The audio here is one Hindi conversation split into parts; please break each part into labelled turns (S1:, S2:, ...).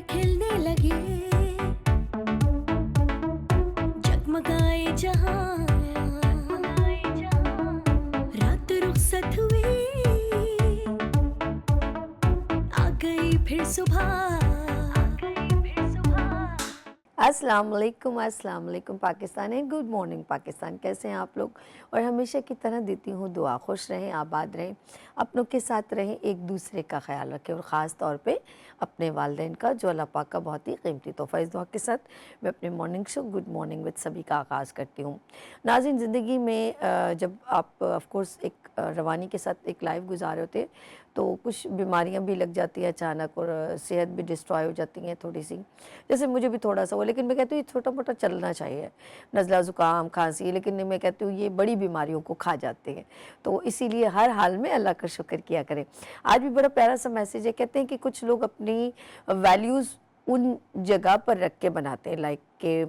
S1: फूल खिलने लगे, जगमगाए जहां, रात रुखसत हुई, आ गई फिर सुबह।
S2: अस्सलाम वालेकुम Pakistan and good morning Pakistan. कैसे हैं आप लोग? और हमेशा की तरह देती हूँ दुआ, खुश रहें, आबाद रहें, अपनों के साथ रहें, एक दूसरे का ख्याल रखें और ख़ास तौर पे अपने वालिदैन का, जो अल्लाह पाक का बहुत ही कीमती तोहफ़ा। इस दुआ के साथ मैं अपने morning show good morning with सभी का आगाज़ करती हूँ। नाज़रीन, ज़िंदगी में जब आप ऑफ कोर्स एक रवानी के साथ एक लाइफ गुजार रहे होते हैं तो कुछ बीमारियां भी लग जाती हैं अचानक और सेहत भी डिस्ट्रॉय हो जाती हैं थोड़ी सी। जैसे मुझे भी थोड़ा सा हुआ, लेकिन मैं कहती हूँ ये छोटा मोटा चलना चाहिए, नज़ला ज़ुकाम खांसी, लेकिन मैं कहती हूँ ये बड़ी बीमारियों को खा जाते हैं। तो इसीलिए हर हाल में अल्लाह का शुक्र किया करें। आज भी बड़ा प्यारा सा मैसेज है, कहते हैं कि कुछ लोग अपनी वैल्यूज़ उन जगह पर रख के बनाते हैं, लाइक के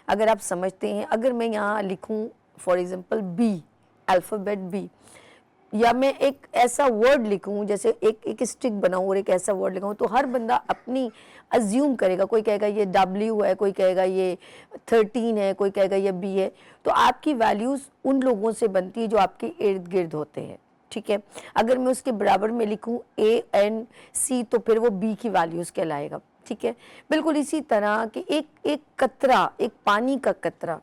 S2: अगर आप समझते हैं, अगर मैं यहाँ लिखूँ for example B, alphabet B, या मैं एक ऐसा वर्ड लिखूं, जैसे एक स्टिक बनाऊं और एक ऐसा वर्ड लिखाऊं, तो हर बंदा अपनी अज्यूम करेगा। कोई कहेगा ये W है, कोई कहेगा ये 13 है, कोई कहेगा ये B है। तो आपकी वैल्यूज़ उन लोगों से बनती है जो आपके इर्द गिर्द होते हैं, ठीक है। अगर मैं उसके बराबर में लिखूं ANC तो फिर वो B की वैल्यूज़ कहलाएगा, ठीक है। बिल्कुल इसी तरह कि एक कतरा, एक पानी का कतरा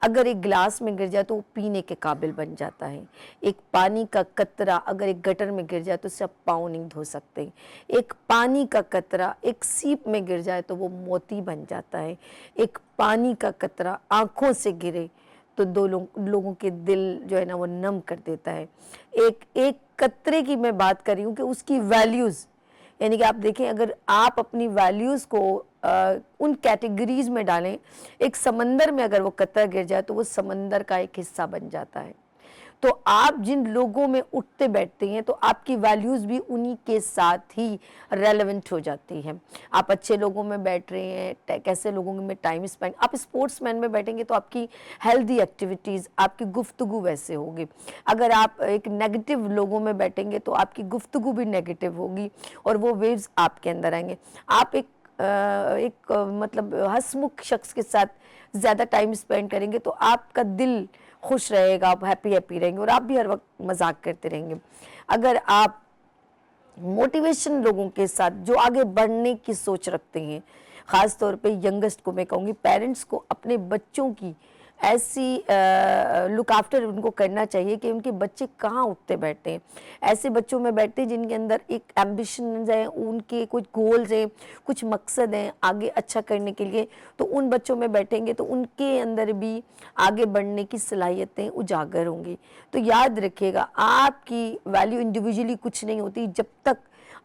S2: अगर एक गिलास में गिर जाए तो वो पीने के काबिल बन जाता है। एक पानी का कतरा अगर एक गटर में गिर जाए तो उससे आप पाँव नहीं धो सकते। एक पानी का कतरा एक सीप में गिर जाए तो वो मोती बन जाता है। एक पानी का कतरा आँखों से गिरे तो दो लोगों के दिल जो है ना वो नम कर देता है। एक कतरे की मैं बात कर रही हूँ कि उसकी वैल्यूज़, यानी कि आप देखें, अगर आप अपनी वैल्यूज़ को उन कैटेगरीज में डालें, एक समंदर में अगर वो कतरा गिर जाए तो वो समंदर का एक हिस्सा बन जाता है। तो आप जिन लोगों में उठते बैठते हैं तो आपकी वैल्यूज़ भी उन्हीं के साथ ही रेलेवेंट हो जाती हैं। आप अच्छे लोगों में बैठ रहे हैं, कैसे लोगों में टाइम स्पेंड, आप स्पोर्ट्समैन में बैठेंगे तो आपकी हेल्दी एक्टिविटीज़, आपकी गुफ्तगू वैसे होगी। अगर आप एक नेगेटिव लोगों में बैठेंगे तो आपकी गुफ्तगू भी नेगेटिव होगी और वो वेव्स आपके अंदर आएंगे। आप मतलब हंसमुख शख्स के साथ ज़्यादा टाइम स्पेंड करेंगे तो आपका दिल खुश रहेगा, आप हैप्पी रहेंगे और आप भी हर वक्त मजाक करते रहेंगे। अगर आप मोटिवेशन लोगों के साथ जो आगे बढ़ने की सोच रखते हैं, ख़ास तौर पे यंगेस्ट को मैं कहूँगी, पेरेंट्स को अपने बच्चों की ऐसी लुक आफ्टर उनको करना चाहिए कि उनके बच्चे कहाँ उठते बैठते हैं। ऐसे बच्चों में बैठते हैं जिनके अंदर एक एम्बिशन है, उनके कुछ गोल्स हैं, कुछ मकसद हैं आगे अच्छा करने के लिए, तो उन बच्चों में बैठेंगे तो उनके अंदर भी आगे बढ़ने की सलाहियतें उजागर होंगी। तो याद रखिएगा, आपकी वैल्यू इंडिविजुअली कुछ नहीं होती जब तक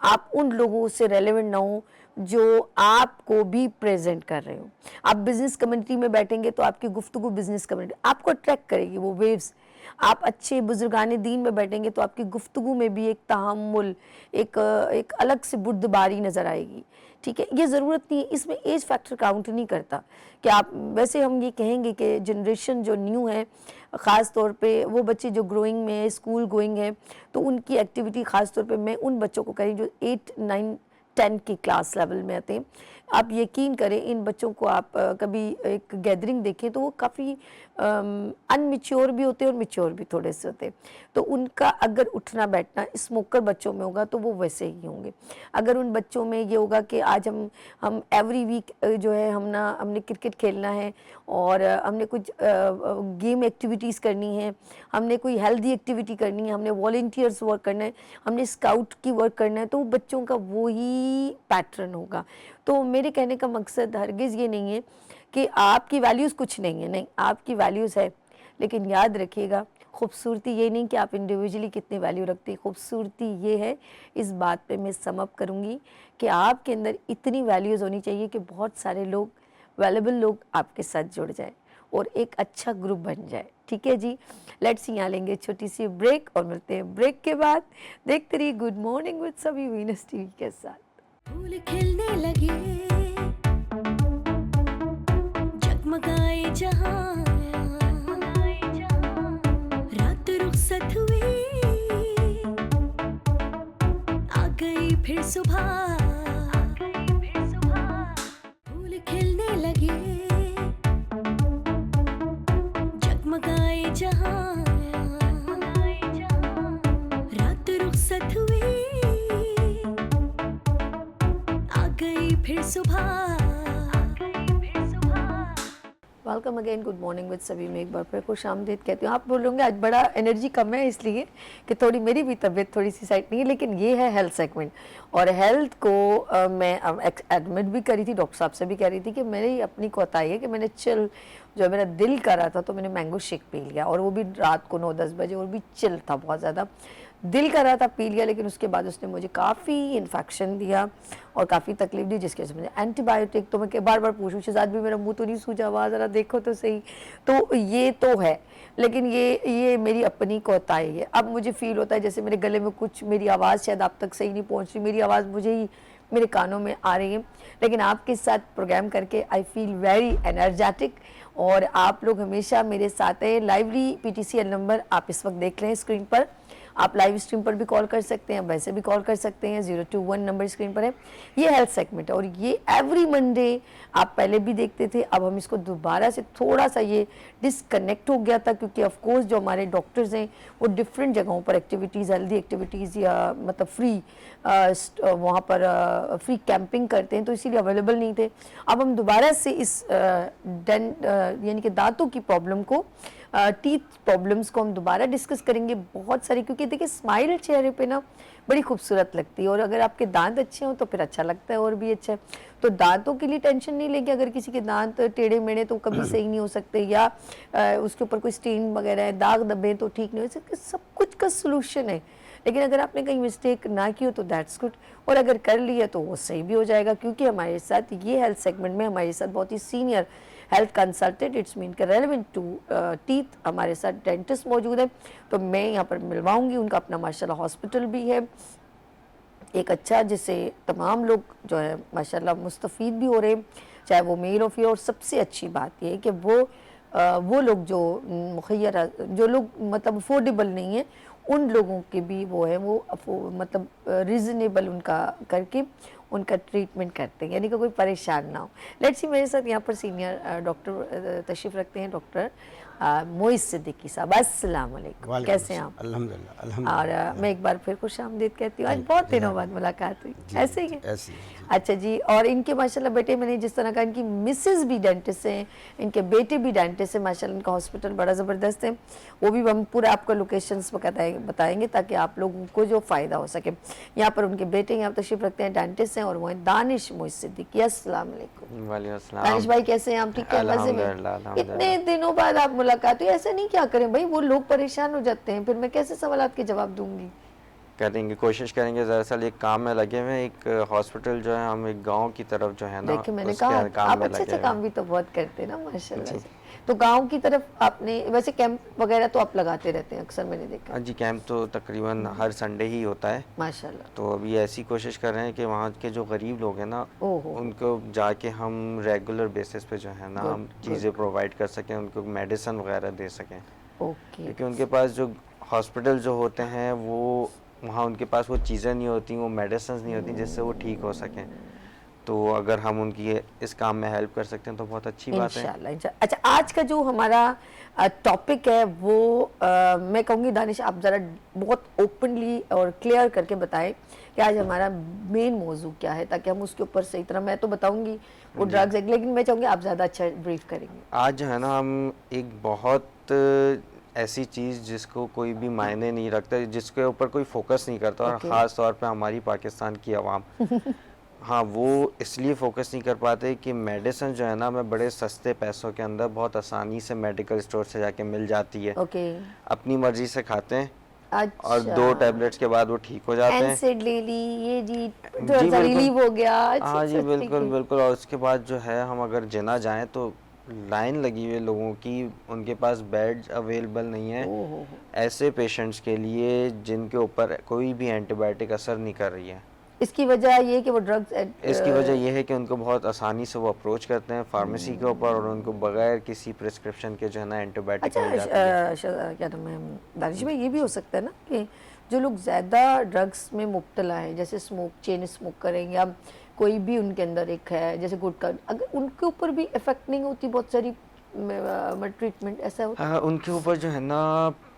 S2: आप उन लोगों से रेलेवेंट ना हो जो आपको भी प्रेजेंट कर रहे हो। आप बिजनेस कम्युनिटी में बैठेंगे तो आपकी गुफ्तगू बिजनेस कम्युनिटी आपको अट्रैक्ट करेगी, वो वेव्स। आप अच्छे बुजुर्गान दीन में बैठेंगे तो आपकी गुफ्तगू में भी एक तहम्मुल, एक अलग से बुर्दबारी नज़र आएगी, ठीक है। ये ज़रूरत नहीं है, इसमें एज फैक्टर काउंट नहीं करता कि आप, वैसे हम ये कहेंगे कि जनरेशन जो न्यू है, ख़ास तौर पे वो बच्चे जो ग्रोइंग में है, स्कूल गोइंग है, तो उनकी एक्टिविटी ख़ास तौर पे मैं उन बच्चों को कह रही हूँ जो 8, 9, 10 की क्लास लेवल में आते हैं। आप यकीन करें, इन बच्चों को आप कभी एक गैदरिंग देखें तो वो काफ़ी अनमिच्योर भी होते हैं और मिच्योर भी थोड़े से होते हैं। तो उनका अगर उठना बैठना स्मोकर बच्चों में होगा तो वो वैसे ही होंगे। अगर उन बच्चों में ये होगा कि आज हम एवरी वीक जो है हमने क्रिकेट खेलना है और हमने कुछ गेम एक्टिविटीज़ करनी है, हमने कोई हेल्दी एक्टिविटी करनी है, हमने वॉलंटियर्स वर्क करना है, हमने स्काउट की वर्क करना है, तो बच्चों का वही पैटर्न होगा। तो मेरे कहने का मकसद हरगिज़ ये नहीं है कि आपकी वैल्यूज़ कुछ नहीं है, नहीं, आपकी वैल्यूज़ है, लेकिन याद रखिएगा, खूबसूरती ये नहीं कि आप इंडिविजुअली कितनी वैल्यू रखते हैं, खूबसूरती ये है, इस बात पे मैं सम अप करूँगी कि आपके अंदर इतनी वैल्यूज़ होनी चाहिए कि बहुत सारे लोग, वैल्यूएबल लोग आपके साथ जुड़ जाए और एक अच्छा ग्रुप बन जाए, ठीक है जी। लेट्स यहाँ लेंगे छोटी सी ब्रेक और मिलते हैं ब्रेक के बाद। देखते रहिए गुड मॉर्निंग विद सभी वीनस टीवी के साथ।
S1: फूल खिलने लगे, जगमगाए जहां, रात रुखसत हुई, आ गई फिर सुबह। गई फिर सुबह।
S2: Welcome again, good morning with सभी में एक बार फिर खुश आमदीद कहती हूँ। आप बोलोगे आज बड़ा एनर्जी कम है, इसलिए कि थोड़ी मेरी भी तबीयत थोड़ी सी साइड नहीं है, लेकिन ये है हेल्थ सेगमेंट। और हेल्थ को मैं एडमिट भी करी थी, डॉक्टर साहब से भी कह रही थी कि मेरी अपनी कोताही है कि मैंने चिल, जो मेरा दिल कर रहा था तो मैंने मैंगो शेक पी लिया, और वो भी रात को 9-10 बजे, और भी चिल था, बहुत ज़्यादा दिल कर रहा था, पी लिया। लेकिन उसके बाद उसने मुझे काफ़ी इन्फेक्शन दिया और काफ़ी तकलीफ दी, जिसकी वजह से मुझे एंटीबायोटिक, तो मैं बार बार पूछूँ शहजाद भी मेरा मुंह तो नहीं सूजा हुआ, ज़रा देखो तो सही। तो ये तो है, लेकिन ये मेरी अपनी कोताही है। अब मुझे फील होता है जैसे मेरे गले में कुछ, मेरी आवाज़ शायद आप तक सही नहीं पहुँच रही, मेरी आवाज़ मुझे ही मेरे कानों में आ रही है, लेकिन आपके साथ प्रोग्राम करके आई फील वेरी एनर्जेटिक। और आप लोग हमेशा मेरे साथ हैं। लाइवली PTCL नंबर आप इस वक्त देख रहे हैं स्क्रीन पर, आप लाइव स्ट्रीम पर भी कॉल कर सकते हैं, वैसे भी कॉल कर सकते हैं, 021 नंबर स्क्रीन पर है। ये हेल्थ सेगमेंट है और ये एवरी मंडे आप पहले भी देखते थे, अब हम इसको दोबारा से थोड़ा सा ये डिसकनेक्ट हो गया था, क्योंकि ऑफ कोर्स जो हमारे डॉक्टर्स हैं वो डिफरेंट जगहों पर एक्टिविटीज़, हेल्दी एक्टिविटीज़ या मतलब फ्री वहाँ पर फ्री कैंपिंग करते हैं, तो इसीलिए अवेलेबल नहीं थे। अब हम दोबारा से इस यानी कि दांतों की प्रॉब्लम को, टीथ प्रॉब्लम्स को हम दोबारा डिस्कस करेंगे बहुत सारी, क्योंकि देखिए स्माइल चेहरे पे ना बड़ी खूबसूरत लगती है, और अगर आपके दांत अच्छे हों तो फिर अच्छा लगता है और भी अच्छा है। तो दांतों के लिए टेंशन नहीं लेंगे, अगर किसी के दांत टेढ़े मेढ़े तो कभी सही नहीं हो सकते, या उसके ऊपर कोई स्टेन वगैरह है, दाग दबे तो ठीक नहीं हो सकते, सब कुछ का सोल्यूशन है। लेकिन अगर आपने कहीं मिस्टेक ना की हो तो दैट्स गुड, और अगर कर लिया तो वो सही भी हो जाएगा, क्योंकि हमारे साथ ये हेल्थ सेगमेंट में हमारे साथ बहुत ही senior health consultant, its mean के रेलेवेंट टू टीथ, हमारे साथ डेंटिस्ट मौजूद है। तो मैं यहाँ पर मिलवाऊंगी, उनका अपना माशाल्लाह हॉस्पिटल भी है एक अच्छा, जिससे तमाम लोग जो है माशाल्लाह मुस्तफ़ीद भी हो रहे हैं, चाहे वो मेल और फीमेल। और सबसे अच्छी बात ये है कि वो लोग जो मुखैर, जो लोग मतलब अफोर्डेबल नहीं है, उन लोगों के भी वो है, वो मतलब रीज़नेबल उनका करके उनका ट्रीटमेंट करते हैं, यानी कि कोई परेशान ना हो। लेट्स सी, मेरे साथ यहाँ पर सीनियर डॉक्टर तशरीफ़ रखते हैं, डॉक्टर मोइज़ सिद्दीकी साहब। अस्सलाम वालेकुम, कैसे हैं आप?
S3: अल्हम्दुलिल्लाह, अल्हम्दुलिल्लाह।
S2: और मैं एक बार फिर खुश आमदीद कहती हूँ, आज बहुत दिनों बाद मुलाकात हुई, ऐसे ही है?
S3: ऐसे ही,
S2: अच्छा जी। और इनके माशाल्लाह बेटे, मैंने जिस तरह का, इनकी मिसेस भी डेंटिस्ट हैं, इनके बेटे भी डेंटिस्ट हैं माशाल्लाह, इनका हॉस्पिटल बड़ा ज़बरदस्त है, वो भी हम पूरा आपको लोकेशंस बताएंगे ताकि आप लोगों को जो फ़ायदा हो सके। यहाँ पर उनके बेटे यहाँ तशरीफ़ रखते हैं, डेंटिस्ट हैं, और वो हैं दानिश मोइज़ सिद्दीकी। अस्सलाम वालेकुम।
S4: वालेकुम अस्सलाम।
S2: दानिश भाई कैसे हैं आप? ठीक है, मज़े में?
S4: अल्हम्दुलिल्लाह।
S2: इतने दिनों बाद आप मुलाकात हुई, ऐसा नहीं क्या करें भाई, वो लोग परेशान हो जाते हैं, फिर मैं कैसे सवालात के जवाब दूंगी?
S4: करेंगे, कोशिश करेंगे। दरअसल एक काम में लगे हुए हैं, एक हॉस्पिटल जो है, हम एक गांव की तरफ जो है ना,
S2: देखिए मैंने
S4: उसके
S2: कहा
S4: काम
S2: आप
S4: में
S2: अच्छे
S4: लगे हुए
S2: काम
S4: हैं।
S2: भी तो बहुत करते हैं ना माशाल्लाह से। तो गांव की तरफ आपने वैसे कैंप वगैरह तो आप लगाते रहते हैं अक्सर, मैंने देखा।
S4: हाँ जी, कैंप तो तकरीबन हर संडे ही होता है।
S2: माशाल्लाह।
S4: तो अभी ऐसी कोशिश कर रहे हैं कि वहाँ के जो गरीब लोग हैं ना,
S2: ओहो।
S4: उनको जाके हम रेगुलर बेसिस पे जो है ना,
S2: Good,
S4: हम चीज़ें प्रोवाइड कर सकें, उनको मेडिसिन वगैरह दे सकें,
S2: ओके।
S4: क्योंकि उनके पास जो हॉस्पिटल जो होते हैं वो, वहाँ उनके पास वो चीज़ें नहीं होती, वो मेडिसिन नहीं होती जिससे वो ठीक हो सकें। तो अगर हम उनकी इस काम में हेल्प कर सकते हैं तो बहुत अच्छी बात है।
S2: इंशाल्लाह। अच्छा, आज का जो हमारा टॉपिक है वो मैं कहूँगी दानिश, आप ज़रा बहुत ओपनली और क्लियर करके बताएं कि आज हमारा मेन मौजू क्या है, ताकि हम उसके ऊपर सही तरह, मैं तो बताऊंगी वो ड्रग्स है, लेकिन मैं चाहूँगी आप ज़्यादा अच्छा ब्रीफ करेंगे।
S4: आज जो है ना, हम एक बहुत ऐसी चीज़ जिसको कोई भी मायने नहीं रखता, जिसके ऊपर कोई फोकस नहीं करता, और ख़ास तौर पे हमारी पाकिस्तान की आवाम हाँ, वो इसलिए फोकस नहीं कर पाते कि मेडिसिन जो है ना, हमें बड़े सस्ते पैसों के अंदर बहुत आसानी से मेडिकल स्टोर से जाके मिल जाती है।
S2: ओके।
S4: अपनी मर्जी से खाते हैं,
S2: अच्छा।
S4: और 2 टैबलेट्स के बाद वो ठीक हो जाते हैं।
S2: एनसेड ले ली, ये जी
S4: जी
S2: रिलीव हो गया।
S4: हाँ जी, बिल्कुल बिल्कुल। और उसके बाद जो है, हम अगर जिना जाएं तो लाइन लगी हुई है लोगों की, उनके पास बेड अवेलेबल नहीं है ऐसे पेशेंट्स के लिए जिनके ऊपर कोई भी एंटीबायोटिक असर नहीं कर रही है।
S2: इसकी वजह ये है कि वो ड्रग्स,
S4: इसकी वजह यह है कि उनको बहुत आसानी से वो अप्रोच करते हैं फार्मेसी के ऊपर, और उनको बगैर किसी प्रिस्क्रिप्शन के जो है ना एंटीबायोटिक मिल जाती है।
S2: क्या नाम है दानिश भाई, ये भी हो सकता है ना कि जो लोग ज़्यादा ड्रग्स में मुब्तला हैं, जैसे स्मोक, चेन स्मोक करें, या कोई भी उनके अंदर एक है जैसे गुटखा, अगर उनके ऊपर भी इफेक्ट नहीं होती बहुत सारी ट्रीटमेंट, ऐसा होता है?
S4: हाँ, उनके ऊपर जो है ना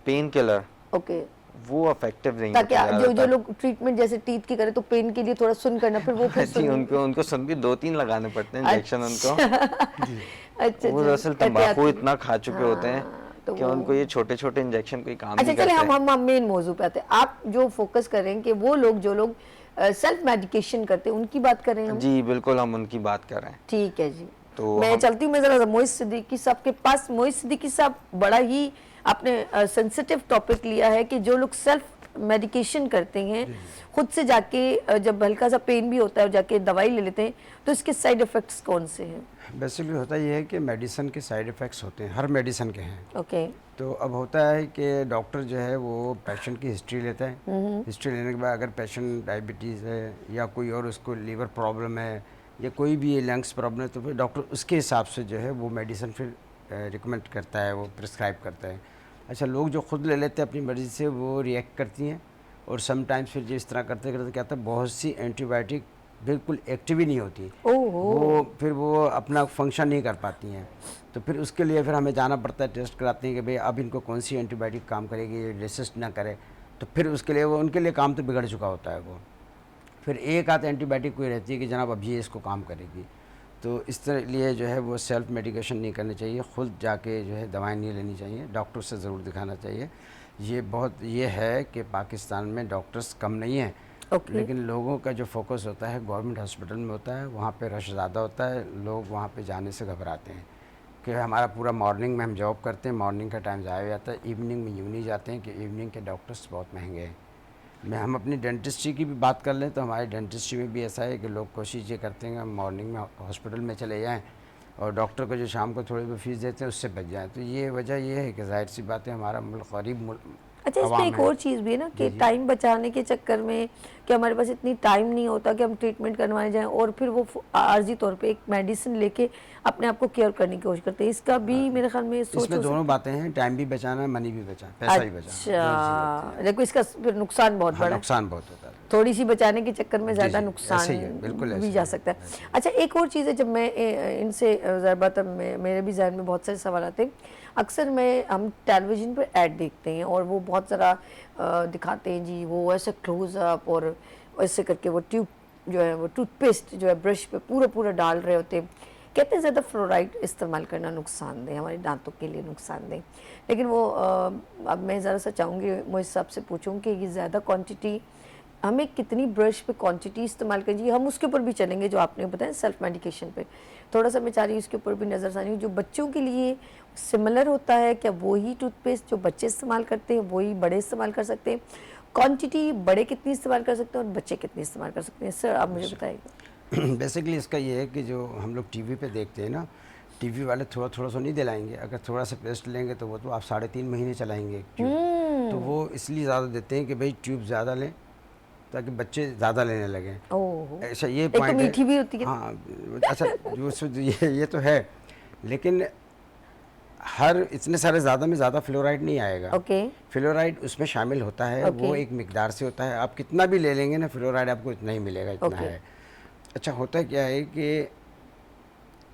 S4: पेन किलर,
S2: ओके,
S4: वो इफेक्टिव नहीं
S2: ताकि
S4: होती
S2: जो
S4: ज़्यादातर।
S2: लोग ट्रीटमेंट जैसे टीथ की करें तो पेन के लिए थोड़ा सुन करना, फिर वो फिर
S4: जी, उनको उनको सुन भी 2-3 लगाने पड़ते हैं इंजेक्शन उनको।
S2: अच्छा
S4: वो
S2: अच्छा,
S4: दरअसल
S2: एहतियात
S4: तंबाकू
S2: के
S4: इतना खा चुके होते हैं
S2: हाँ, तो
S4: कि
S2: वो
S4: उनको ये छोटे-छोटे इंजेक्शन कोई काम
S2: अच्छा
S4: नहीं
S2: चले
S4: करते।
S2: हम मेन मौजू पे आते हैं। आप जो फोकस कर रहे हैं कि वो लोग जो लोग सेल्फ मेडिकेशन करते हैं उनकी बात कर रहे हैं हम।
S4: जी, बिल्कुल हम उनकी बात कर रहे हैं।
S2: ठीक है जी।
S4: तो
S2: मैं
S4: हम
S2: चलती हूँ, मैं जरा मोहित सिद्दीकी साहब के पास। मोहित सिद्दीकी साहब, बड़ा ही आपने सेंसिटिव टॉपिक लिया है कि जो लोग सेल्फ मेडिकेशन करते हैं, खुद से जाके जब हल्का सा पेन भी होता है और जाके दवाई ले लेते हैं, तो इसके साइड इफेक्ट्स कौन से हैं?
S3: बेसिकली होता ये है कि मेडिसिन के साइड इफ़ेक्ट्स होते हैं, हर मेडिसिन के हैं।
S2: ओके।
S3: तो अब होता है कि डॉक्टर जो है वो पेशेंट की हिस्ट्री लेता है। हिस्ट्री लेने के बाद अगर पेशेंट डायबिटीज़ है या कोई और उसको लीवर प्रॉब्लम है या कोई भी लंग्स प्रॉब्लम है, तो फिर डॉक्टर उसके हिसाब से जो है वो मेडिसिन फिर रिकमेंड करता है, वो प्रिस्क्राइब करता है। अच्छा, लोग जो खुद ले लेते हैं अपनी मर्ज़ी से, वो रिएक्ट करती हैं और समटाइम्स फिर जिस तरह करते करते क्या होता है, बहुत सी एंटीबायोटिक बिल्कुल एक्टिव ही नहीं होती, वो फिर वो अपना फंक्शन नहीं कर पाती हैं। तो फिर उसके लिए फिर हमें जाना पड़ता है, टेस्ट कराते हैं कि भाई अब इनको कौन सी एंटीबायोटिक काम करेगी, ये रेसिस्ट ना करे। तो फिर उसके लिए वो उनके लिए काम तो बिगड़ चुका होता है। वो फिर एक आध एंटीबायोटिक कोई रहती है कि जनाब अब ये इसको काम करेगी। तो इस तरह लिए जो है वो सेल्फ मेडिकेशन नहीं करनी चाहिए, खुद जाके जो है दवाएं नहीं लेनी चाहिए, डॉक्टर से ज़रूर दिखाना चाहिए। ये है कि पाकिस्तान में डॉक्टर्स कम नहीं हैं, लेकिन लोगों का जो फोकस होता है गवर्नमेंट हॉस्पिटल में होता है, वहाँ पे रश ज़्यादा होता है, लोग वहाँ पे जाने से घबराते हैं कि हमारा पूरा मॉर्निंग में हम जॉब करते हैं, मॉर्निंग का टाइम ज़ाया हो जाता है, इवनिंग में यूँ नहीं जाते हैं कि इवनिंग के डॉक्टर्स बहुत महंगे हैं। हम अपनी डेंटिस्ट्री की भी बात कर लें तो हमारी डेंटिस्ट्री में भी ऐसा है कि लोग कोशिश ये करते हैं कि हम मॉर्निंग में हॉस्पिटल में चले जाएं और डॉक्टर को जो शाम को थोड़ी बहुत फीस देते हैं उससे बच जाएं। तो ये वजह ये है कि जाहिर सी बात है, हमारा मुल्क गरीब
S2: अच्छा, इसमें एक और चीज़ भी है ना कि टाइम बचाने के चक्कर में कि हमारे पास इतनी टाइम नहीं होता कि हम ट्रीटमेंट करवाने जाएं, और फिर वो आर्जी तौर पे एक मेडिसिन लेके अपने आप को केयर करने की कोशिश करते हैं। इसका भी मेरे ख्याल में सोच
S3: इसमें दोनों बातें हैं, टाइम भी बचाना, मनी भी बचाना, पैसा भी बचाना।
S2: अच्छा, देखो इसका फिर नुकसान बहुत बड़ा है।
S3: नुकसान बहुत होता है,
S2: थोड़ी सी बचाने के चक्कर में ज़्यादा नुकसान
S3: ऐसे ही है, बिल्कुल
S2: भी जा सकता है। अच्छा, एक और चीज़ है, जब मैं इनसे ज़रा बात, मेरे भी जहन में बहुत सारे सवाल आते हैं। अक्सर हम टेलीविज़न पर ऐड देखते हैं और वो बहुत ज़रा दिखाते हैं जी, वो ऐसे क्लोज़अप और ऐसे करके वो ट्यूब जो है, वो टूथपेस्ट जो है ब्रश पे पूरा पूरा डाल रहे होते हैं। कहते हैं ज़्यादा फ्लोराइड इस्तेमाल करना नुकसानदेह, हमारे दांतों के लिए नुकसानदेह। लेकिन वो अब मैं ज़रा सा चाहूँगी मुझे सबसे पूछूँ कि ये ज़्यादा क्वांटिटी हमें कितनी ब्रश पे क्वांटिटी इस्तेमाल करनी चाहिए, हम उसके ऊपर भी चलेंगे जो आपने बताया सेल्फ मेडिकेशन पे। थोड़ा सा मैं चाह रही हूँ उसके ऊपर भी नज़र सानी हूँ। जो बच्चों के लिए सिमिलर होता है क्या, वही टूथपेस्ट जो बच्चे इस्तेमाल करते हैं वही बड़े इस्तेमाल कर सकते हैं? क्वांटिटी बड़े कितनी इस्तेमाल कर सकते हैं और बच्चे कितनी इस्तेमाल कर सकते हैं? सर आप मुझे बताइएगा।
S3: बेसिकली इसका ये है कि जो हम लोग टीवी पे देखते हैं ना, टीवी वाले थोड़ा थोड़ा सा नहीं दिलाएंगे, अगर थोड़ा सा पेस्ट लेंगे तो वो तो आप 3.5 महीने चलाएंगे एक ट्यूब। तो वो इसलिए ज़्यादा देते हैं कि भाई ट्यूब ज़्यादा लें ताकि बच्चे ज़्यादा लेने लगें। ऐसा ये
S2: एक तो
S3: पॉइंट
S2: मीठी भी होती है।
S3: हाँ, अच्छा ये तो है, लेकिन हर इतने सारे ज़्यादा में ज़्यादा फ्लोराइड नहीं आएगा। फ्लोराइड उसमें शामिल होता है, वो एक मिकदार से होता है, आप कितना भी ले लेंगे ना फ्लोराइड आपको इतना ही मिलेगा, इतना है। अच्छा, होता क्या है कि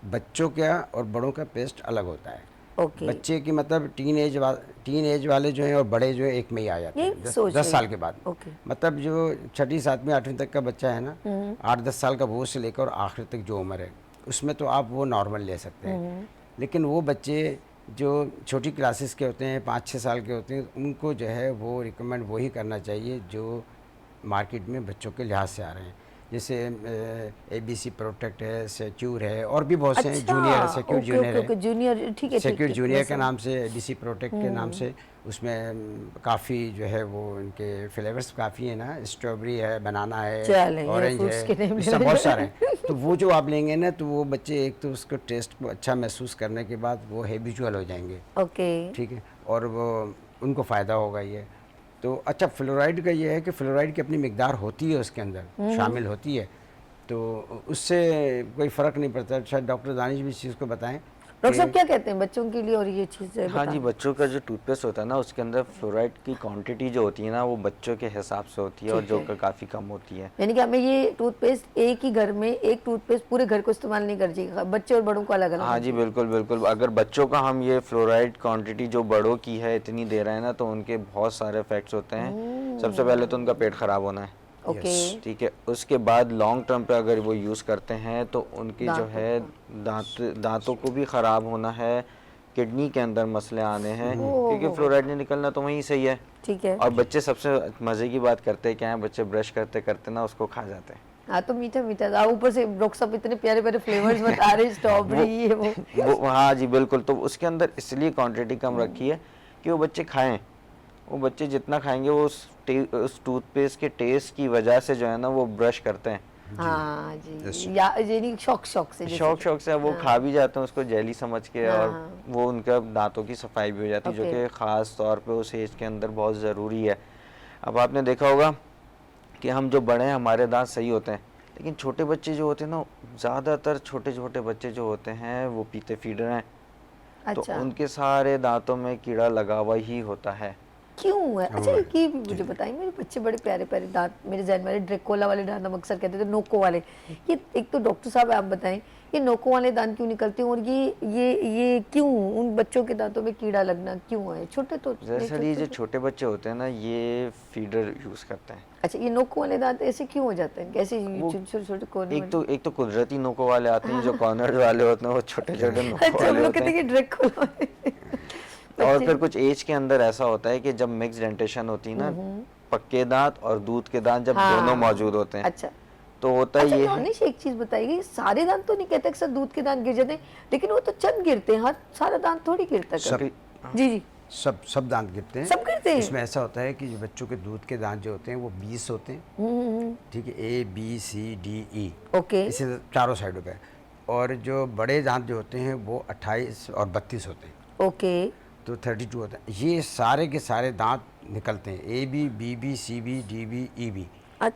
S3: बच्चों का और बड़ों का पेस्ट अलग होता है। बच्चे की मतलब टीन एज वाले जो हैं और बड़े जो है एक में ही आ जाते हैं 10 साल के बाद। मतलब जो 6ठी 7वीं 8वीं तक का बच्चा है ना, 8-10 साल का, वो से लेकर आखिर तक जो उम्र है उसमें तो आप वो नॉर्मल ले सकते हैं। लेकिन वो बच्चे जो छोटी क्लासेस के होते हैं, 5-6 साल के होते हैं, उनको जो है वो रिकमेंड वही करना चाहिए जो मार्केट में बच्चों के लिहाज से आ रहे हैं, जैसे ABC प्रोटेक्ट है, सिक्योर है, और भी बहुत से हैं, जूनियर, सिक्योर जूनियर है,
S2: जूनियर, ठीक है,
S3: सिक्योर जूनियर के नाम से, ABC प्रोटेक्ट के नाम से। उसमें काफ़ी जो है वो इनके फ्लेवर्स काफ़ी है ना, स्ट्रॉबेरी है, बनाना है, ऑरेंज है, इससे बहुत सारे हैं। तो वो जो आप लेंगे ना, तो वो बच्चे एक तो उसको टेस्ट को अच्छा महसूस करने के बाद वो हैबिचुअल हो जाएंगे। ठीक है, और वो उनको फ़ायदा होगा ये। तो अच्छा, फ्लोराइड का ये है कि फ्लोराइड की अपनी मिकदार होती है, उसके अंदर शामिल होती है, तो उससे कोई फ़र्क नहीं पड़ता। शायद डॉक्टर दानिश भी इस चीज़ को बताएं
S2: डॉक्टर साहब क्या कहते हैं बच्चों के लिए और ये चीज़
S4: हाँ जी, बच्चों का जो टूथपेस्ट होता है ना उसके अंदर फ्लोराइड की क्वांटिटी जो होती है ना वो बच्चों के हिसाब से होती है और
S2: ठीक
S4: जो
S2: है।
S4: काफ़ी कम होती है।
S2: यानी कि हमें ये टूथपेस्ट एक ही घर में एक टूथपेस्ट पूरे घर को इस्तेमाल नहीं कर चाहिए, बच्चे और बड़ों को अलग अलग।
S4: हाँ जी, बिल्कुल बिल्कुल। अगर बच्चों का हम ये फ्लोराइड क्वांटिटी जो बड़ों की है इतनी दे रहे हैं ना तो उनके बहुत सारे इफेक्ट्स होते हैं। सबसे पहले तो उनका पेट खराब होना है,
S2: ओके
S4: ठीक है। उसके बाद लॉन्ग टर्म पे अगर वो यूज़ करते हैं तो उनकी जो
S2: दांतों
S4: है दांतों को भी ख़राब होना है, किडनी के अंदर मसले आने हैं, क्योंकि फ्लोराइड नहीं निकलना तो वहीं सही है।
S2: ठीक है।
S4: और बच्चे सबसे मज़े की बात करते हैं क्या है, बच्चे ब्रश करते करते ना उसको खा जाते हैं।
S2: हाँ तो मीठा मीठा था, ऊपर से डॉक्टर साहब इतने प्यारे प्यारे फ्लेवर्स बता रहे, स्ट्रॉबेरी ये वो
S4: हाँ जी बिल्कुल। तो उसके अंदर इसलिए क्वांटिटी कम रखी है कि वो बच्चे खाएं। वो बच्चे जितना खाएंगे वो उस टूथपेस्ट के टेस्ट की वजह से जो है ना वो ब्रश करते हैं।
S2: हाँ जी, या यानी शौक शौक से,
S4: शौक से वो खा भी जाते हैं उसको जेली समझ के, और
S2: हाँ।
S4: वो उनका दांतों की सफाई भी हो जाती है, जो
S2: ओके।
S4: कि ख़ास तौर पे उस एज के अंदर बहुत ज़रूरी है। अब आपने देखा होगा कि हम जो बड़े हैं हमारे दांत सही होते हैं, लेकिन छोटे बच्चे जो होते हैं ना, ज़्यादातर छोटे छोटे बच्चे जो होते हैं वो पीते फीडर हैं। तो
S2: अच्छा
S4: उनके सारे दांतों में कीड़ा लगा हुआ ही होता है।
S2: क्यों है? अच्छा ये भी मुझे बताइए, मेरे बच्चे बड़े प्यारे प्यारे दांत, मेरे जहन में ड्रेकोला वाले दांत हम अक्सर कहते थे, नोको वाले। ये एक तो डॉक्टर साहब आप बताएं ये नोको वाले दांत क्यों निकलते हैं और ये क्यों उन बच्चों के दांतों में कीड़ा लगना क्यों है? छोटे तो
S4: दरअसल ये जो छोटे बच्चे होते हैं ना ये फीडर यूज़ करते हैं।
S2: अच्छा ये नोको वाले दांत ऐसे क्यों हो जाते हैं? कैसे
S4: वो
S2: छोटे छोटे कोने
S4: एक तो कुदरती नोकों वाले आते हैं, जो कॉर्नर वाले होते हैं वो छोटे छोटे नोकों
S2: अच्छा हम
S4: वाले
S2: लोग
S4: होते
S2: कहते
S4: हैं।
S2: हैं कि ड्रेकोला
S4: और फिर कुछ एज के अंदर ऐसा होता है कि जब मिक्स डेंटेशन होती है ना, पक्के दांत और दूध के दांत जब
S2: हाँ।
S4: दोनों मौजूद होते हैं,
S2: अच्छा
S4: तो होता
S2: अच्छा
S4: ये है।
S2: दानिश एक चीज बताइए, सारे दांत तो नहीं कहते अक्सर दूध के दांत गिर जाते हैं, लेकिन वो तो चंद गिरते हैं, सारा दांत थोड़ी गिरता है कभी। जी जी
S3: सब दांत गिरते हैं।
S2: सब गिरते हैं।
S3: इसमें ऐसा होता है कि जो बच्चों के दूध के दांत जो होते हैं वो 20 होते हैं, ठीक है, A B C D E,
S2: okay
S3: इसे चारों साइडों पे। और जो बड़े दांत जो होते हैं वो 28 और 32 होते हैं,
S2: ओके
S3: तो 32 होता है। ये सारे के सारे दांत निकलते हैं, A B B B C B D B E B,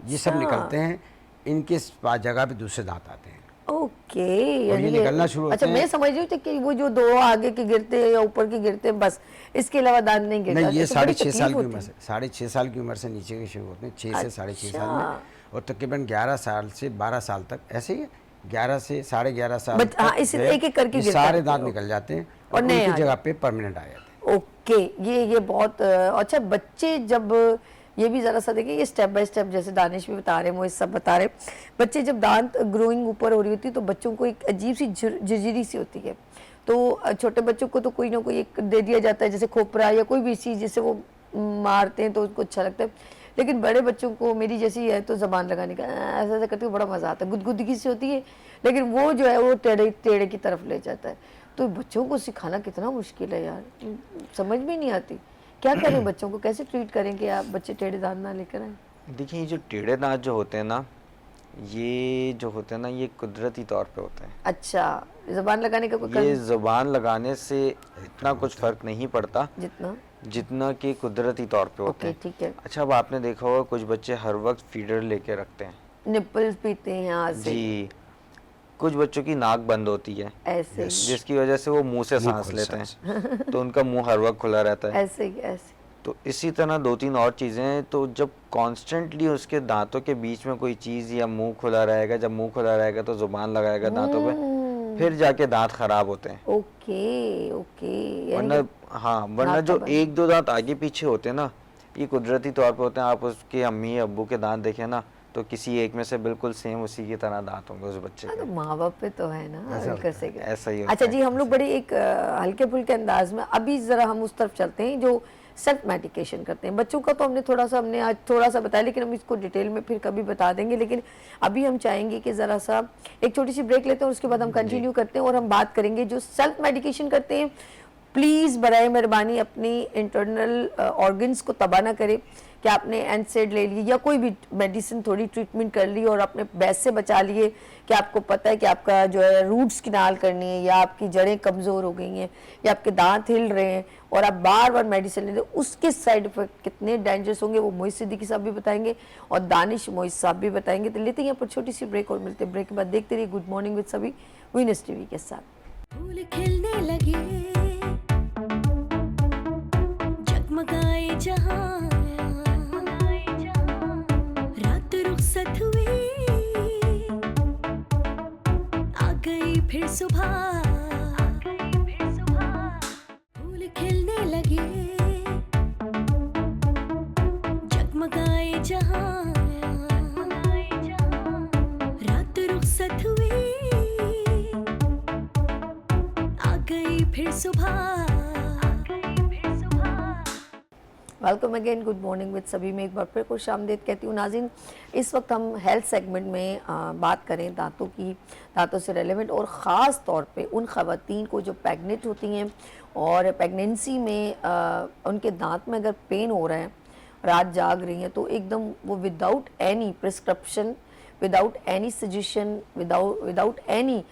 S3: ये सब
S2: अच्छा।
S3: निकलते हैं। इनके जगह पे दूसरे दांत आते हैं
S2: ओके
S3: और ये निकलना शुरू होते
S2: अच्छा
S3: हैं।
S2: मैं समझ रही थी कि वो जो दो आगे के गिरते हैं या ऊपर के गिरते हैं बस, इसके अलावा दांत नहीं गिरता।
S3: नहीं, ये
S2: तो बड़ी
S3: 6.5 साल
S2: तकलीफ
S3: की उम्र
S2: होती
S3: से 6.5 साल की उम्र से नीचे के शुरू होते हैं, 6 से 6.5 साल
S2: अच्छा।
S3: में, और तकरीबन 11 साल से 12 साल तक ऐसे ही है। 11 से 11.5 साल
S2: बट हाँ, इसे
S3: जो है,
S2: एक-एक करके
S3: ये
S2: गिरता
S3: सारे
S2: रहता
S3: दांत
S2: है।
S3: निकल जाते हैं
S2: और
S3: और
S2: नए
S3: उनकी
S2: आ
S3: जगह पे परमानेंट आ जाते हैं।
S2: ओके ये बहुत अच्छा। बच्चे जब ये भी ज़रा सा देखिए, ये स्टेप बाय स्टेप जैसे दानिश भी बता रहे हैं, वो सब बता रहे हैं, बच्चे जब दांत ग्रोइंग ऊपर हो रही होती है तो बच्चों को एक अजीब सी झिरझिरी सी होती है। तो छोटे बच्चों को तो कोई ना कोई एक दे दिया जाता है, जैसे खोपरा या कोई भी चीज़ जिससे वो मारते हैं तो उनको अच्छा लगता है, लेकिन बड़े बच्चों को मेरी जैसी है तो ज़बान लगाने का ऐसा ऐसा करते हुए बड़ा मज़ा आता है, गुदगुदी सी होती है, लेकिन वो जो है वो टेढ़े टेढ़े की तरफ ले जाता है। तो बच्चों को सिखाना कितना मुश्किल है यार, समझ में नहीं आती क्या करें, बच्चों को कैसे ट्रीट करें कि आप बच्चे टेढ़े दांत ना लेकर आए?
S4: देखिए ये जो टेढ़े दांत जो होते हैं ना, ये जो होते हैं ना ये कुदरती तौर पे होते हैं।
S2: अच्छा ज़बान लगाने का कोई
S4: ये ज़ुबान लगाने से इतना कुछ फ़र्क नहीं पड़ता
S2: जितना
S4: जितना कि कुदरती तौर पे होते
S2: ओके
S4: हैं।
S2: ठीक है।
S4: अच्छा अब आपने देखा होगा कुछ बच्चे हर वक्त फीडर लेके रखते हैं।
S2: निपल्स पीते हैं यहाँ से
S4: जी, कुछ बच्चों की नाक बंद होती है
S2: ऐसे ही
S4: जिसकी वजह से वो मुंह से सांस
S3: खुल
S4: लेते हैं, तो उनका मुंह हर वक्त खुला रहता है।
S2: ऐसे ही ऐसे।
S4: तो इसी तरह 2-3 और चीज़ें हैं। तो जब कॉन्स्टेंटली उसके दांतों के बीच में कोई चीज़ या मुंह खुला रहेगा, जब मुंह खुला रहेगा तो जुबान लगाएगा दांतों पे, फिर जाके दांत खराब होते हैं।
S2: ओके ओके
S4: वरना हाँ, वरना
S2: दांत
S4: जो
S2: का
S4: 1-2 दांत आगे पीछे होते हैं ना, ये कुदरती तौर पे होते हैं। आप उसके अम्मी अब्बू के दांत देखें ना, तो किसी एक में से बिल्कुल सेम उसी की तरह दांत होंगे उस बच्चे
S2: तो
S4: के।
S2: माँ बाप पे तो है ना हल्का से।
S4: ऐसा ही होता
S2: अच्छा
S4: है।
S2: जी, हम लोग बड़े एक हल्के फुल्के अंदाज में अभी जरा हम उस तरफ चलते हैं जो सेल्फ मेडिकेशन करते हैं बच्चों का। तो हमने आज थोड़ा सा बताया, लेकिन हम इसको डिटेल में फिर कभी बता देंगे। लेकिन अभी हम चाहेंगे कि ज़रा सा एक छोटी सी ब्रेक लेते हैं और उसके बाद हम कंटिन्यू करते हैं और हम बात करेंगे जो सेल्फ मेडिकेशन करते हैं। प्लीज़ बराए मेहरबानी अपनी इंटरनल ऑर्गन्स को तबाह ना करें कि आपने एनसेड ले ली या कोई भी मेडिसिन थोड़ी ट्रीटमेंट कर ली और अपने बैस से बचा लिए कि आपको पता है कि आपका जो है रूट्स किनाल करनी है या आपकी जड़ें कमज़ोर हो गई हैं या आपके दांत हिल रहे हैं और आप बार बार मेडिसिन ले रहे हैं, उसके साइड इफेक्ट कितने डेंजरस होंगे वो मोहित सिद्दीकी साहब भी बताएंगे और दानिश मोहित साहब भी बताएंगे। तो लेते हैं यहाँ पर छोटी सी ब्रेक और मिलते हैं ब्रेक के बाद। देखते रहिए गुड मॉर्निंग विद सभी वीनस टीवी के साथ।
S1: फूल खिलने लगे, जगमगाए जहां, रात रुखसत हुई, आ गई फिर सुबह, फूल खिलने लगे, जगमगाए जहां, रात रुखसत हुई, आ गई फिर सुबह।
S2: Welcome again, good morning with सभी में एक बार फिर खुश आमदीद कहती हूँ। नाज़रीन, इस वक्त हम हेल्थ सेगमेंट में बात करें दांतों की, दांतों से रेलेवेंट और ख़ास तौर पे उन ख़वातीन को जो प्रेग्नेंट होती हैं और प्रेगनेंसी में उनके दांत में अगर पेन हो रहा है, रात जाग रही हैं, तो एकदम वो without any prescription, without any suggestion, without any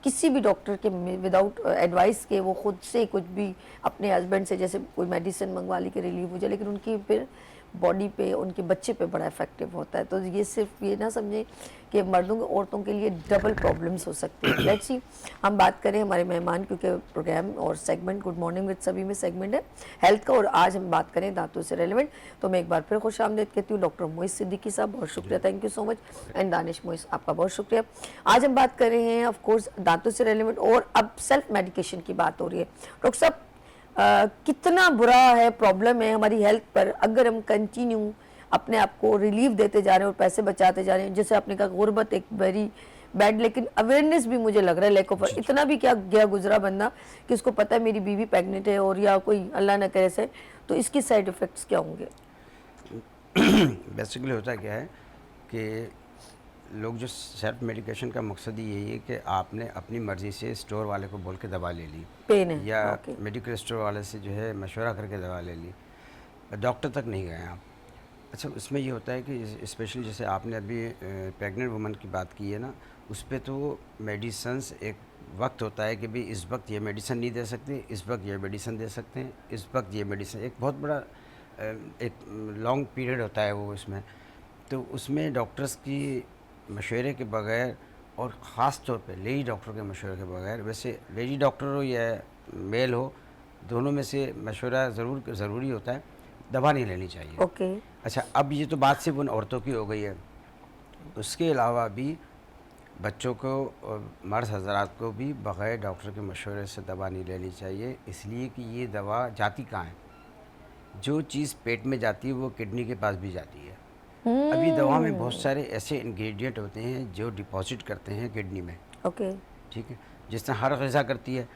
S2: किसी भी डॉक्टर के, विदाउट एडवाइस के वो खुद से कुछ भी अपने हस्बैंड से जैसे कोई मेडिसिन मंगवा ली कि रिलीव हो जाए, लेकिन उनकी फिर बॉडी पे, उनके बच्चे पे बड़ा इफेक्टिव होता है। तो ये सिर्फ ये ना समझें कि मर्दों के औरतों के लिए डबल प्रॉब्लम्स हो सकती हैं। लेट्स सी, हम बात करें हमारे मेहमान, क्योंकि प्रोग्राम और सेगमेंट गुड मॉर्निंग विद सभी में सेगमेंट है हेल्थ का, और आज हम बात करें दांतों से रेलेवेंट। तो मैं एक बार फिर खुश आमदीद कहती हूँ डॉक्टर मोइस सिद्दीकी साहब, बहुत शुक्रिया, thank you so much, and Danish Moeis, आपका बहुत शुक्रिया। आज हम बात कर रहे हैं ऑफ कोर्स दांतों से रेलेवेंट, और अब सेल्फ मेडिकेशन की बात हो रही है। डॉक्टर साहब, कितना बुरा है, प्रॉब्लम है हमारी हेल्थ पर अगर हम कंटिन्यू अपने आप को रिलीफ देते जा रहे हैं और पैसे बचाते जा रहे हैं। जैसे आपने कहा गुर्बत एक वेरी बैड, लेकिन अवेयरनेस भी मुझे लग रहा है लैक ऑफ, इतना भी क्या गया गुजरा बंदा कि उसको पता है मेरी बीवी प्रेग्नेंट है, और या कोई अल्लाह न करे से, तो इसकी साइड इफ़ेक्ट्स क्या होंगे?
S3: बेसिकली होता क्या है कि लोग जो सेल्फ मेडिकेशन का मकसद ही यही है कि आपने अपनी मर्ज़ी से स्टोर वाले को बोल के दवा ले ली,
S2: पेन है
S3: या
S2: okay.
S3: मेडिकल स्टोर वाले से जो है मशवरा करके दवा ले ली, डॉक्टर तक नहीं गए आप। अच्छा, उसमें ये होता है कि स्पेशली जैसे आपने अभी प्रेग्नेंट वुमन की बात की है ना, उस पर तो मेडिसन्स एक वक्त होता है कि भाई इस वक्त ये मेडिसिन नहीं दे सकते, इस वक्त ये मेडिसिन दे सकते हैं, इस वक्त ये मेडिसिन, एक बहुत बड़ा एक लॉन्ग पीरियड होता है वो उसमें। तो उसमें डॉक्टर्स की मशवरे के बगैर, और ख़ास तौर पे लेडी डॉक्टर के मशवरे के बगैर, वैसे लेडी डॉक्टर हो या मेल हो, दोनों में से मशवरा ज़रूरी होता है, दवा नहीं लेनी चाहिए।
S2: ओके
S3: अच्छा, अब ये तो बात सिर्फ उन औरतों की हो गई है, उसके अलावा भी बच्चों को और मर्द हजरात को भी बग़ैर डॉक्टर के मशवरे से दवा नहीं लेनी चाहिए, इसलिए कि ये दवा जाती कहाँ है, जो चीज़ पेट में जाती है वो किडनी के पास भी जाती है। अभी दवा में बहुत सारे ऐसे इंग्रेडिएंट होते हैं जो डिपॉजिट करते हैं किडनी में,
S2: ओके
S3: ठीक है, जिस तरह हर ग़िज़ा करती है।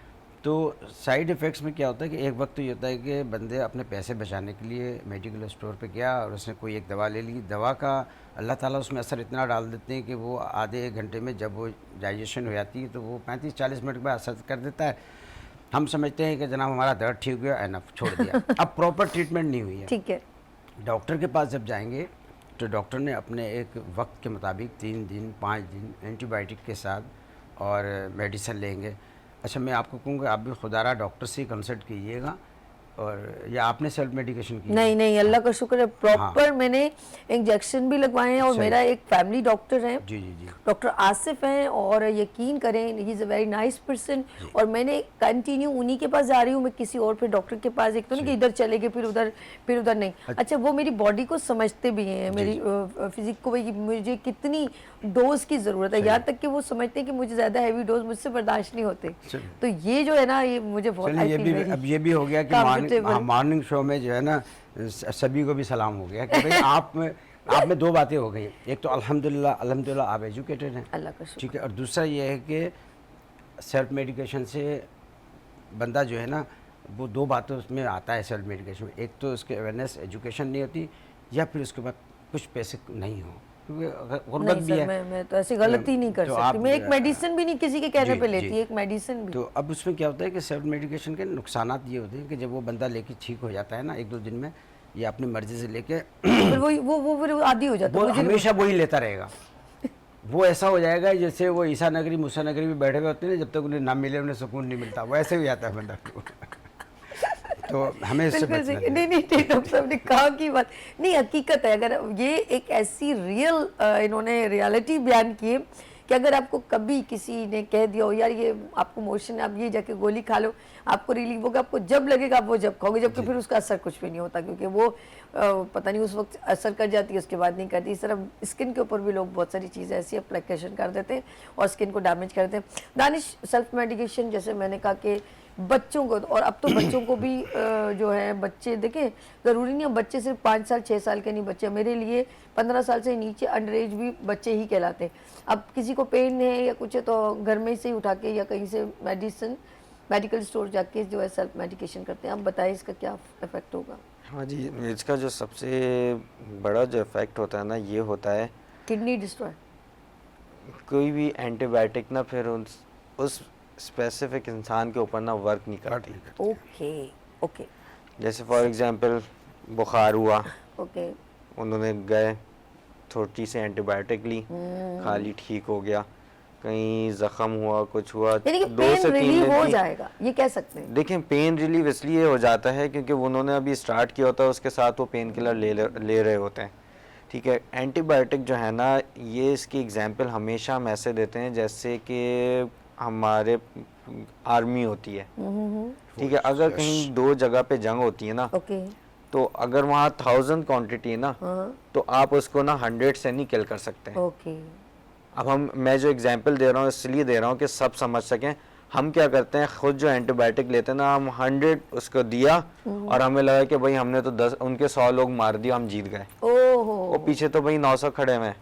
S3: तो साइड इफ़ेक्ट्स में क्या होता है कि एक वक्त तो ये होता है कि बंदे अपने पैसे बचाने के लिए मेडिकल स्टोर पे गया और उसने कोई एक दवा ले ली, दवा का अल्लाह ताला उसमें असर इतना डाल देते हैं कि वो आधे एक घंटे में जब वो डाइजेशन हो जाती है तो वो 35-40 मिनट के बाद असर कर देता है। हम समझते हैं कि जनाब हमारा दर्द ठीक हो गया, एनफ, छोड़ दिया। अब प्रॉपर ट्रीटमेंट नहीं हुई है।
S2: ठीक है,
S3: डॉक्टर के पास जब जाएंगे तो डॉक्टर ने अपने एक वक्त के मुताबिक 3 दिन 5 दिन एंटीबायोटिक के साथ और मेडिसिन लेंगे। अच्छा, मैं आपको कहूँगा आप भी खुदारा डॉक्टर से कंसल्ट कीजिएगा, और या आपने सेल्फ मेडिकेशन की?
S2: नहीं, अल्लाह का शुक्र है, प्रॉपर मैंने इंजेक्शन भी लगवाए हैं, और मेरा एक फैमिली डॉक्टर है,
S3: जी,
S2: डॉक्टर आसिफ हैं, और यकीन करें he is a very nice person, और मैंने कंटिन्यू उन्हीं के पास जा रही हूँ, मैं किसी और फिर डॉक्टर के पास, एक तो नहीं कि इधर चले गए फिर उधर नहीं। अच्छा, वो मेरी बॉडी को समझते भी हैं, मेरी फिजिक को, भाई मुझे कितनी डोज की ज़रूरत है, यहाँ तक कि वो समझते हैं कि मुझे ज़्यादा हैवी डोज मुझसे बर्दाश्त नहीं होते। तो ये जो है ना, ये मुझे बहुत,
S3: अब ये भी हो गया कि मॉर्निंग शो में जो है ना सभी को भी सलाम हो गया कि भाई आप में दो बातें हो गई। एक तो अल्हम्दुलिल्लाह आप एजुकेटेड हैं,
S2: अल्लाह का शुक्र,
S3: ठीक है, और दूसरा ये है कि सेल्फ मेडिकेशन से बंदा जो है ना, वो दो बातों उसमें आता है सेल्फ मेडिकेशन में। एक तो उसके अवेयरनेस, एजुकेशन नहीं होती, या फिर उसके बाद कुछ पैसे नहीं हो, क्योंकि गुर्बत भी है।
S2: मैं तो ऐसी गलती नहीं कर सकती, मैं एक मेडिसिन भी नहीं किसी के कहने पे लेती, एक मेडिसिन भी।
S3: तो अब उसमें क्या होता है कि सेल्फ मेडिकेशन के नुकसानात ये होते हैं कि जब वो बंदा लेके ठीक हो जाता है ना 1-2 दिन में, या अपनी मर्जी से लेके
S2: फिर वो फिर आदी हो जाता है,
S3: वो हमेशा वही लेता रहेगा। वो ऐसा हो जाएगा जैसे वो ईसा नगरी मूसा नगरी में बैठे हुए होते हैं, जब तक उन्हें ना मिले उन्हें सुकून नहीं मिलता, वो ऐसे ही आता है बंदा। तो हमें इससे बचना है।
S2: नहीं डॉक्टर साहब ने कहा की बात नहीं, हकीकत है। अगर ये एक ऐसी रियल इन्होंने रियलिटी बयान की है कि अगर आपको कभी किसी ने कह दिया हो यार ये आपको मोशन है, आप ये जाके गोली खा लो, आपको रिलीफ होगा, आपको जब लगेगा आप वो जब खाओगे, जबकि फिर उसका असर कुछ भी नहीं होता, क्योंकि वो पता नहीं उस वक्त असर कर जाती है, उसके बाद नहीं करती। इस तरह स्किन के ऊपर भी लोग बहुत सारी चीज़ें ऐसी अप्लीकेशन कर देते हैं और स्किन को डैमेज करते हैं। दानिश, सेल्फ मेडिकेशन जैसे मैंने कहा कि बच्चों को, और अब तो बच्चों को भी जो है, बच्चे देखें, ज़रूरी नहीं है बच्चे सिर्फ 5 साल 6 साल के नहीं, बच्चे मेरे लिए 15 साल से नीचे अंडर एज भी बच्चे ही कहलाते हैं। अब किसी को पेन है या कुछ है तो घर में से ही उठा के या कहीं से मेडिकल स्टोर जाके जो है सेल्फ मेडिकेशन करते हैं। आप बताएं इसका क्या इफेक्ट होगा?
S4: हाँ जी, इसका जो सबसे बड़ा जो इफेक्ट होता है ना, ये होता है
S2: किडनी डिस्ट्रॉय।
S4: कोई भी एंटीबायोटिक ना फिर उस स्पेसिफिक इंसान के ऊपर ना वर्क नहीं करती।
S2: ओके ओके
S4: जैसे फॉर एग्जांपल बुखार हुआ,
S2: ओके
S4: उन्होंने गए थोड़ी सी एंटीबायोटिक ली, खा ली, ठीक हो गया। कहीं जख्म हुआ, कुछ हुआ,
S2: यानी कि
S4: 2
S2: पेन
S4: से 3
S2: रिलीव
S4: दिन
S2: हो
S4: की-
S2: जाएगा, ये कह सकते हैं।
S4: देखिए पेन रिलीव इसलिए हो जाता है क्योंकि उन्होंने अभी स्टार्ट किया होता है, उसके साथ वो पेन किलर ले रहे होते हैं। ठीक है, एंटीबायोटिक जो है ना, ये इसकी एग्जांपल हमेशा हम ऐसे देते हैं जैसे कि हमारे आर्मी होती है। ठीक है, अगर कहीं 2 जगह पे जंग होती है ना,
S2: ओके
S4: तो अगर वहाँ 1000 क्वांटिटी है ना,
S2: हाँ
S4: तो आप उसको ना 100 से नहीं किल कर सकते हैं।
S2: ओके
S4: अब मैं जो एग्जांपल दे रहा हूँ इसलिए दे रहा हूँ कि सब समझ सकें। हम क्या करते हैं, खुद जो एंटीबायोटिक लेते हैं ना, हम 100 उसको दिया और हमें लगा कि भाई हमने तो 10 उनके 100 लोग मार दिया, हम जीत गए।
S2: ओहो
S4: वो पीछे तो भाई 900 खड़े हुए हैं।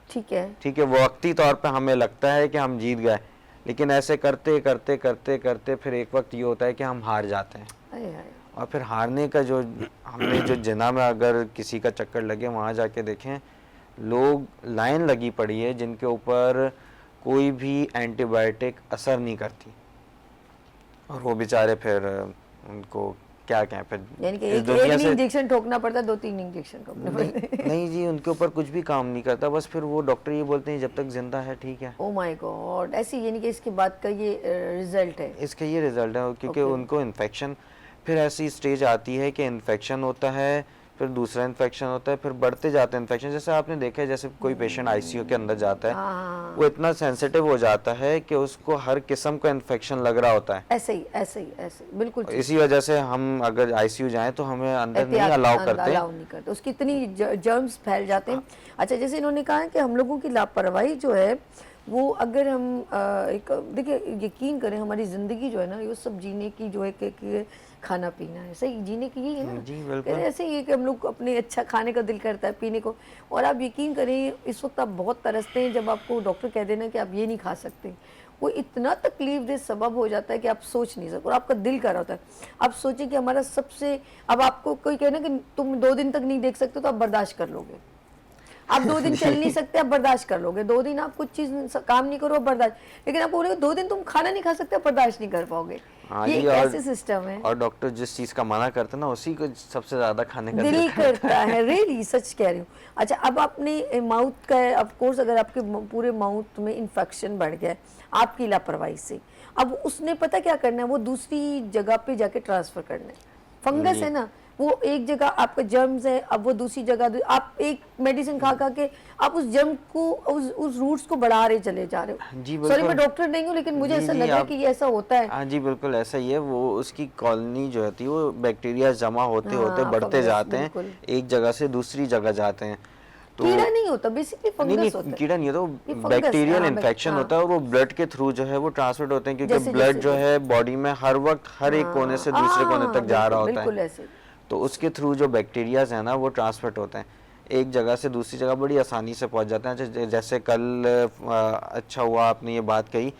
S2: ठीक है।
S4: ठीक है, वक्ती तौर पे हमें लगता है कि हम जीत गए, लेकिन ऐसे करते करते करते करते फिर एक वक्त ये होता है कि हम हार जाते हैं।
S2: आए आए
S4: और फिर हारने का जो हमने जो जिना में अगर किसी का चक्कर लगे, वहाँ जाके देखें लोग लाइन लगी पड़ी है जिनके ऊपर कोई भी एंटीबायोटिक असर नहीं करती, और वो बेचारे फिर उनको क्या कहें, फिर
S2: यानी कि
S4: इस
S2: एक
S4: दुनिया से
S2: इंजेक्शन ठोकना पड़ता है, 2-3 इंजेक्शन ठोकने पड़ते हैं।
S4: नहीं जी, उनके ऊपर कुछ भी काम नहीं करता। बस फिर वो डॉक्टर ये बोलते हैं जब तक जिंदा है ठीक है।
S2: ओ माय गॉड, ऐसी यानी कि इसके बाद का ये रिजल्ट है।
S4: इसका ये रिजल्ट है, क्योंकि
S2: Okay.
S4: उनको इन्फेक्शन, फिर ऐसी स्टेज आती है कि इन्फेक्शन होता है, फिर दूसरा इन्फेक्शन होता है, फिर बढ़ते जाते हैं इन्फेक्शन। जैसे आपने देखा है, जैसे कोई पेशेंट आईसीयू के अंदर जाता है,
S2: हाँ
S4: वो इतना सेंसिटिव हो जाता है कि उसको हर किस्म का इन्फेक्शन लग रहा होता है।
S2: ऐसे ही बिल्कुल ठीक।
S4: इसी वजह से हम अगर आईसीयू जाएं तो हमें अंदर नहीं
S2: एहतियात
S4: अलाउ करते।
S2: अलाउ नहीं करते, उसकी इतनी जर्म्स फैल जाते हैं। अच्छा, जैसे इन्होंने कहा है कि हम लोगों की लापरवाही जो है वो, अगर हम एक देखिए, यकीन करें हमारी ज़िंदगी जो है ना, ये सब जीने की जो है कि खाना पीना है, सही जीने की यही है ना।
S4: जी बिल्कुल।
S2: फिर ऐसे ही है कि हम लोग अपने अच्छा खाने का दिल करता है, पीने को, और आप यकीन करें इस वक्त आप बहुत तरसते हैं जब आपको डॉक्टर कह देना कि आप ये नहीं खा सकते। वो इतना तकलीफ दे सबब हो जाता है कि आप सोच नहीं सकते, और आपका दिल कर रहा होता है। आप सोचिए कि हमारा सबसे, अब आपको कोई कहना कि तुम 2 दिन तक नहीं देख सकते तो आप बर्दाश्त कर लोगे, आप 2 दिन चल नहीं सकते आप बर्दाश्त कर लोगे, 2 दिन आप कुछ चीज़ काम नहीं करो बर्दाश्त, लेकिन आप बोलोगे 2 दिन तुम खाना नहीं खा सकते आप बर्दाश्त नहीं कर पाओगे।
S4: हाँ
S2: ये
S4: जी,
S2: एक ऐसे सिस्टम है।
S4: और डॉक्टर जिस चीज़ का मना करते हैं ना, उसी को सबसे ज़्यादा खाने का
S2: दिल करता है, रियली सच कह रही हूँ। अच्छा, अब आपने माउथ का है, ऑफ कोर्स अगर आपके पूरे माउथ में इन्फेक्शन बढ़ गया है आपकी लापरवाही से, अब उसने पता क्या करना है, वो दूसरी जगह पे जाके ट्रांसफर करना है। फंगस है ना, वो एक जगह आपका जर्म्स है, अब वो दूसरी जगह, आप एक मेडिसिन खा के आप उस जर्म को, उस रूट्स को बढ़ा रहे चले जा रहे हो।
S4: जी
S2: सॉरी,
S4: बिल्कुल।
S2: मैं डॉक्टर नहीं हूँ, लेकिन मुझे
S4: जी,
S2: ऐसा
S4: जी,
S2: लगा कि ये ऐसा होता है।
S4: हाँ जी बिल्कुल ऐसा ही है। वो उसकी कॉलोनी जो होती है, वो बैक्टीरिया जमा होते होते
S2: हाँ,
S4: बढ़ते
S2: फंगस,
S4: जाते हैं,
S2: बिल्कुल।
S4: एक जगह से दूसरी जगह जाते हैं। तो
S2: कीड़ा नहीं होता, बेसिकली
S4: नहीं
S2: फंगस होता
S4: नहीं,
S2: है।
S4: कीड़ा नहीं होता,
S2: ये
S4: वो
S2: फंगस,
S4: बैक्टीरियल
S2: हाँ,
S4: इन्फेक्शन
S2: हाँ।
S4: होता है, और वो ब्लड के थ्रू जो है वो ट्रांसमिट होते हैं, क्योंकि
S2: जैसे-
S4: ब्लड
S2: जैसे-
S4: जो है बॉडी में हर वक्त हर एक कोने से दूसरे कोने तक जा रहा होता
S2: बिल्कुल
S4: है,
S2: ऐसे।
S4: तो उसके थ्रू जो बैक्टीरियाज है ना वो ट्रांसमिट होते हैं, एक जगह से दूसरी जगह बड़ी आसानी से पहुंच जाते हैं। जैसे कल अच्छा हुआ आपने ये बात कही,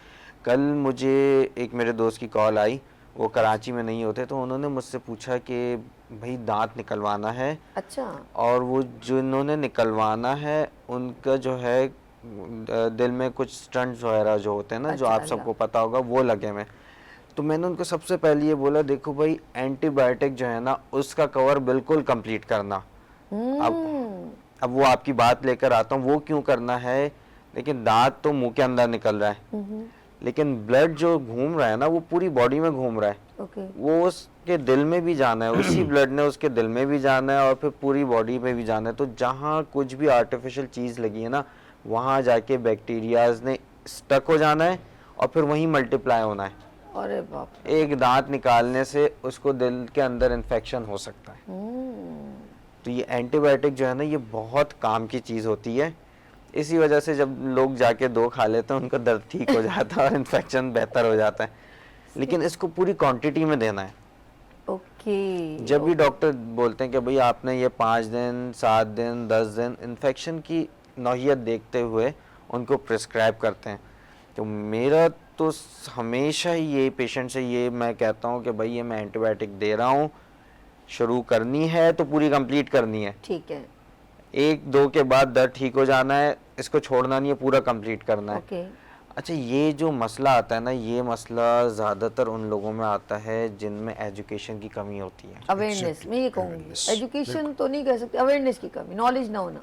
S4: कल मुझे एक मेरे दोस्त की कॉल आई, वो कराची में नहीं होते, तो उन्होंने मुझसे पूछा कि भाई दांत निकलवाना है,
S2: अच्छा,
S4: और वो जिन्होंने निकलवाना है उनका जो है दिल में कुछ स्टंट्स वगैरह जो होते हैं ना, जो
S2: अच्छा,
S4: आप सबको पता होगा, वो लगे हुए। तो मैंने उनको सबसे पहले ये बोला, देखो भाई एंटीबायोटिक जो है ना उसका कवर बिल्कुल कंप्लीट करना। अब वो आपकी बात लेकर आता हूँ, वो क्यों करना है, लेकिन दांत तो मुंह के अंदर निकल रहा है, लेकिन ब्लड जो घूम रहा है ना वो पूरी बॉडी में घूम रहा है,
S2: ओके,
S4: वो उसके दिल में भी जाना है, उसी ब्लड ने उसके दिल में भी जाना है और फिर पूरी बॉडी में भी जाना है। तो जहाँ कुछ भी आर्टिफिशियल चीज़ लगी है ना, वहाँ जाके बैक्टीरियाज ने स्टक हो जाना है और फिर वहीं मल्टीप्लाई होना है।
S2: अरे बाप
S4: एक दांत निकालने से उसको दिल के अंदर इन्फेक्शन हो सकता है। तो ये एंटीबायोटिक जो है ना, ये बहुत काम की चीज़ होती है। इसी वजह से जब लोग जाके 2 खा लेते हैं, उनका दर्द ठीक हो जाता है और इन्फेक्शन बेहतर हो जाता है। लेकिन इसको पूरी क्वांटिटी में देना है।
S2: ओके।
S4: जब भी डॉक्टर बोलते हैं कि भाई आपने ये 5 दिन, 7 दिन, 10 दिन इन्फेक्शन की नौइयत देखते हुए उनको प्रिस्क्राइब करते हैं। तो मेरा तो हमेशा ही ये पेशेंट से ये मैं कहता हूँ कि भाई ये मैं एंटीबायोटिक दे रहा हूँ, शुरू करनी है तो पूरी कंप्लीट करनी है।
S2: ठीक है।
S4: 1-2 के बाद दर्द ठीक हो जाना है, इसको छोड़ना नहीं है, पूरा कंप्लीट करना है।
S2: ओके।
S4: अच्छा, ये जो मसला आता है ना, ये मसला ज़्यादातर उन लोगों में आता है जिनमें एजुकेशन की कमी होती है।
S2: अवेयरनेस, मैं ये कहूँगी एजुकेशन तो नहीं कह सकते, अवेयरनेस की कमी, नॉलेज ना होना।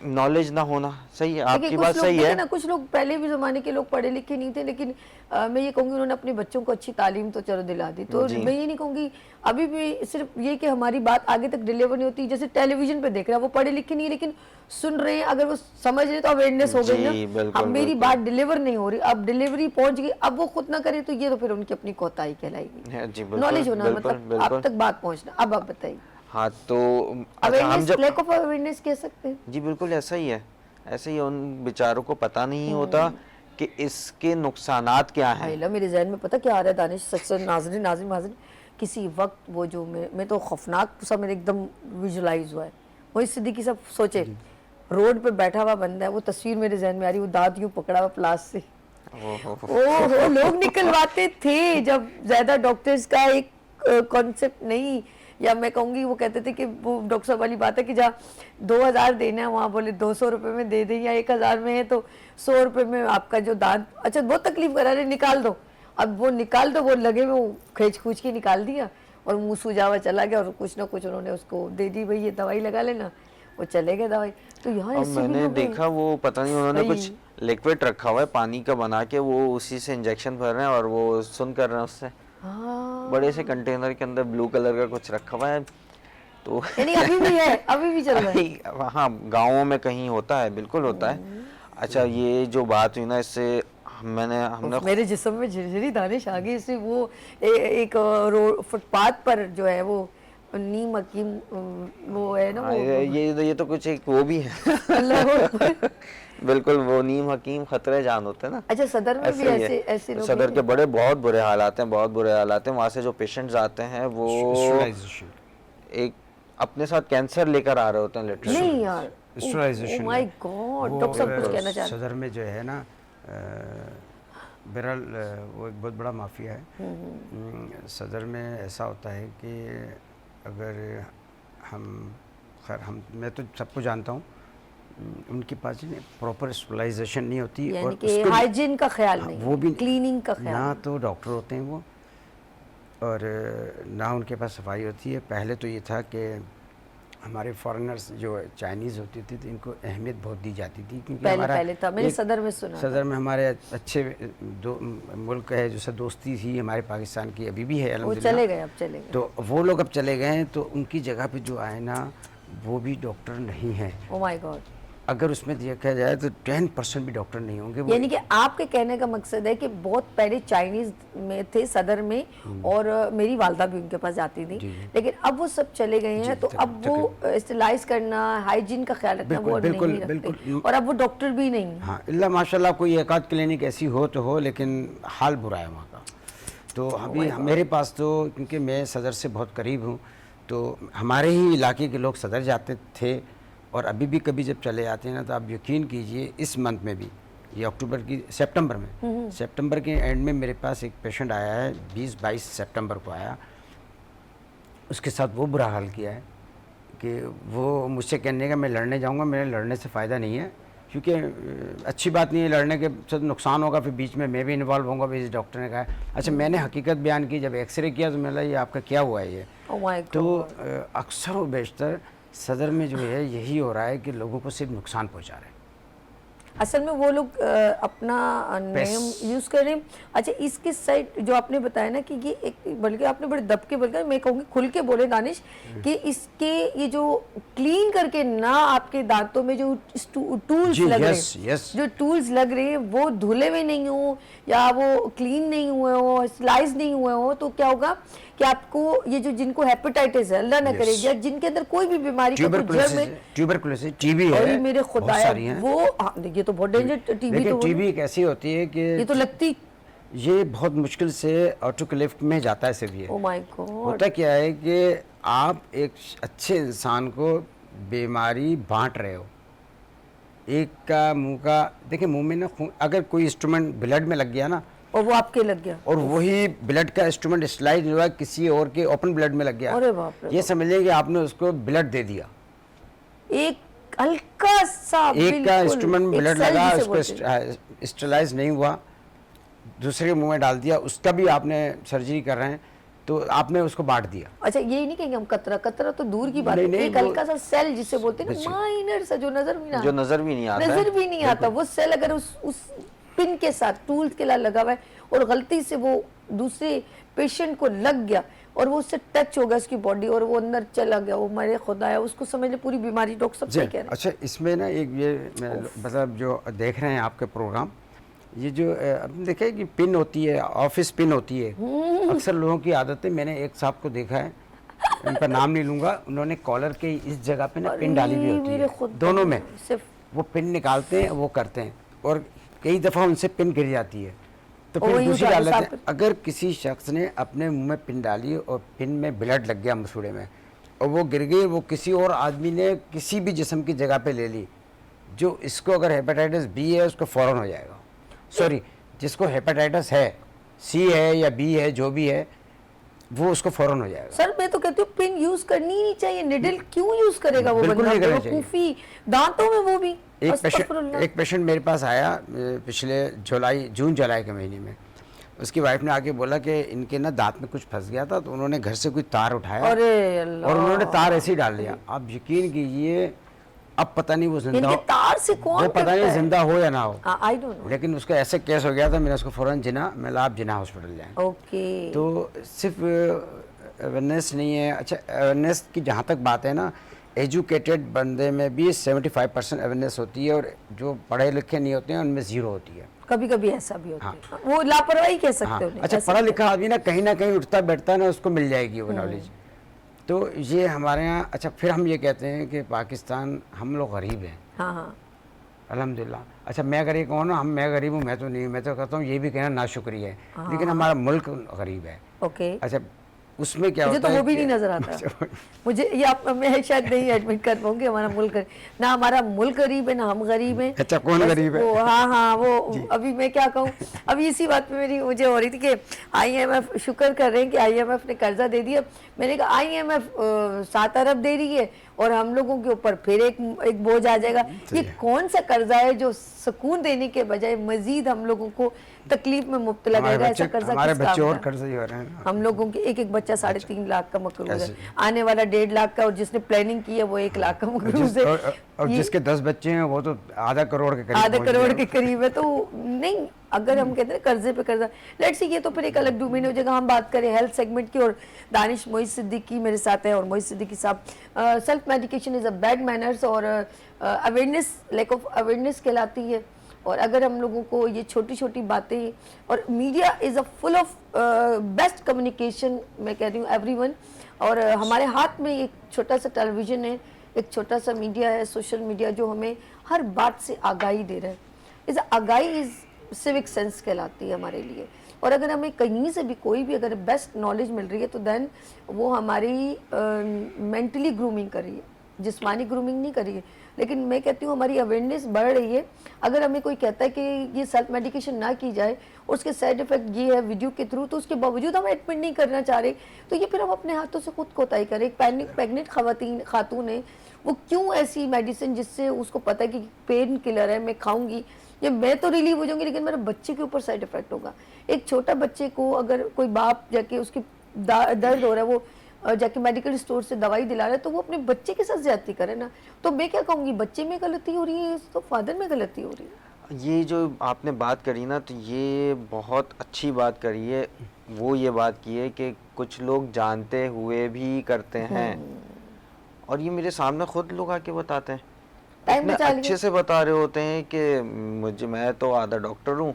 S4: नॉलेज ना होना, सही है, आपकी
S2: देखिए,
S4: बात
S2: कुछ लोग
S4: सही
S2: देखे
S4: है।
S2: ना, कुछ लोग पहले भी ज़माने के लोग पढ़े लिखे नहीं थे, लेकिन मैं ये कहूँगी उन्होंने अपने बच्चों को अच्छी तालीम तो चलो दिला दी। तो
S4: जी।
S2: मैं ये नहीं कहूँगी अभी भी सिर्फ ये कि हमारी बात आगे तक डिलीवर नहीं होती। जैसे टेलीविजन पे देख रहे हैं, वो पढ़े लिखे नहीं है लेकिन सुन रहे हैं, अगर वो समझ रहे हैं तो अवेयरनेस हो गई
S4: जी,
S2: ना।
S4: बिल्कुल,
S2: अब मेरी
S4: बिल्कुल।
S2: बात डिलीवर नहीं हो रही, अब डिलीवरी पहुंच गई, अब वो खुद ना करे तो ये तो फिर उनकी अपनी कोताही कहलाएगी।
S4: है, जी, बिल्कुल,
S2: नॉलेज होना,
S4: बिल्कुल,
S2: मतलब आप
S4: बिल्कुल।
S2: तक बात पहुंचना। अब आप बताइए।
S4: हाँ, तो अच्छा, हम
S2: अवेयरनेस,
S4: जब
S2: लैक ऑफ अवेयरनेस कह सकते हैं।
S4: जी बिल्कुल ऐसा ही है, ऐसे ही उन बेचारों को पता नहीं होता कि इसके नुकसानात क्या हैं।
S2: आइला, मेरे जहन में पता क्या आ रहा है दानिश, सच सच, नाज़रीन नाज़रीन नाज़रीन, किसी वक्त वो जो मैं तो खौफनाक सा मेरे एकदम विजुलाइज हुआ है। वही सिद्दीकी साहब सोचे, रोड पे बैठा हुआ बंदा है, वो तस्वीर मेरे जहन में आ रही, वो दांत यूं पकड़ा हुआ प्लास से। ओहो, लोग निकलवाते थे जब ज्यादा डॉक्टर्स का एक कॉन्सेप्ट नहीं, या मैं कहूँगी वो कहते थे कि वो डॉक्टर साहब वाली बात है कि जहाँ 2000 देना है वहाँ बोले 200 रुपये में दे दें, या 1000 में है तो 100 रुपये में आपका जो दांत, अच्छा बहुत तकलीफ करा रहे, निकाल दो। अब वो निकाल दो, वो लगे में वो खींच खूंच के निकाल दिया और मुँह सूजा हुआ चला गया, और कुछ ना कुछ उन्होंने उसको दे दी, भाई ये दवाई लगा लेना, वो चले गए दवाई। तो यहाँ
S4: अब
S2: ऐसे भी
S4: मैंने
S2: लोग हैं।
S4: देखा वो पता नहीं उन्होंने
S2: वही।
S4: कुछ लिक्विड रखा हुआ है पानी का बना के, वो उसी से इंजेक्शन भर रहे हैं और वो सुन कर रहे हैं उससे।
S2: हाँ,
S4: बड़े से कंटेनर के अंदर ब्लू कलर का कुछ रखा हुआ है। तो
S2: यानी अभी भी है, अभी भी चल रहा है।
S4: हाँ, गाँवों में कहीं होता है, बिल्कुल होता है। अच्छा, ये जो बात हुई ना, इससे हमने
S2: मेरे जिस्म में झिरझिरी दानिश आ गई इससे। वो एक रोड फुटपाथ पर जो है वो नीम हकीम, वो है ना वो,
S4: ये तो कुछ एक वो भी है।
S2: अल्लाह अकबर।
S4: बिल्कुल, वो नीम हकीम खतरे जान होते हैं ना।
S2: अच्छा, सदर में भी
S4: ऐसे ही है।
S2: ऐसे ऐसे लोग
S4: सदर
S2: हैं?
S4: के बड़े बहुत बुरे हालात हैं, बहुत बुरे हालात हैं। वहाँ से जो पेशेंट्स आते हैं वो
S3: स्टरलाइजेशन,
S4: एक अपने साथ कैंसर लेकर आ रहे होते हैं लिटरली।
S2: नहीं यार,
S3: sterilisation.
S2: Oh my God, doctor साहब कुछ कहना चाह रहे हैं।
S3: सदर में जो है ना, बहरहाल वो एक बहुत बड़ा माफिया है। सदर में ऐसा होता है कि अगर मैं तो सबको जानता हूँ, उनके पास प्रॉपर स्टरलाइजेशन नहीं होती,
S2: यानी
S3: और
S2: कि
S3: उसको
S2: हाइजीन का ख्याल
S3: हाँ,
S2: नहीं,
S3: वो भी
S2: क्लीनिंग का ख्याल
S3: ना
S2: नहीं।
S3: तो डॉक्टर होते हैं वो, और ना उनके पास सफाई होती है। पहले तो ये था कि हमारे फॉरेनर्स जो चाइनीज़ होती थी तो इनको अहमियत बहुत दी जाती थी, क्योंकि
S2: पहले था, मैंने
S3: एक
S2: सदर में सुना था।
S3: सदर में हमारे अच्छे दो मुल्क है, जैसे दोस्ती थी हमारे पाकिस्तान की, अभी भी है
S2: वो
S3: अल्हम्दुलिल्लाह।
S2: चले गए, अब चले गए।
S3: तो वो लोग अब चले गए हैं, तो उनकी जगह पे जो आए ना, वो भी डॉक्टर नहीं है।
S2: Oh my God.
S3: अगर उसमें देखा जाए तो 10% भी डॉक्टर नहीं होंगे वो।
S2: यानी कि आपके कहने का मकसद है कि बहुत पहले चाइनीज में थे सदर में, और मेरी वालदा भी उनके पास जाती थी, लेकिन अब वो सब चले गए हैं, तो अब वो स्टरलाइज करना, हाइजीन का ख्याल रखना वो
S3: बिल्कुल,
S2: नहीं रखते,
S3: बिल्कुल।
S2: और अब वो डॉक्टर भी नहीं।
S3: हाँ, इल्ला माशाल्लाह कोई एक आध क्लिनिक ऐसी हो तो हो, लेकिन हाल बुरा है वहाँ का। तो अभी मेरे पास तो, क्योंकि मैं सदर से बहुत करीब हूँ, तो हमारे ही इलाके के लोग सदर जाते थे, और अभी भी कभी जब चले आते हैं ना, तो आप यकीन कीजिए इस मंथ में भी, ये सितंबर में, सितंबर के एंड में मेरे पास एक पेशेंट आया है, 20-22 सितंबर को आया। उसके साथ वो बुरा हाल किया है कि वो मुझसे कहने का मैं लड़ने जाऊंगा, मेरे लड़ने से फ़ायदा नहीं है, क्योंकि अच्छी बात नहीं है, लड़ने के साथ नुकसान होगा, फिर बीच में मैं भी इन्वॉल्व होऊंगा। भी इस डॉक्टर ने कहा। अच्छा, मैंने हकीकत बयान की, जब एक्सरे किया तो मैंने ये आपका क्या हुआ है ये।
S2: Oh my
S3: तो
S2: God।
S3: अक्सर व बेशतर सदर में जो है यही हो रहा है कि लोगों को सिर्फ नुकसान पहुंचा रहे हैं।
S2: असल में वो लोग अपना नेम यूज कर रहे हैं। अच्छा, इसके साइड जो आपने बताया ना कि ये एक, बल्कि आपने बड़े दबके बल्कि मैं कहूँगी खुल के बोले दानिश कि इसके ये जो क्लीन करके ना आपके दांतों में जो टूल्स
S3: जी,
S2: लग रहे
S3: yes,
S2: हैं,
S3: yes.
S2: जो टूल्स लग रहे हैं वो धुले हुए नहीं हो या वो क्लीन नहीं हुए हो, स्लाइस नहीं हुए हो, तो क्या होगा कि आपको ये जो जिनको हेपेटाइटिस है, अल्लाह ना
S3: Yes.
S2: करे, या जिनके अंदर कोई भी बीमारी का कोई जड़ में,
S3: ट्यूबरकुलोसिस, टीबी
S2: और ये
S3: है,
S2: मेरे
S3: बहुत
S2: खुदाया
S3: सारी हैं।
S2: वो ये तो बहुत डेंजर टीबी,
S3: लेकिन
S2: तो
S3: टीबी एक ऐसी होती है कि
S2: ये तो लगती,
S3: ये बहुत मुश्किल से ऑटोक्लिफ्ट में जाता है सिर्फ ये।
S2: Oh my God.
S3: होता क्या है कि आप एक अच्छे इंसान को बीमारी बांट रहे हो। एक का मुंह का, देखिए मुंह में ना अगर कोई इंस्ट्रूमेंट ब्लड में लग गया ना,
S2: और वो आपके लग गया,
S3: और वही ब्लड का इंस्ट्रूमेंट स्लाइड हुआ किसी और के ओपन ब्लड में लग गया,
S2: अरे बाप रे,
S3: ये समझिए कि आपने उसको ब्लड दे दिया।
S2: एक हल्का सा
S3: एक का इंस्ट्रूमेंट में
S2: एक
S3: ब्लड
S2: सेल
S3: लगा,
S2: जिसे
S3: उसको
S2: बोलते हैं।
S3: स्टरलाइज नहीं हुआ, दूसरे के मुंह में डाल दिया, उसका भी आपने सर्जरी कर रहे हैं तो आपने उसको बांट दिया।
S2: अच्छा, ये नहीं कहेंगे हम कतरा, कतरा तो दूर की बात
S3: नहीं,
S2: है,
S3: नहीं,
S2: एक
S3: वो-
S2: हल्का सा सेल जिसे बोलते हैं ना,
S3: बिल्कुल।
S2: माइनर सा, जो नजर भी ना
S4: जो नजर भी नहीं आता है।
S2: नजर भी नहीं आता, वो सेल अगर उस पिन के साथ टूल्स के साथ लगा हुआ है और गलती से वो दूसरे पेशेंट को लग गया और वो उससे टच हो गया उसकी बॉडी और वो अंदर चला गया, वो मेरे खुदाया, उसको समझ ले पूरी बीमारी। डॉक्टर साहब सही कह रहे हैं।
S3: अच्छा, इसमें ना एक ये मतलब जो देख रहे हैं आपके प्रोग्राम, ये जो आपने देखा है कि पिन होती है, ऑफिस पिन होती है, अक्सर लोगों की आदत है। मैंने एक साहब को देखा है, उनका नाम नहीं लूंगा, उन्होंने कॉलर के इस जगह पे ना पिन डाली हुई होती
S2: मेरे
S3: है,
S2: खुद
S3: दोनों में
S2: सिर्फ
S3: वो पिन निकालते हैं, वो करते हैं, और कई दफ़ा उनसे पिन गिर जाती है तो
S2: और
S3: फिर
S2: वही
S3: दूसरी
S2: उठा
S3: डाल
S2: के
S3: लेते
S2: साफ
S3: हैं। अगर किसी शख्स ने अपने मुंह में पिन डाली और पिन में ब्लड लग गया मसूड़े में और वो गिर गई, वो किसी और आदमी ने किसी भी जिस्म की जगह पे ले ली, जो इसको अगर हेपेटाइटिस बी है उसको फ़ौरन हो जाएगा। सॉरी, जिसको हेपेटाइटिस है, सी है या बी है, जो भी है, वो उसको फ़ौरन हो जाएगा।
S2: सर मैं तो कहती हूँ पिन यूज करनी ही नहीं चाहिए, निडल क्यों यूज करेगा वो
S3: बिल्कुल
S2: बंदा,
S3: नहीं करना चाहिए।
S2: बेवकूफी, दांतों में वो भी।
S3: एक पेशेंट मेरे पास आया पिछले जून जुलाई के महीने में, उसकी वाइफ ने आके बोला कि इनके ना दांत में कुछ फंस गया था, तो उन्होंने घर से कोई तार उठाया
S2: अरे अल्लाह,
S3: और उन्होंने तार ऐसे ही डाल दिया। आप यकीन कीजिए, अब पता नहीं वो जिंदा
S2: इनके
S3: हो,
S2: तार से कौन
S3: वो पता नहीं जिंदा हो या ना हो,
S2: आई डोंट नो।
S3: लेकिन उसका ऐसे केस हो गया था, मैंने उसको फ़ौरन मैं आप जिना हॉस्पिटल जाएं।
S2: ओके,
S3: तो सिर्फ अवेयरनेस नहीं है। अच्छा, अवेयरनेस की जहाँ तक बात है ना, एजुकेटेड बंदे में भी 75% अवेयरनेस होती है, और जो पढ़े लिखे नहीं होते हैं उनमें ज़ीरो होती है।
S2: कभी कभी ऐसा भी होता है, वो लापरवाही कह सकते
S3: हाँ,
S2: हो।
S3: अच्छा, पढ़ा लिखा आदमी ना कहीं उठता बैठता ना, उसको मिल जाएगी वो नॉलेज। तो ये हमारे यहाँ, अच्छा, फिर हम ये कहते हैं कि पाकिस्तान, हम लोग गरीब हैं,
S2: हाँ हाँ,
S3: अल्हम्दुलिल्लाह। अच्छा, मैं अगर ये कहूँ ना मैं गरीब हूँ, मैं तो नहीं, मैं तो कहता हूँ ये भी कहना नाशुक्री है, लेकिन हमारा मुल्क गरीब है।
S2: ओके।
S3: अच्छा, उसमें क्या
S2: मुझे
S3: होता
S2: तो
S3: है
S2: वो भी
S3: कि-
S2: नहीं नजर आता मुझे ये आप, मैं शायद नहीं एडमिट कर पाऊंगी हमारा मुल्क ना हमारा मुल्क गरीब है ना हम गरीब हैं।
S3: अच्छा, कौन
S2: बस
S3: गरीब है?
S2: वो, हाँ हाँ, वो अभी मैं क्या कहूँ, अभी इसी बात पे मेरी मुझे हो रही थी कि IMF शुक्र कर रहे हैं कि IMF ने कर्जा दे दिया। मैंने कहा IMF 7 अरब दे रही है और हम लोगों के ऊपर फिर एक बोझ आ जाएगा। ये कौन सा कर्जा है जो सुकून देने के बजाय मजीद हम लोगों को तकलीफ में मुब्तला करेगा? ऐसा कर्जा
S3: हमारे
S2: किस
S3: बच्चे
S2: काम
S3: और
S2: का?
S3: कर्ज ही हो रहे हैं।
S2: हम लोगों के एक बच्चा 3.5 लाख का मकरूज है,
S3: ऐसे।
S2: आने वाला 1.5 लाख का, और जिसने प्लानिंग की है वो 1 लाख का मकरूज है।
S3: और
S2: ये
S3: जिसके 10 बच्चे हैं वो तो आधा करोड़ के करीब
S2: आधा
S3: पहुंच
S2: करोड़
S3: गए।
S2: के करीब है। तो नहीं, अगर हम कहते हैं कर्जे पे कर्जा, लेट्स सी, ये तो फिर एक अलग डोमेन हो जाएगा। हम बात करें हेल्थ सेगमेंट की, और दानिश मोइज सिद्दीकी मेरे साथ है। और मोइज सिद्दीकी साहब, self medication is a bad manners और अवेयरनेस, लैक ऑफ अवेयरनेस कहलाती है। और अगर हम लोगों को ये छोटी छोटी बातें, और media is a full of best communication, मैं कह रही हूँ एवरीवन, और हमारे हाथ में एक छोटा सा टेलीविज़न है, एक छोटा सा मीडिया है, सोशल मीडिया, जो हमें हर बात से आगाही दे रहा है। इस आगाही इज़ सिविक सेंस कहलाती है हमारे लिए। और अगर हमें कहीं से भी कोई भी अगर बेस्ट नॉलेज मिल रही है तो देन वो हमारी मेंटली ग्रूमिंग कर रही है, जिस्मानी ग्रूमिंग नहीं कर रही है। लेकिन मैं कहती हूँ हमारी अवेयरनेस बढ़ रही है। अगर हमें कोई कहता है कि ये सेल्फ मेडिकेशन ना की जाए और उसके साइड इफेक्ट ये है वीडियो के थ्रू, तो उसके बावजूद हम एडमिट नहीं करना चाह रहे, तो ये फिर हम अपने हाथों से खुद कोताही करें। एक प्रेग्नेंट खातून है, वो क्यों ऐसी मेडिसिन जिससे उसको पता है कि पेन किलर है, मैं खाऊंगी, ये मैं तो रिलीव हो जाऊंगी लेकिन मेरे बच्चे के ऊपर साइड इफेक्ट होगा। एक छोटा बच्चे को अगर कोई बाप जाके उसकी दर्द हो रहा है, वो जाके मेडिकल स्टोर से दवाई दिला रहा है तो वो अपने बच्चे के साथ ज्यादती करे ना। तो मैं क्या कहूँगी, बच्चे में गलती हो रही है तो फादर में गलती हो रही है।
S4: ये जो आपने बात करी ना, तो ये बहुत अच्छी बात करी है। वो ये बात की है कि कुछ लोग जानते हुए भी करते हैं, और ये मेरे सामने खुद लोग आके बताते हैं,
S2: टाइम
S4: इतने
S2: बचा लिए।
S4: अच्छे से बता रहे होते हैं कि मैं तो आधा डॉक्टर हूँ,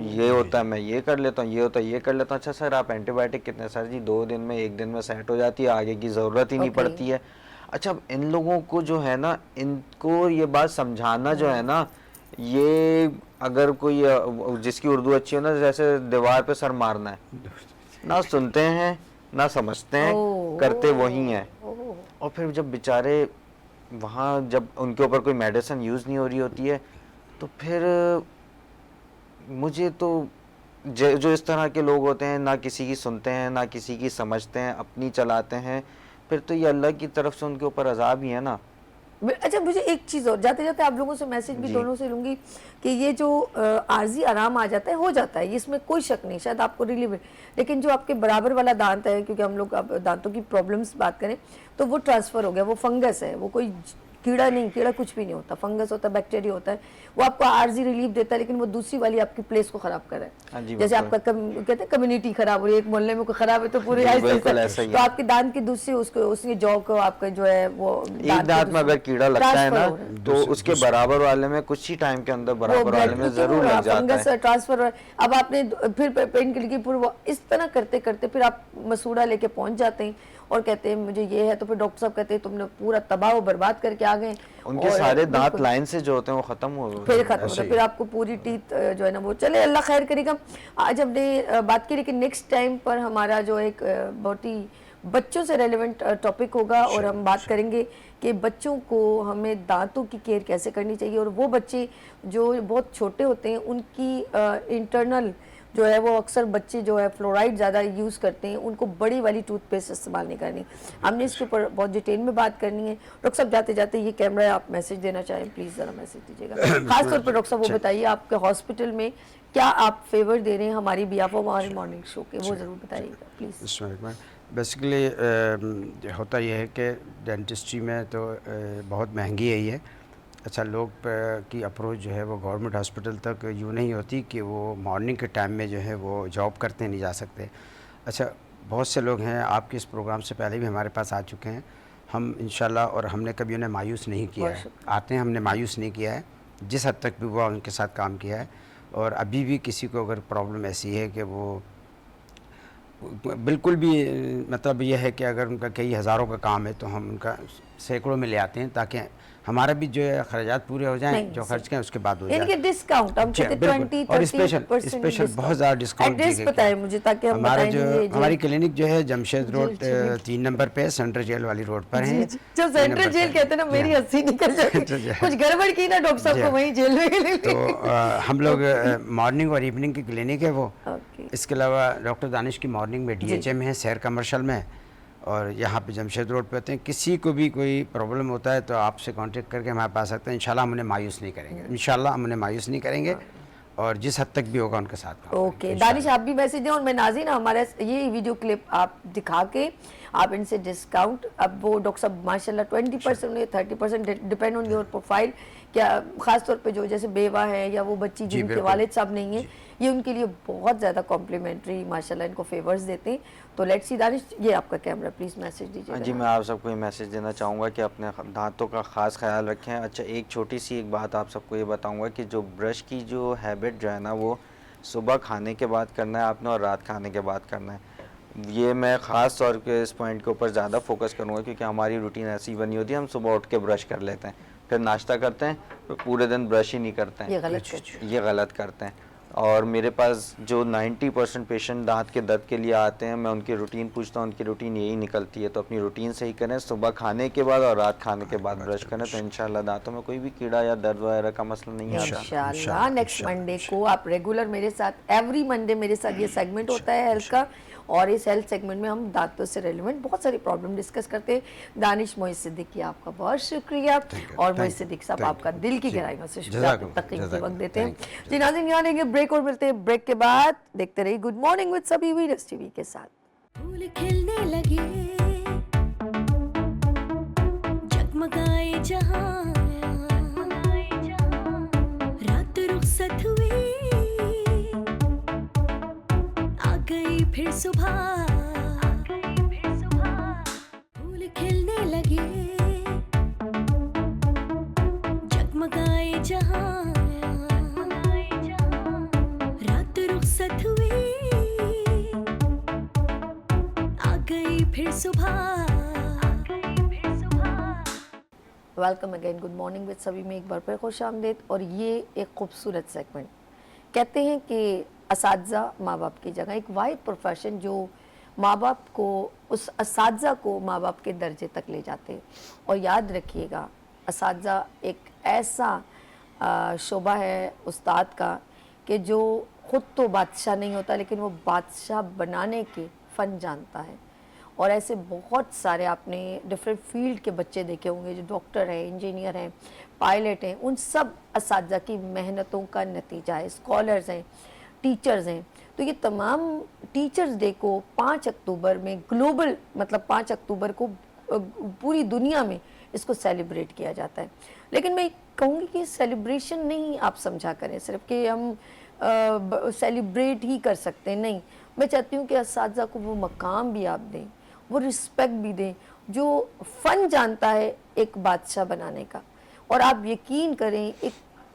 S4: ये होता है मैं ये कर लेता हूँ, ये होता है ये कर लेता हूँ। अच्छा सर आप एंटीबायोटिक कितने? सर जी 2 दिन में 1 दिन में सेट हो जाती है, आगे की ज़रूरत ही नहीं
S2: Okay.
S4: पड़ती है। अच्छा अब इन लोगों को जो है ना, इनको ये बात समझाना जो है ना, ये अगर कोई जिसकी उर्दू अच्छी हो ना, जैसे दीवार पे सर मारना है, ना सुनते हैं ना समझते हैं, करते वही हैं। और फिर जब बेचारे वहाँ, जब उनके ऊपर कोई मेडिसिन यूज़ नहीं हो रही होती है, तो फिर मुझे तो जो इस तरह के लोग होते हैं, ना किसी की सुनते हैं ना किसी की समझते हैं, अपनी चलाते हैं, फिर तो ये अल्लाह की तरफ से उनके ऊपर अजाब ही है ना।
S2: अच्छा मुझे एक चीज़ और, जाते जाते आप लोगों से मैसेज भी दोनों से लूँगी कि ये जो आर्जी आराम आ जाता है, हो जाता है, इसमें कोई शक नहीं, शायद आपको रिलीव है, लेकिन जो आपके बराबर वाला दांत है, क्योंकि हम लोग अब दांतों की प्रॉब्लम्स बात करें तो वो ट्रांसफ़र हो गया, वो फंगस है, वो कोई कीड़ा नहीं, कीड़ा कुछ भी नहीं होता, फंगस होता है, बैक्टीरिया होता है, वो आपको आर्जी रिलीफ देता है, लेकिन वो दूसरी वाली आपकी प्लेस को खराब कर रहा
S4: हाँ
S2: है।
S4: जी,
S2: जैसे
S4: बिल्कुल।
S2: आपका कहते हैं कम्युनिटी खराब हो रही है, एक मोहल्ले में कोई खराब है तो पूरे
S4: जी,
S2: ऐसे
S4: बिल्कुल ऐसा ही
S2: तो
S4: है।
S2: आपके दांत की दूसरी उसको उसके जौ को आपका जो है वो
S4: एक दांत में अगर कीड़ा लगता है ना,
S2: ट्रांसफर हो रहा है।
S4: तो उसके बराबर वाले में कुछ ही टाइम के अंदर बराबर वाले में जरूर लग जाता है।
S2: ट्रांसफर। अब आपने फिर पेन किलर की पूर्व इस तरह करते करते फिर आप मसूड़ा लेके पहुंच जाते हैं और कहते हैं मुझे ये है, तो फिर डॉक्टर साहब कहते हैं तुमने पूरा तबाह और बर्बाद करके आ गए,
S4: उनके
S2: और
S4: सारे दांत
S2: बिल्कुल।
S4: लाइन से जो होते हैं वो खत्म हो गए।
S2: फिर खत्म होता है, फिर आपको पूरी टीथ जो है ना वो, चले अल्लाह खैर करेगा। आज हमने बात की, लेकिन नेक्स्ट टाइम पर हमारा जो एक बहुत ही बच्चों से रेलेवेंट टॉपिक होगा और हम बात करेंगे कि बच्चों को हमें दांतों की केयर कैसे करनी चाहिए, और वो बच्चे जो बहुत छोटे होते हैं उनकी इंटरनल जो है वो अक्सर बच्चे जो है फ्लोराइड ज़्यादा यूज़ करते हैं, उनको बड़ी वाली टूथपेस्ट इस्तेमाल नहीं करनी। हमने इसके ऊपर बहुत डिटेल में बात करनी है। डॉक्टर साहब जाते जाते ये कैमरा आप मैसेज देना चाहें, प्लीज़ ज़रा मैसेज दीजिएगा, खासतौर पर डॉक्टर साहब वो बताइए आपके हॉस्पिटल में क्या आप फेवर दे रहे हैं हमारी बिहाफ ऑफ हमारे मॉर्निंग शो के, वो ज़रूर बताइएगा प्लीज़।
S3: बेसिकली होता यह है कि डेंटिस्ट्री में तो बहुत महंगी है ये। अच्छा लोग की अप्रोच जो है वो गवर्नमेंट हॉस्पिटल तक यूँ नहीं होती कि वो मॉर्निंग के टाइम में जो है वो जॉब करते नहीं जा सकते। अच्छा बहुत से लोग हैं आपके इस प्रोग्राम से पहले भी हमारे पास आ चुके हैं, हम इंशाल्लाह, और हमने कभी उन्हें मायूस नहीं किया है, आते हैं हमने मायूस नहीं किया है, जिस हद तक भी हुआ उनके साथ काम किया है। और अभी भी किसी को अगर प्रॉब्लम ऐसी है कि वो बिल्कुल भी मतलब यह है कि अगर उनका कई हज़ारों का काम है तो हम उनका सैकड़ों में ले आते हैं ताकि हमारा भी जो है खर्चात पूरे हो जाएं, जो खर्च करें उसके बाद हो जाए।
S2: इनके डिस्काउंट हम कहते हैं 20
S3: और स्पेशल बहुत ज़्यादा डिस्काउंट
S2: एड्रेस बताएं मुझे ताकि हम
S3: हमारा
S2: बताएं।
S3: हमारी क्लिनिक जो है जमशेद रोड 3 नंबर पे सेंट्रल जेल वाली रोड पर है।
S2: जब सेंट्रल जेल कहते हैं ना मेरी हंसी निकल जाती है, कुछ गड़बड़ की ना डॉक्टर साहब को वहीं जेल में ले
S3: तो हम लोग मॉर्निंग और इवनिंग की क्लिनिक है वो। इसके अलावा डॉक्टर दानिश की मॉर्निंग में DHM है सैर कमर्शियल में, और यहाँ पे जमशेद रोड पे होते हैं। किसी को भी कोई प्रॉब्लम होता है तो आपसे कांटेक्ट करके हमारे पास सकते हैं। इंशाल्लाह हम उन्हें मायूस नहीं करेंगे, इंशाल्लाह हम उन्हें मायूस नहीं करेंगे, और जिस हद तक भी होगा उनके साथ।
S2: ओके दानिश आप भी मैसेज दें, और मैं नाज़रीन हमारा ये वीडियो क्लिप आप दिखा के आप इनसे डिस्काउंट, अब वो डॉक्टर साहब माशाल्लाह 20% 30% डिपेंड ऑन योर प्रोफाइल, क्या ख़ास तौर पे जो जैसे बेवा है या वो बच्ची जिनके वालिद साहब नहीं है, ये उनके लिए बहुत ज़्यादा कॉम्प्लीमेंट्री माशाल्लाह इनको फेवर्स देते हैं। तो लेट्स सी दानिश, ये आपका कैमरा, प्लीज़ मैसेज दीजिए।
S4: जी मैं आप सबको ये मैसेज देना चाहूँगा कि अपने दांतों का ख़ास ख्याल रखें। अच्छा एक छोटी सी एक बात आप सबको ये बताऊँगा कि जो ब्रश की जो हैबिट जो है ना, वो सुबह खाने के बाद करना है आपने और रात खाने के बाद करना है। ये मैं ख़ास तौर पे इस पॉइंट के ऊपर ज़्यादा फोकस करूँगा, क्योंकि हमारी रूटीन ऐसी बनी होती है, हम सुबह उठ के ब्रश कर लेते हैं, फिर नाश्ता करते हैं, फिर पूरे दिन ब्रश ही नहीं करते हैं। ये गलत करते हैं। और मेरे पास जो 90% पेशेंट दांत के दर्द के लिए आते हैं, मैं उनकी रूटीन पूछता हूँ, उनकी रूटीन यही निकलती है। तो अपनी रूटीन सही करें, सुबह खाने के बाद और रात खाने के बाद ब्रश करें, तो इंशाल्लाह दांतों में कोई भी कीड़ा या दर्द वगैरह का मसला नहीं आता।
S2: इंशाल्लाह नेक्स्ट मंडे को आप रेगुलर मेरे साथ, एवरी मंडे मेरे साथ ये सेगमेंट होता है हेल्थ का, और इस हेल्थ सेगमेंट में हम दांतों से रेलिवेंट बहुत सारी प्रॉब्लम डिस्कस करते हैं। दानिश मोइज सिद्दीकी आपका बहुत शुक्रिया, और मोइज सिद्दीकी साहब आपका दिल की गहराइयों से शुक्रिया, तकरीर वक्त देते हैं। जी नाज़रीन यहाँ लेंगे ब्रेक, और मिलते हैं ब्रेक के बाद। देखते रहिए गुड मॉर्निंग विद सभी वीडियोस टीवी के साथ।
S1: फूल खिलने लगे जगमगाए जहां रात रुखसत हुई आ गई फिर सुबह फूल खिलने लगे जगमगाए जहां रात रुखसत हुई आ गई फिर सुबह
S2: welcome again, good morning with सभी में एक बार फिर खुश आमदीद। और ये एक खूबसूरत सेगमेंट, कहते हैं कि असातिज़ा माँ बाप की जगह, एक वाहिद प्रोफेशन जो माँ बाप को, उस असातिज़ा को माँ बाप के दर्जे तक ले जाते हैं। और याद रखिएगा, असातिज़ा एक ऐसा शोबा है उस्ताद का कि जो ख़ुद तो बादशाह नहीं होता, लेकिन वो बादशाह बनाने के फ़न जानता है। और ऐसे बहुत सारे आपने डिफरेंट फील्ड के बच्चे देखे होंगे जो डॉक्टर हैं, इंजीनियर हैं, पायलट हैं, उन सब असातिज़ा की मेहनतों का नतीजा है। स्कॉलर्स हैं, टीचर्स हैं। तो ये तमाम टीचर्स डे को 5 अक्टूबर में ग्लोबल, मतलब 5 अक्टूबर को पूरी दुनिया में इसको सेलिब्रेट किया जाता है। लेकिन मैं कहूँगी कि सेलिब्रेशन नहीं आप समझा करें सिर्फ कि हम सेलिब्रेट ही कर सकते हैं, नहीं। मैं चाहती हूँ कि असातिज़ा को वो मकाम भी आप दें, वो रिस्पेक्ट भी दें जो फ़न जानता है एक बादशाह बनाने का। और आप यकीन करें, एक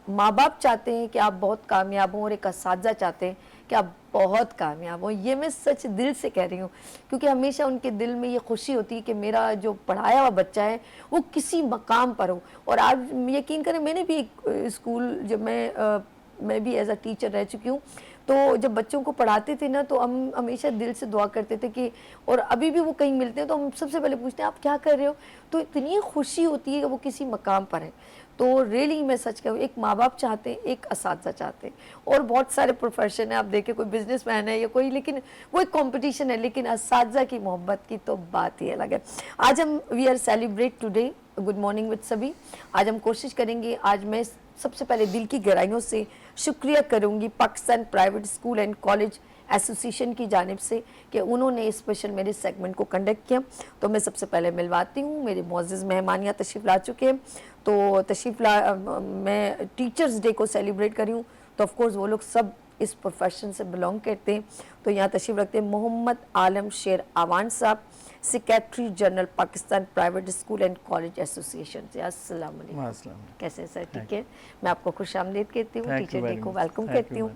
S2: माँ बाप चाहते हैं कि आप बहुत कामयाब हों और एक असातिज़ा चाहते हैं कि आप बहुत कामयाब हों। ये मैं सच दिल से कह रही हूँ, क्योंकि हमेशा उनके दिल में ये खुशी होती है कि मेरा जो पढ़ाया हुआ बच्चा है वो किसी मकाम पर हो। और आप यकीन करें, मैंने भी एक स्कूल, जब मैं भी एज अ टीचर रह चुकी हूँ, तो जब बच्चों को पढ़ाते थे ना, तो हम हमेशा दिल से दुआ करते थे कि, और अभी भी वो कहीं मिलते हैं तो हम सबसे पहले पूछते हैं आप क्या कर रहे हो, तो इतनी खुशी होती है कि वो किसी मकाम पर है। तो रियली मैं सच कहूँ, एक माँ बाप चाहते हैं, एक असातिज़ा चाहते हैं। और बहुत सारे प्रोफेशन है, आप देखें कोई बिजनेसमैन है या कोई, लेकिन वो एक कंपटीशन है, लेकिन असातिज़ा की मोहब्बत की तो बात ही अलग है। आज हम we are celebrate today good morning with सभी। आज हम कोशिश करेंगे, आज मैं सबसे पहले दिल की गहराइयों से शुक्रिया करूंगी Pakistan private school and college association की जानिब से कि उन्होंने स्पेशल मेरे सेगमेंट को कंडक्ट किया। तो मैं सबसे पहले मिलवाती हूँ, मेरे मोअज़्ज़ज़ मेहमान यहाँ तशरीफ़ ला चुके हैं। तो मैं टीचर्स डे को सेलिब्रेट करी हूँ, तो ऑफ कोर्स वो लोग सब इस प्रोफेशन से बिलोंग करते हैं। तो यहाँ तशरीफ़ रखते हैं मोहम्मद आलम शेर आवान साहब, secretary general Pakistan private school and college association से। अस्सलाम वालेकुम, कैसे हैं सर? ठीक है, मैं आपको खुश आमदीद कहती हूँ, टीचर डे को वेलकम कहती हूँ।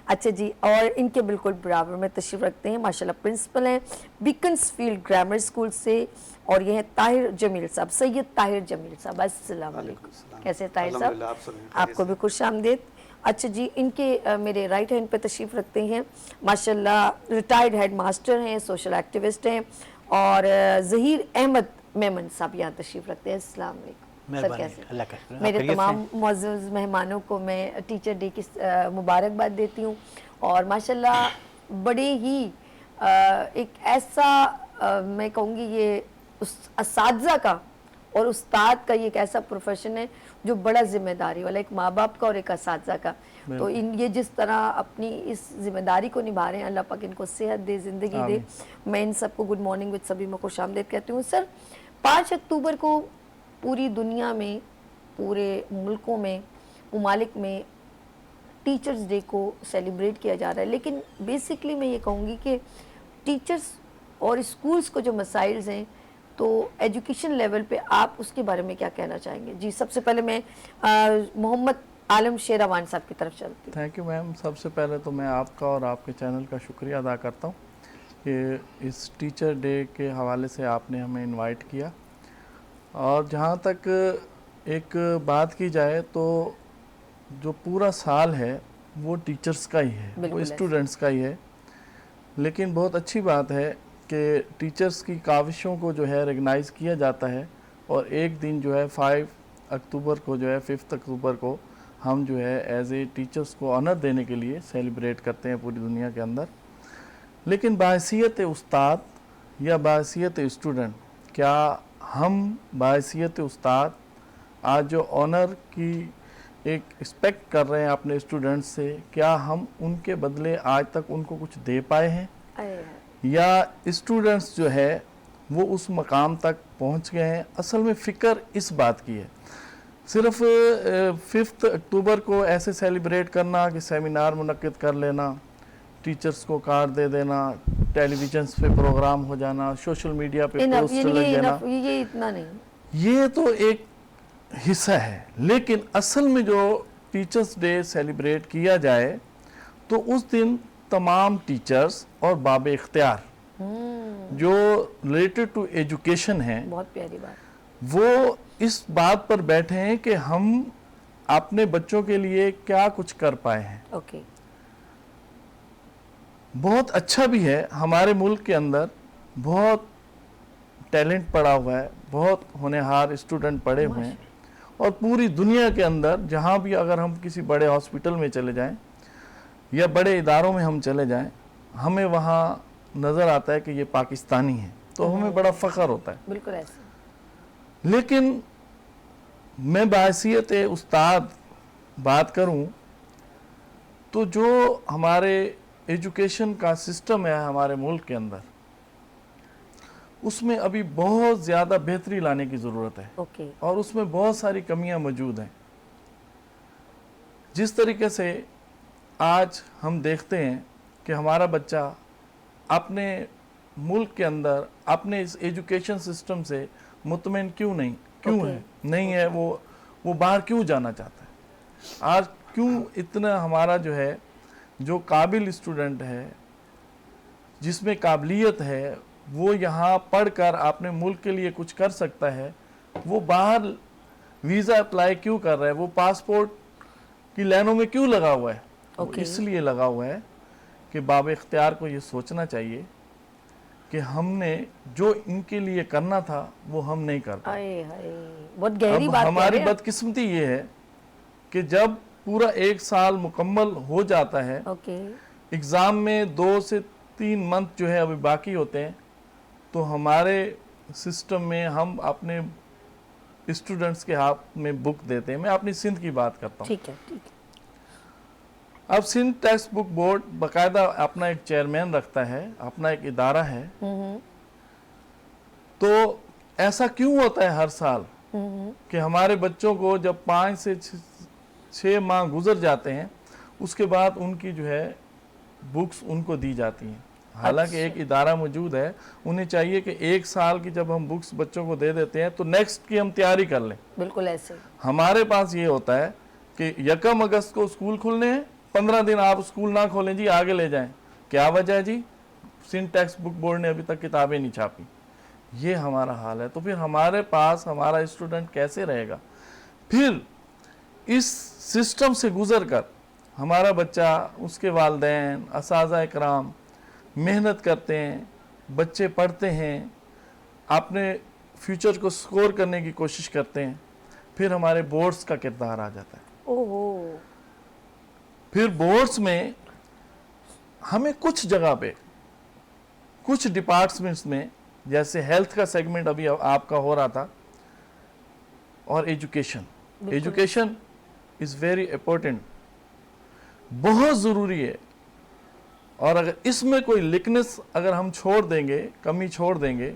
S2: अच्छा जी, और इनके बिल्कुल बराबर में तशरीफ़ रखते हैं माशाल्लाह प्रिंसिपल हैं बीकन्सफील्ड ग्रामर स्कूल से, और ये हैं ताहिर जमील साहब, सैयद ताहिर जमील साहब। अस्सलाम वालेकुम, कैसे हैं ताहिर साहब? आपको भी खुश आमदीद। अच्छा जी, इनके मेरे राइट हैंड पे तशरीफ़ रखते हैं माशाल्लाह रिटायर्ड हेड मास्टर हैं, सोशल एक्टिविस्ट हैं, और ज़हीर अहमद मेमन साहब यहाँ तशरीफ़ रखते हैं। अस्सलाम वालेकुम सर, कैसे? मेरे तमाम मुअज़्ज़ज़ मेहमानों को मैं टीचर डे की मुबारकबाद देती हूँ। और माशाल्लाह बड़े ही एक ऐसा मैं कहूँगी, ये उस असातिज़ा का और उस्ताद का ये एक ऐसा प्रोफेशन है जो बड़ा जिम्मेदारी वाला, एक माँ बाप का और एक असातिज़ा का। तो ये जिस तरह अपनी इस जिम्मेदारी को निभा रहे हैं, अल्लाह पाक इनको सेहत दे, ज़िंदगी दे। मैं इन सबको गुड मॉर्निंग विद सभी में खुशामदीद कहती हूँ। सर, 5 अक्टूबर को पूरी दुनिया में, पूरे मुल्कों में, ममालिक में टीचर्स डे को सेलिब्रेट किया जा रहा है। लेकिन बेसिकली मैं ये कहूँगी कि टीचर्स और स्कूल्स को जो मसाइल्स हैं, तो एजुकेशन लेवल पे आप उसके बारे में क्या कहना चाहेंगे? जी, सबसे पहले मैं मोहम्मद आलम शेर आवान साहब की तरफ चलती हूँ।
S5: Thank you ma'am. सबसे पहले तो मैं आपका और आपके चैनल का शुक्रिया अदा करता हूँ कि इस टीचर डे के हवाले से आपने हमें इनवाइट किया। और जहाँ तक एक बात की जाए तो जो पूरा साल है वो टीचर्स का ही है, वो स्टूडेंट्स का ही है। लेकिन बहुत अच्छी बात है कि टीचर्स की काविशों को जो है रिकग्नाइज़ किया जाता है, और एक दिन जो है 5 अक्टूबर को जो है 5 अक्टूबर को हम जो है एज ए टीचर्स को ऑनर देने के लिए सेलिब्रेट करते हैं पूरी दुनिया के अंदर। लेकिन बाहैसियत उस्ताद या बाहैसियत स्टूडेंट, क्या हम बाहैसियत उस्ताद आज जो ऑनर की एक एक्सपेक्ट कर रहे हैं अपने स्टूडेंट्स से, क्या हम उनके बदले आज तक उनको कुछ दे पाए हैं? या स्टूडेंट्स जो है वो उस मकाम तक पहुंच गए हैं। असल में फ़िक्र इस बात की है, सिर्फ 5 अक्टूबर को ऐसे सेलिब्रेट करना कि सेमिनार मुनक्किद कर लेना, टीचर्स को कार्ड दे देना, टेलीविजन्स पे प्रोग्राम हो जाना, सोशल मीडिया पे पोस्ट लग जाना,
S2: ये इतना नहीं,
S5: ये तो एक हिस्सा है। लेकिन असल में जो टीचर्स डे सेलिब्रेट किया जाए तो उस दिन तमाम टीचर्स और बाब इख्तियार जो रिलेटेड टू एजुकेशन है,
S2: बहुत प्यारी बात।
S5: वो इस बात पर बैठे हैं कि हम अपने बच्चों के लिए क्या कुछ कर पाए हैं।
S2: ओके,
S5: बहुत अच्छा भी है, हमारे मुल्क के अंदर बहुत टैलेंट पड़ा हुआ है, बहुत होनहार स्टूडेंट पढ़े हुए हैं, और पूरी दुनिया के अंदर जहाँ भी अगर हम किसी बड़े हॉस्पिटल में चले जाएं या बड़े इदारों में हम चले जाएं, हमें वहाँ नज़र आता है कि ये पाकिस्तानी है, तो हमें बड़ा फ़ख्र होता है।
S2: बिल्कुल ऐसे।
S5: लेकिन मैं बाहैसियत उस्ताद बात करूं तो जो हमारे एजुकेशन का सिस्टम है हमारे मुल्क के अंदर, उसमें अभी बहुत ज़्यादा बेहतरी लाने की ज़रूरत है।
S2: ओके,
S5: और उसमें बहुत सारी कमियां मौजूद हैं। जिस तरीके से आज हम देखते हैं कि हमारा बच्चा अपने मुल्क के अंदर अपने इस एजुकेशन सिस्टम से मुतमईन क्यों नहीं है, वो बाहर क्यों जाना चाहता है। आज क्यों इतना हमारा जो है, जो काबिल स्टूडेंट है, जिसमें काबिलियत है, वो यहाँ पढ़कर अपने मुल्क के लिए कुछ कर सकता है, वो बाहर वीज़ा अप्लाई क्यों कर रहा है, वो पासपोर्ट की लाइनों में क्यों लगा हुआ है। वो इसलिए लगा हुआ है कि बाब इख्तियार को ये सोचना चाहिए कि हमने जो इनके लिए करना था वो हम नहीं कर पाए।
S2: बहुत गहरी
S5: अब
S2: बात
S5: हमारी बदकिस्मती ये है कि जब पूरा 1 साल मुकम्मल हो जाता है,
S2: ओके,
S5: एग्ज़ाम में 2 से 3 मंथ जो है अभी बाकी होते हैं, तो हमारे सिस्टम में हम अपने स्टूडेंट्स के हाथ में बुक देते हैं। मैं अपनी सिंध की बात करता हूँ।
S2: ठीक है, ठीक है।
S5: अब सिंध टेक्स्ट बुक बोर्ड बाकायदा अपना एक चेयरमैन रखता है, अपना एक इदारा है। तो ऐसा क्यों होता है हर साल कि हमारे बच्चों को जब 5 से 6 माह गुजर जाते हैं, उसके बाद उनकी जो है बुक्स उनको दी जाती हैं। हालांकि एक इदारा मौजूद है, उन्हें चाहिए कि 1 साल की जब हम बुक्स बच्चों को दे देते हैं तो नेक्स्ट की हम तैयारी कर लें।
S2: बिल्कुल ऐसे।
S5: हमारे पास ये होता है कि 1 अगस्त को स्कूल खुलने हैं, 15 दिन आप स्कूल ना खोलें जी, आगे ले जाएं। क्या वजह है जी? सिंध टेक्स्ट बुक बोर्ड ने अभी तक किताबें नहीं छापी। ये हमारा हाल है। तो फिर हमारे पास हमारा स्टूडेंट कैसे रहेगा? फिर इस सिस्टम से गुजर कर हमारा बच्चा, उसके वालिदैन, असातिज़ा इकराम मेहनत करते हैं, बच्चे पढ़ते हैं, अपने फ्यूचर को स्कोर करने की कोशिश करते हैं, फिर हमारे बोर्ड्स का किरदार आ जाता है।
S2: ओहो।
S5: फिर बोर्ड्स में हमें कुछ जगह पे, कुछ डिपार्टमेंट्स में, जैसे हेल्थ का सेगमेंट अभी आपका हो रहा था, और एजुकेशन इज़ वेरी इम्पोर्टेंट, बहुत ज़रूरी है। और अगर इसमें कोई लिकनेस अगर हम छोड़ देंगे, कमी छोड़ देंगे,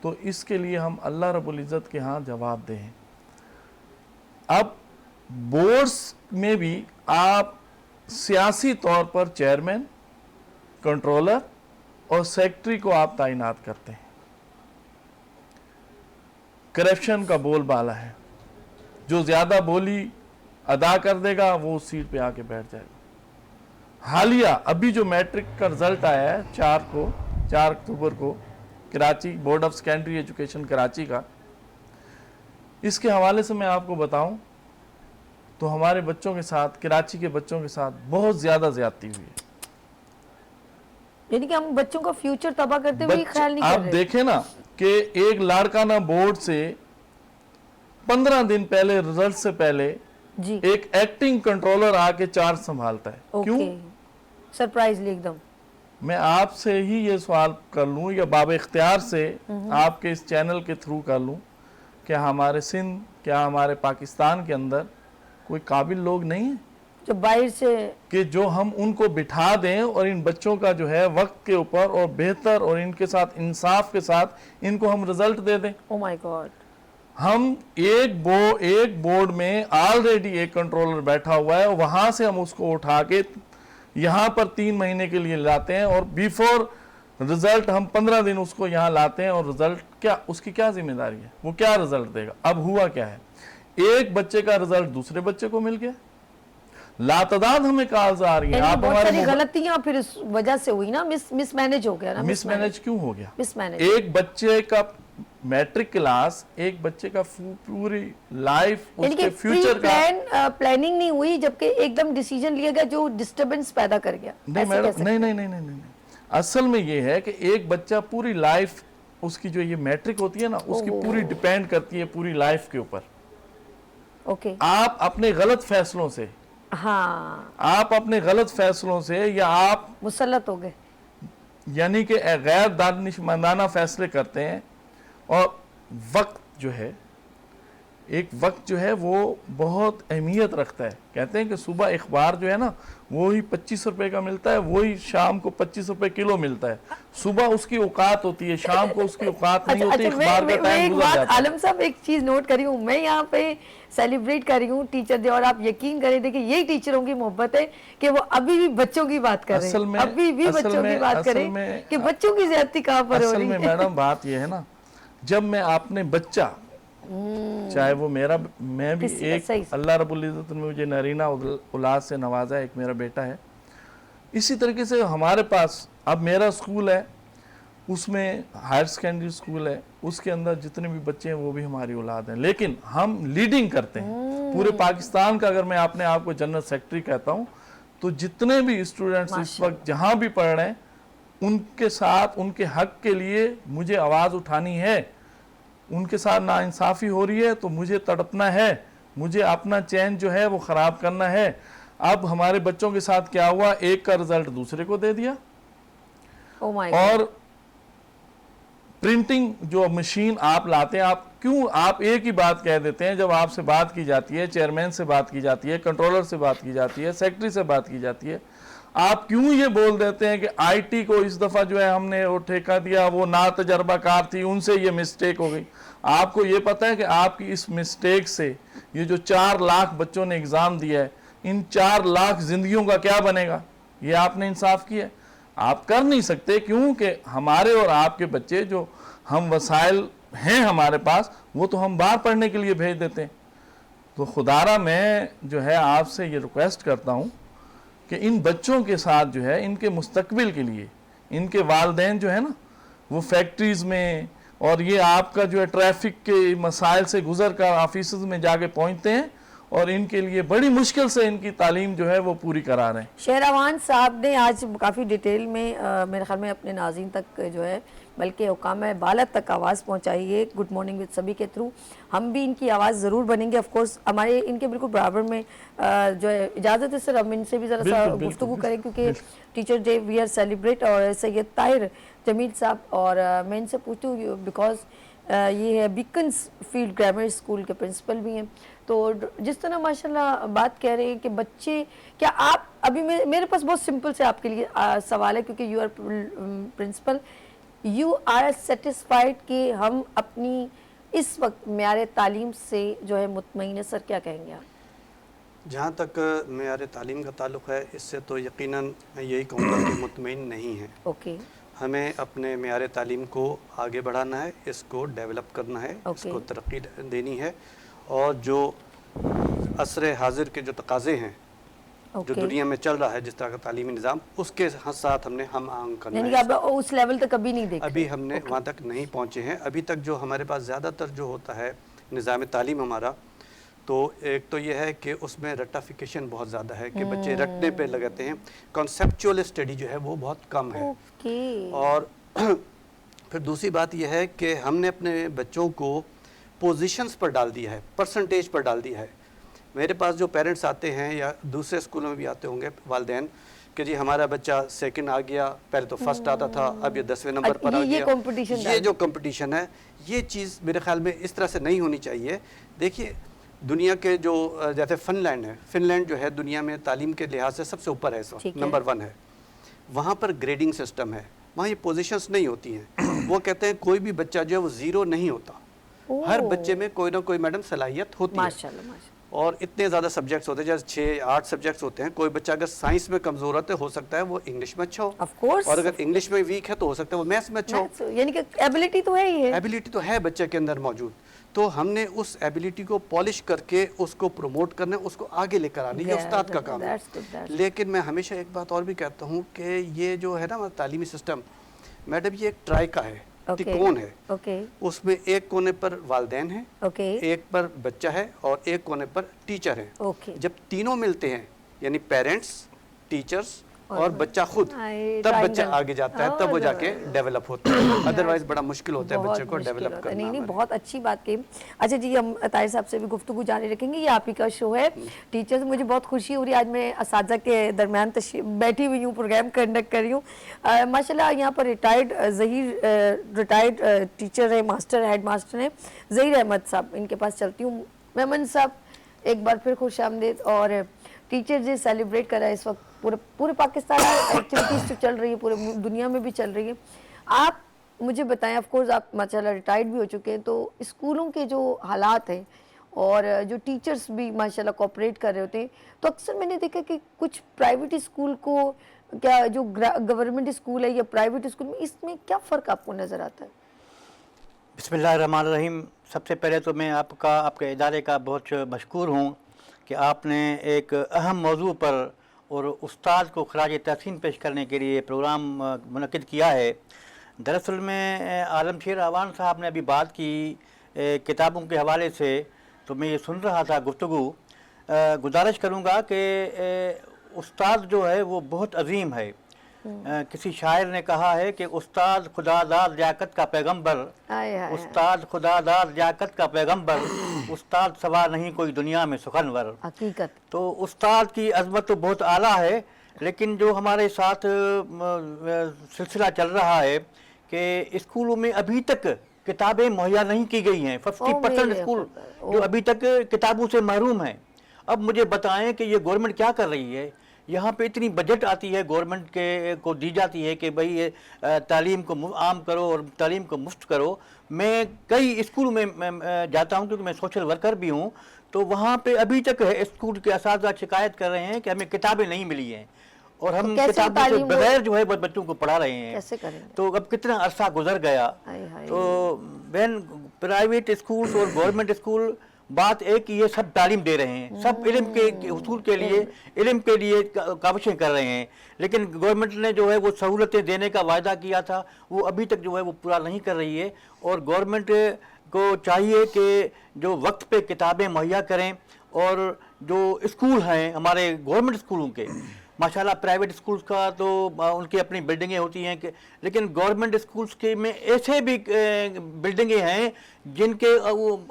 S5: तो इसके लिए हम अल्लाह रब्बुल इज़्ज़त के यहाँ जवाब दें। अब बोर्ड्स में भी आप सियासी तौर पर चेयरमैन, कंट्रोलर और सेक्रेटरी को आप तैनात करते हैं। करप्शन का बोलबाला है, जो ज़्यादा बोली अदा कर देगा वो उस सीट पे आके बैठ जाएगा। हालिया अभी जो मैट्रिक का रिजल्ट आया है 4 अक्टूबर को, Karachi board of secondary education Karachi का, इसके हवाले से मैं आपको बताऊं तो हमारे बच्चों के साथ, कराची के बच्चों के साथ बहुत ज़्यादा ज्यादती हुई है।
S2: यानी कि हम बच्चों का फ्यूचर तबाह करते हुए ख्याल नहीं कर
S5: आप
S2: रहे।
S5: देखें ना कि एक लाड़काना बोर्ड से 15 दिन पहले, रिजल्ट से पहले
S2: जी,
S5: एक एक्टिंग कंट्रोलर आके चार्ज संभालता है। क्यों?
S2: सरप्राइजली एकदम।
S5: मैं आपसे ही ये सवाल कर लूँ या बाब इख्तियार से आपके इस चैनल के थ्रू कर लूँ, क्या हमारे सिंध, क्या हमारे पाकिस्तान के अंदर कोई काबिल लोग नहीं हैं
S2: जो बाहर से
S5: कि जो हम उनको बिठा दें और इन बच्चों का जो है वक्त के ऊपर और बेहतर और इनके साथ इंसाफ के साथ इनको हम रिजल्ट दे दें।
S2: ओ माय गॉड,
S5: हम एक बोर्ड में ऑलरेडी एक कंट्रोलर बैठा हुआ है, वहां से हम उसको उठा के यहाँ पर 3 महीने के लिए लाते हैं और बिफोर रिजल्ट हम 15 दिन उसको यहाँ लाते हैं और रिजल्ट क्या, उसकी क्या जिम्मेदारी है, वो क्या रिजल्ट देगा। अब हुआ क्या है, एक बच्चे का रिजल्ट दूसरे बच्चे को मिल गया, लातदाद हमें कॉल्स आ रही है।
S2: यानी
S5: आप
S2: बहुत सारी
S5: हमारे
S2: गलतियां फिर इस वजह से हुई ना, मिसमैनेज हो गया ना।
S5: मिसमैनेज क्यों हो गया?
S2: मिसमैनेज,
S5: एक बच्चे का मैट्रिक क्लास, एक बच्चे का पूरी लाइफ,
S2: यानी कि
S5: उसके फ्यूचर का
S2: प्लानिंग नहीं हुई, जबकि एकदम डिसीजन लिया गया जो डिस्टरबेंस पैदा कर गया।
S5: नहीं
S2: ऐसे कह
S5: मैडम,
S2: सकते
S5: नहीं नहीं नहीं नहीं नहीं, असल में ये है कि एक बच्चा पूरी लाइफ, उसकी जो ये मैट्रिक होती है ना, उसकी पूरी डिपेंड करती है पूरी लाइफ के ऊपर।
S2: ओके,
S5: आप अपने गलत फैसलों से,
S2: हाँ,
S5: आप अपने गलत फैसलों से या आप
S2: मुसल्लत हो गए।
S5: यानी कि गैर दानिशमंदाना फैसले करते हैं। और वक्त जो है, एक वक्त जो है वो बहुत अहमियत रखता है। कहते हैं कि सुबह अखबार जो है ना, वो ही 25 रुपए का मिलता है, वही शाम को 25 रुपए किलो मिलता है। सुबह उसकी औकात होती है, शाम को उसकी औकात नहीं होती, अखबार का टाइम गुजर जाता है।
S2: आलम साहब एक चीज नोट करी हूँ मैं, यहाँ पे सेलिब्रेट कर रही हूँ टीचर डे, और आप यकीन करें, देखिए यही टीचरों की मोहब्बत है कि वो अभी भी बच्चों की बात कर रहे हैं, अभी भी बच्चों की बात करें कि बच्चों की ज्यादती कहाँ पर हो
S5: असल
S2: रही
S5: में
S2: है।
S5: मैडम बात यह है ना, जब मैं अपने बच्चा, चाहे वो मेरा, मैं भी एक
S2: सही।
S5: अल्लाह रब्बुल इज़्ज़त ने मुझे नरीना औलाद से नवाजा है, एक मेरा बेटा है। इसी तरीके से हमारे पास अब मेरा स्कूल है, उसमें हायर सेकेंडरी स्कूल है, उसके अंदर जितने भी बच्चे हैं वो भी हमारी औलाद हैं, लेकिन हम लीडिंग करते हैं पूरे पाकिस्तान का। अगर मैं अपने आप को जनरल सेक्रेटरी कहता हूँ, तो जितने भी स्टूडेंट्स इस वक्त जहाँ भी पढ़ रहे हैं, उनके साथ, उनके हक के लिए मुझे आवाज़ उठानी है। उनके साथ नाइंसाफ़ी हो रही है तो मुझे तड़पना है, मुझे अपना चैन जो है वो ख़राब करना है। अब हमारे बच्चों के साथ क्या हुआ, एक का रिजल्ट दूसरे को दे दिया।
S2: Oh my God.
S5: और प्रिंटिंग जो मशीन आप लाते हैं, आप क्यों, आप एक ही बात कह देते हैं जब आपसे बात की जाती है, चेयरमैन से बात की जाती है, कंट्रोलर से बात की जाती है, सेक्रेटरी से बात की जाती है, आप क्यों ये बोल देते हैं कि आईटी को इस दफ़ा जो है हमने वो ठेका दिया, वो ना तजर्बाकार थी, उनसे ये मिस्टेक हो गई। आपको ये पता है कि आपकी इस मिस्टेक से ये जो 4 लाख बच्चों ने एग्ज़ाम दिया है, इन 4 लाख जिंदगियों का क्या बनेगा? ये आपने इंसाफ किया है? आप कर नहीं सकते, क्योंकि हमारे और आपके बच्चे जो हम वसाइल हैं हमारे पास, वो तो हम बाहर पढ़ने के लिए भेज देते हैं। तो खुदारा मैं जो है आपसे ये रिक्वेस्ट करता हूँ कि इन बच्चों के साथ जो है, इनके मुस्तकबिल के लिए, इनके वालिदैन जो है ना, वो फैक्ट्रीज़ में और ये आपका जो है ट्रैफिक के मसाइल से गुजर कर ऑफिस में जाके पहुँचते हैं, और इनके लिए बड़ी मुश्किल से इनकी तालीम जो है वो पूरी करा रहे हैं।
S2: शेहरावान साहब ने आज काफ़ी डिटेल में मेरे ख्याल में अपने नाज़रीन तक जो है, बल्कि हुकाम बाला तक आवाज़ पहुंचाई है गुड मॉर्निंग विद सभी के थ्रू। हम भी इनकी आवाज़ ज़रूर बनेंगे, ऑफ कोर्स हमारे इनके बिल्कुल बराबर में जो है। इजाज़त है सर, हम इनसे भी ज़रा सा गुफ्तगू करें, क्योंकि teacher day we are celebrate, और सैयद ताहिर जमील साहब, और मैं इनसे पूछूँ बिकॉज ये है बीकन्स फील्ड ग्रामर स्कूल के प्रिंसिपल भी हैं। तो जिस तरह माशाल्लाह बात कह रहे हैं कि बच्चे, क्या आप अभी मेरे पास बहुत सिंपल से आपके लिए सवाल है, क्योंकि you are principal, you are satisfied कि हम अपनी इस वक्त मेयार तालीम से जो है मुतमईन है? सर क्या कहेंगे आप?
S6: जहाँ तक मेयार तालीम का ताल्लुक़ है, इससे तो यकीनन मैं यही कहूँगा कि मुतमईन नहीं है।
S2: ओके,
S6: हमें अपने मेयार तालीम को आगे बढ़ाना है, इसको डेवलप करना है, इसको तरक्की देनी है, और जो असर हाजिर के जो तकाज़े हैं, जो दुनिया में चल रहा है, जिस तरह का तालीमी निज़ाम, उसके साथ हमने हम आंग करना है।
S2: यानी कि आप उस लेवल तक कभी नहीं देखे?
S6: अभी हमने वहाँ तक नहीं पहुँचे हैं। अभी तक जो हमारे पास ज़्यादातर जो होता है निज़ाम तालीम हमारा, तो एक तो ये है कि उसमें रट्टाफिकेशन बहुत ज़्यादा है कि बच्चे रटने पे लगाते हैं, कॉन्सेप्चुअल स्टडी जो है वो बहुत कम है। और फिर दूसरी बात यह है कि हमने अपने बच्चों को पोजीशंस पर डाल दिया है, परसेंटेज पर डाल दिया है। मेरे पास जो पेरेंट्स आते हैं या दूसरे स्कूलों में भी आते होंगे वालिदैन, कि जी हमारा बच्चा सेकंड आ गया, पहले तो फर्स्ट आता था, अब ये 10वें नंबर पर आ गया। ये जो कंपटीशन है, ये चीज़ मेरे ख्याल में इस तरह से नहीं होनी चाहिए। देखिए, दुनिया के जो जैसे फिनलैंड है, फिनलैंड जो है दुनिया में तालीम के लिहाज से सबसे ऊपर है, इस वक्त
S2: ठीक है।
S6: नंबर 1 है। वहाँ पर ग्रेडिंग सिस्टम है, वहाँ ये पोजीशंस नहीं होती हैं। वो कहते हैं कोई भी बच्चा जो है वो ज़ीरो नहीं होता, हर बच्चे में कोई ना कोई मैडम सलाहियत होती है।
S2: माशाल्लाह माशाल्लाह।
S6: और इतने ज़्यादा सब्जेक्ट्स होते हैं, जैसे 6-8 सब्जेक्ट्स होते हैं। कोई बच्चा अगर साइंस में कमज़ोर है हो सकता है वो इंग्लिश में अच्छा हो,
S2: Of course.
S6: और अगर इंग्लिश में वीक है तो हो सकता है वो मैथ्स में अच्छा हो।
S2: यानी कि एबिलिटी तो है ही है।
S6: एबिलिटी तो है बच्चे के अंदर मौजूद, तो हमने उस एबिलिटी को पॉलिश करके उसको प्रमोट करना, उसको आगे लेकर आना, ये उस्ताद का काम है।
S2: That's good, that's
S6: लेकिन मैं हमेशा एक बात और भी कहता हूँ कि ये जो है ना हमारा तालीमी सिस्टम, मैडम ये एक ट्राई का है,
S2: ओके
S6: त्रिकोण है।
S2: ओके
S6: उसमें एक कोने पर वालदैन है,
S2: ओके
S6: एक पर बच्चा है और एक कोने पर टीचर है।
S2: ओके।
S6: जब तीनों मिलते हैं यानी पेरेंट्स, टीचर्स और बच्चा खुद,
S2: आई,
S6: तब बच्चा
S2: triangle।
S6: आगे जाता है, तब वो जाके डेवलप होता है। अदरवाइज बड़ा मुश्किल होता है
S2: बहुत
S6: बच्चे को
S2: मुश्किल
S6: डेवलप
S2: होता है।
S6: करना।
S2: नहीं नहीं,
S6: हमारे।
S2: बहुत अच्छी बात कही। अच्छा जी, हम ताहिर साहब से भी गुफ्तगू जारी रखेंगे। ये आप ही का शो है टीचर्स। मुझे बहुत खुशी हो रही है, आज मैं असातिज़ा के दरमियान बैठी हुई हूँ, प्रोग्राम कंडक्ट कर रही हूँ। माशाल्लाह यहाँ पर रिटायर्ड रिटायर्ड टीचर है, मास्टर हेड मास्टर हैं ज़हीर अहमद साहब, इनके पास चलती हूँ। मेमन साहब एक बार फिर खुश आमदीद। और टीचर डे सेलिब्रेट कर रहा है इस वक्त पूरे पाकिस्तान में, एक्टिविटीज़ तो चल रही है, पूरे दुनिया में भी चल रही है। आप मुझे बताएं, ऑफ कोर्स आप माशाल्लाह रिटायर्ड भी हो चुके हैं, तो स्कूलों के जो हालात हैं और जो टीचर्स भी माशाल्लाह कोऑपरेट कर रहे होते हैं, तो अक्सर मैंने देखा कि कुछ प्राइवेट स्कूल को, क्या जो गवर्नमेंट स्कूल है या प्राइवेट स्कूल में, इसमें क्या फ़र्क आपको नज़र आता है?
S7: बिस्मिल्लाहिर्रहमानिर्रहीम। सबसे पहले तो मैं आपके इदारे का बहुत मशकूर हूँ कि आपने एक अहम मौजू पर और उस्ताद को खराज तहसीन पेश करने के लिए प्रोग्राम मुनक़िद किया है। दरअसल में आलमशेर आवान साहब ने अभी बात की किताबों के हवाले से, तो मैं ये सुन रहा था गुफ्तगू। गुजारिश करूँगा कि उस्ताद जो है वो बहुत अजीम है। किसी शायर ने कहा है कि उस्ताद खुदादार लियाकत का पैगंबर, उस्ताद खुदादार लियाकत का पैगंबर, उस्ताद सवा नहीं कोई दुनिया में सुखनवर।
S2: हकीकत।
S7: तो उस्ताद की अजमत तो बहुत आला है, लेकिन जो हमारे साथ सिलसिला चल रहा है कि स्कूलों में अभी तक किताबें मुहैया नहीं की गई हैं। 50% स्कूल जो अभी तक किताबों से महरूम हैं। अब मुझे बताएं कि ये गवर्नमेंट क्या कर रही है। यहाँ पे इतनी बजट आती है गवर्नमेंट के को दी जाती है कि भाई ये तालीम को आम करो और तालीम को मुफ्त करो। मैं कई स्कूल में जाता हूँ क्योंकि मैं सोशल वर्कर भी हूँ, तो वहाँ पे अभी तक स्कूल के असातिज़ा शिकायत कर रहे हैं कि हमें किताबें नहीं मिली हैं और हम किताबों से बगैर जो है बच्चों को पढ़ा रहे हैं।
S2: कैसे करेंगे?
S7: तो अब कितना अरसा गुजर गया। तो वैन प्राइवेट स्कूल्स और गवर्नमेंट स्कूल, बात एक ही, ये सब तालीम दे रहे हैं, सब इल्म के हुसूल के लिए, इल्म के लिए काविशें कर रहे हैं, लेकिन गवर्नमेंट ने जो है वो सहूलतें देने का वायदा किया था वो अभी तक जो है वो पूरा नहीं कर रही है। और गवर्नमेंट को चाहिए कि जो वक्त पे किताबें मुहैया करें। और जो स्कूल हैं हमारे गवर्नमेंट स्कूलों के, माशाल्लाह प्राइवेट स्कूल्स का तो उनकी अपनी बिल्डिंगें होती हैं, लेकिन गवर्नमेंट स्कूल्स के में ऐसे भी बिल्डिंगें हैं जिनके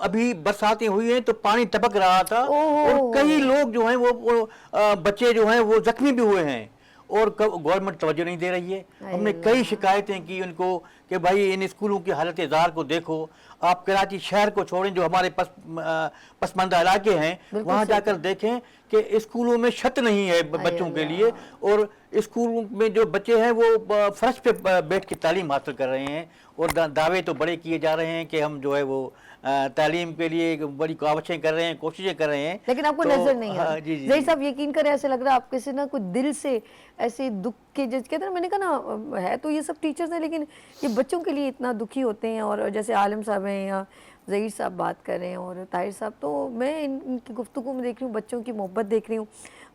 S7: अभी बरसातें हुई हैं तो पानी टपक रहा था और कई लोग जो हैं वो बच्चे जो हैं वो जख्मी भी हुए हैं और गवर्नमेंट तवज्जो नहीं दे रही है। हमने कई शिकायतें की उनको कि भाई इन स्कूलों की हालत ज़ार को देखो। आप कराची शहर को छोड़ें, जो हमारे पसमानदा इलाके हैं वहाँ जाकर देखें कि स्कूलों में छत नहीं है बच्चों के लिए, और स्कूलों में जो बच्चे हैं वो फर्श पे बैठ के तालीम हासिल कर रहे हैं। और दावे तो बड़े किए जा रहे हैं कि हम जो है वो तालीम के लिए बड़ी काविशें कर रहे हैं, कोशिशें कर रहे हैं,
S2: लेकिन आपको नजर नहीं आ रहा। जी साहब यकीन करें, ऐसे लग रहा है आपके से ना कुछ दिल से ऐसे दुख के, जैसे कहते हैं, मैंने कहा ना है तो ये सब टीचर्स हैं लेकिन ये बच्चों के लिए इतना दुखी होते हैं। और जैसे आलम साहब हैं या ज़हीर साहब बात कर रहे हैं और ताहिर साहब, तो मैं इनकी गुफ्तगू में देख रही हूँ, बच्चों की मोहब्बत देख रही हूँ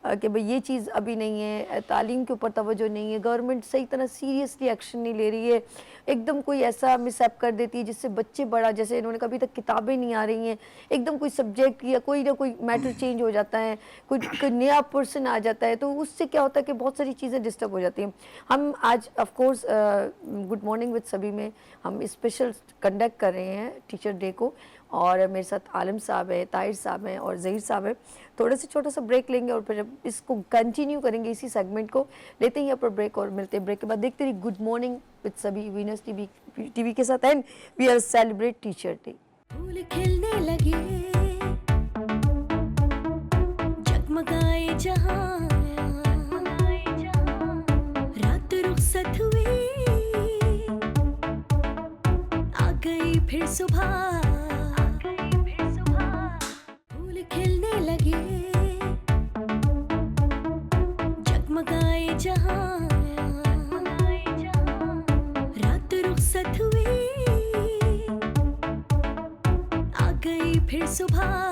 S2: कि भाई ये चीज़ अभी नहीं है, तालीम के ऊपर तवज्जो नहीं है, गवर्नमेंट सही तरह सीरियसली एक्शन नहीं ले रही है, एकदम कोई ऐसा मिसहैप कर देती है जिससे बच्चे बड़ा, जैसे इन्होंने कभी तक किताबें नहीं आ रही हैं, एकदम कोई सब्जेक्ट या कोई ना कोई मैटर चेंज हो जाता है, कोई नया पर्सन आ जाता है, तो उससे क्या होता है कि बहुत सारी चीज़ें डिस्टर्ब हो जाती हैं। हम आज of course good morning with सभी में हम स्पेशल कंडक्ट कर रहे हैं टीचर डे को, और मेरे साथ आलम साहब है, ताहिर साहब हैं और ज़हीर साहब है। थोड़ा सा छोटा सा ब्रेक लेंगे और फिर इसको कंटिन्यू करेंगे, इसी सेगमेंट को लेते हैं यहाँ पर ब्रेक, और मिलते हैं ब्रेक के बाद। देखते रहिए गुड मॉर्निंग विद सभी वीनस टीवी के साथ, and we are celebrate teacher day.
S1: फूल खिलने लगे, जगमगाए जहां, रात रुखसत हुई, आ गई फिर सुबह, फूल खिलने लगे, जगमगाए जहां, रात रुखसत हुई, आ गई फिर सुबह।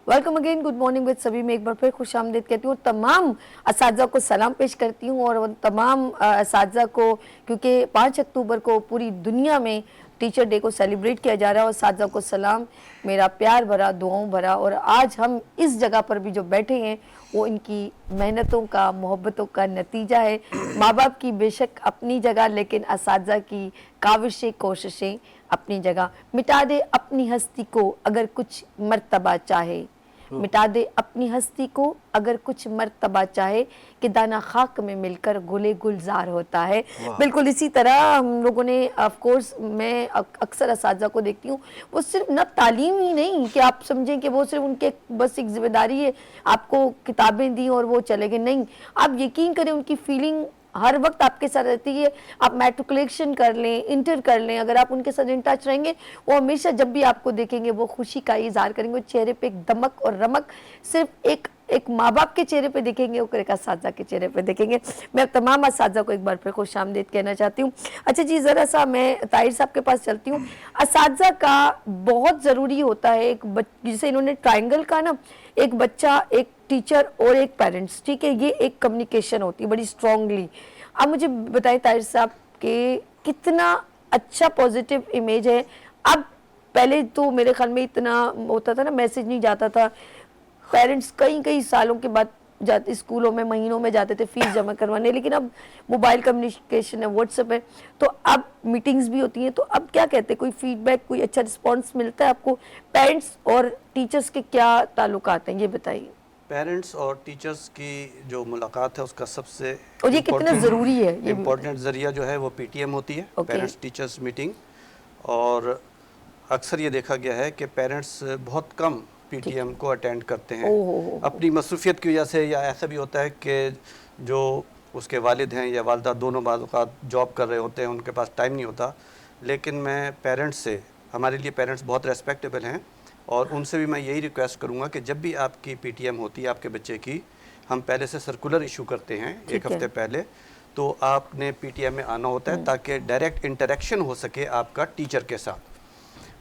S2: Welcome again, good morning with सभी में एक बार फिर खुश आमदीद कहती हूँ। तमाम असातिज़ा को सलाम पेश करती हूँ और तमाम असातिज़ा को, क्योंकि 5 अक्टूबर को पूरी दुनिया में टीचर डे को सेलिब्रेट किया जा रहा है और असातिज़ा को सलाम, मेरा प्यार भरा, दुआओं भरा। और आज हम इस जगह पर भी जो बैठे हैं वो इनकी मेहनतों का, मोहब्बतों का नतीजा है। माँ बाप की बेशक अपनी जगह, लेकिन असातिज़ा की काविशें, कोशिशें अपनी जगह। मिटा दे अपनी हस्ती को अगर कुछ मर्तबा चाहे, मिटा दे अपनी हस्ती को अगर कुछ मर्तबा चाहे, कि दाना खाक में मिलकर गुले गुलजार होता है। बिल्कुल इसी तरह हम लोगों ने, ऑफ कोर्स मैं अक्सर असातिज़ा को देखती हूँ, वो सिर्फ न तालीम ही नहीं कि आप समझें कि वो सिर्फ उनके बस एक जिम्मेदारी है आपको किताबें दी और वो चले गए, नहीं, आप यकीन करें उनकी फीलिंग हर वक्त आपके साथ रहती है। आप मैट्रिकुलेशन कर लें, इंटर कर लें, अगर आप उनके साथ इन टच रहेंगे, वो हमेशा जब भी आपको देखेंगे वो खुशी का इजहार करेंगे। चेहरे पे एक दमक और रमक सिर्फ एक माँ बाप के चेहरे पे देखेंगे, और एक असातिज़ा के चेहरे पे देखेंगे। मैं तमाम असातिज़ा को एक बार फिर खुश आमदीद कहना चाहती हूँ। अच्छा जी, ज़रा सा मैं ताहिर साहब के पास चलती हूँ। असातिज़ा का बहुत ज़रूरी होता है, जिसे इन्होंने ट्रायंगल का ना, एक बच्चा, एक टीचर और एक पेरेंट्स, ठीक है, ये एक कम्युनिकेशन होती है बड़ी स्ट्रांगली। आप मुझे बताएं ताहिर साहब कि कितना अच्छा पॉजिटिव इमेज है। अब पहले तो मेरे ख्याल में इतना होता था ना, मैसेज नहीं जाता था, पेरेंट्स कई सालों के बाद जाते, स्कूलों में महीनों में जाते थे फीस जमा करवाने, लेकिन अब मोबाइल कम्युनिकेशन है, व्हाट्सएप है, तो अब मीटिंग्स भी होती हैं। तो अब क्या कहते हैं, कोई फीडबैक, कोई अच्छा रिस्पॉन्स मिलता है आपको? पेरेंट्स और टीचर्स के क्या ताल्लुकात हैं, ये बताइए।
S6: पेरेंट्स और टीचर्स की जो मुलाकात है उसका सबसे
S2: और ये कितना ज़रूरी है, ये
S6: इम्पोर्टेंट ज़रिया जो है वो पीटीएम होती है, पेरेंट्स टीचर्स मीटिंग। और अक्सर ये देखा गया है कि पेरेंट्स बहुत कम पीटीएम को अटेंड करते हैं अपनी मसरूफियत की वजह से, या ऐसा भी होता है कि जो उसके वालिद हैं या वालदा दोनों बाज़ जॉब कर रहे होते हैं, उनके पास टाइम नहीं होता। लेकिन मैं पेरेंट्स से, हमारे लिए पेरेंट्स बहुत रेस्पेक्टेबल हैं और उनसे भी मैं यही रिक्वेस्ट करूंगा कि जब भी आपकी पीटीएम होती है आपके बच्चे की, हम पहले से सर्कुलर इशू करते हैं एक हफ्ते पहले, तो आपने पीटीएम में आना होता है ताकि डायरेक्ट इंटरेक्शन हो सके आपका टीचर के साथ।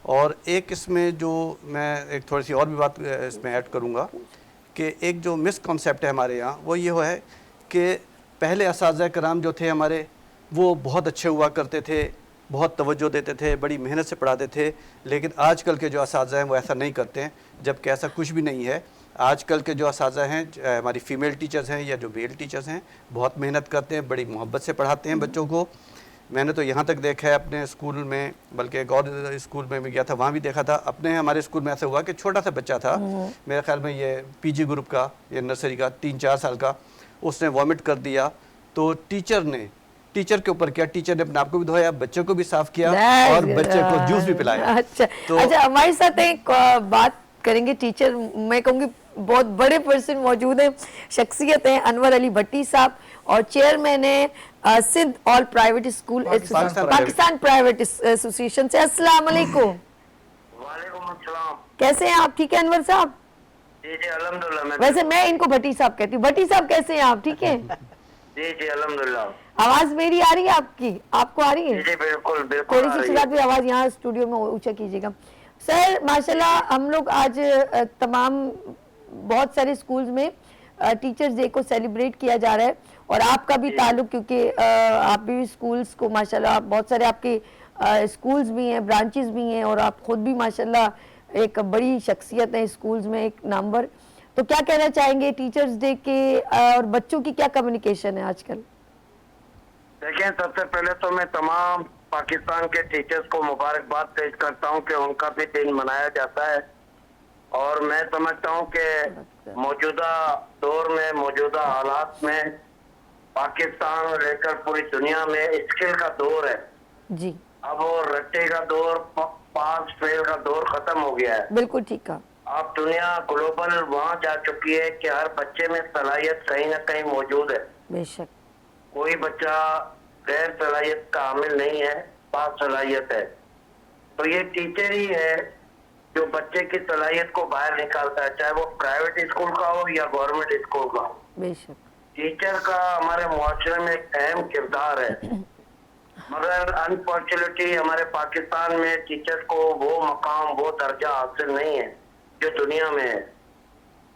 S6: और एक इसमें जो मैं एक थोड़ी सी और भी बात इसमें ऐड करूंगा कि एक जो मिसकॉन्सेप्ट है हमारे यहाँ, वो ये है कि पहले असातिज़ा कराम जो थे हमारे, वो बहुत अच्छे हुआ करते थे, बहुत तवज्जो देते थे, बड़ी मेहनत से पढ़ाते थे। लेकिन आजकल के जो असातिज़ा हैं वो ऐसा नहीं करते हैं, जबकि ऐसा कुछ भी नहीं है। आजकल के जो असातिज़ा हैं, हमारी फ़ीमेल टीचर्स हैं या जो मेल टीचर्स हैं, बहुत मेहनत करते हैं, बड़ी मोहब्बत से पढ़ाते हैं बच्चों को। मैंने तो यहाँ तक देखा है अपने स्कूल में, बल्कि एक और स्कूल में भी गया था, वहाँ भी देखा था। अपने हमारे स्कूल में ऐसा हुआ कि छोटा सा बच्चा था, मेरे ख्याल में ये पीजी ग्रुप का, ये नर्सरी का, 3-4 साल का, उसने वॉमिट कर दिया। तो टीचर के ऊपर क्या, टीचर ने अपने आप को भी धोया, बच्चे को भी साफ किया और बच्चे को जूस भी पिलाया।
S2: अच्छा,
S6: तो
S2: अच्छा, हमारे साथ एक बात करेंगे टीचर, मैं कहूँगी बहुत बड़े पर्सन मौजूद हैं, शख्सियत हैं, अनवर अली भट्टी साहब, और चेयरमैन है Sindh all private school Pakistan private association से। अस्सलाम वालेकुम।
S8: वालेकुम अस्सलाम।
S2: कैसे हैं आप? ठीक है अनवर साहब?
S8: जी जी अल्हम्दुलिल्लाह।
S2: वैसे मैं इनको भट्टी साहब कहती हूँ। भट्टी साहब कैसे हैं आप? ठीक है।
S8: जी जी अल्हम्दुलिल्लाह।
S2: आवाज मेरी आ रही है आपकी? आपको आ रही है?
S8: जी बिल्कुल बिल्कुल।
S2: थोड़ी सी चिल्ला भी आवाज यहाँ स्टूडियो में ऊंचा कीजिएगा। सर माशाल्लाह हम लोग आज तमाम बहुत सारे स्कूल्स में टीचर्स डे को सेलिब्रेट किया जा रहा है, और आपका भी ताल्लुक, क्योंकि आप भी स्कूल्स को माशाल्लाह, बहुत सारे आपके स्कूल्स भी हैं, ब्रांचेस भी हैं, और आप खुद भी माशाल्लाह एक बड़ी शख्सियत है स्कूल्स में, एक नंबर। तो क्या कहना चाहेंगे टीचर्स डे के, और बच्चों की क्या कम्युनिकेशन है आजकल?
S8: देखिए, सबसे पहले तो मैं तमाम पाकिस्तान के टीचर्स को मुबारकबाद पेश करता हूं कि उनका भी दिन मनाया जाता है। और मैं समझता हूं कि मौजूदा दौर में, मौजूदा हालात में पाकिस्तान और लेकर पूरी दुनिया में स्किल का दौर है
S2: जी।
S8: अब वो रट्टे का दौर, पास फेल का दौर खत्म हो गया है।
S2: बिल्कुल ठीक है।
S8: आप दुनिया ग्लोबल वहाँ जा चुकी है कि हर बच्चे में सलाहियत कहीं ना कहीं मौजूद है।
S2: बेशक।
S8: कोई बच्चा गैर सलाहियत का हामिल नहीं है, पास सलाहियत है। तो ये टीचर ही है जो बच्चे की सलाहियत को बाहर निकालता है, चाहे वो प्राइवेट स्कूल का हो या गवर्नमेंट स्कूल का हो।
S2: बेशक।
S8: टीचर का हमारे मुआशरे में एक अहम किरदार है, मगर अनफॉर्चुनेटली हमारे पाकिस्तान में टीचर को वो मकाम, वो दर्जा हासिल नहीं है जो दुनिया में है।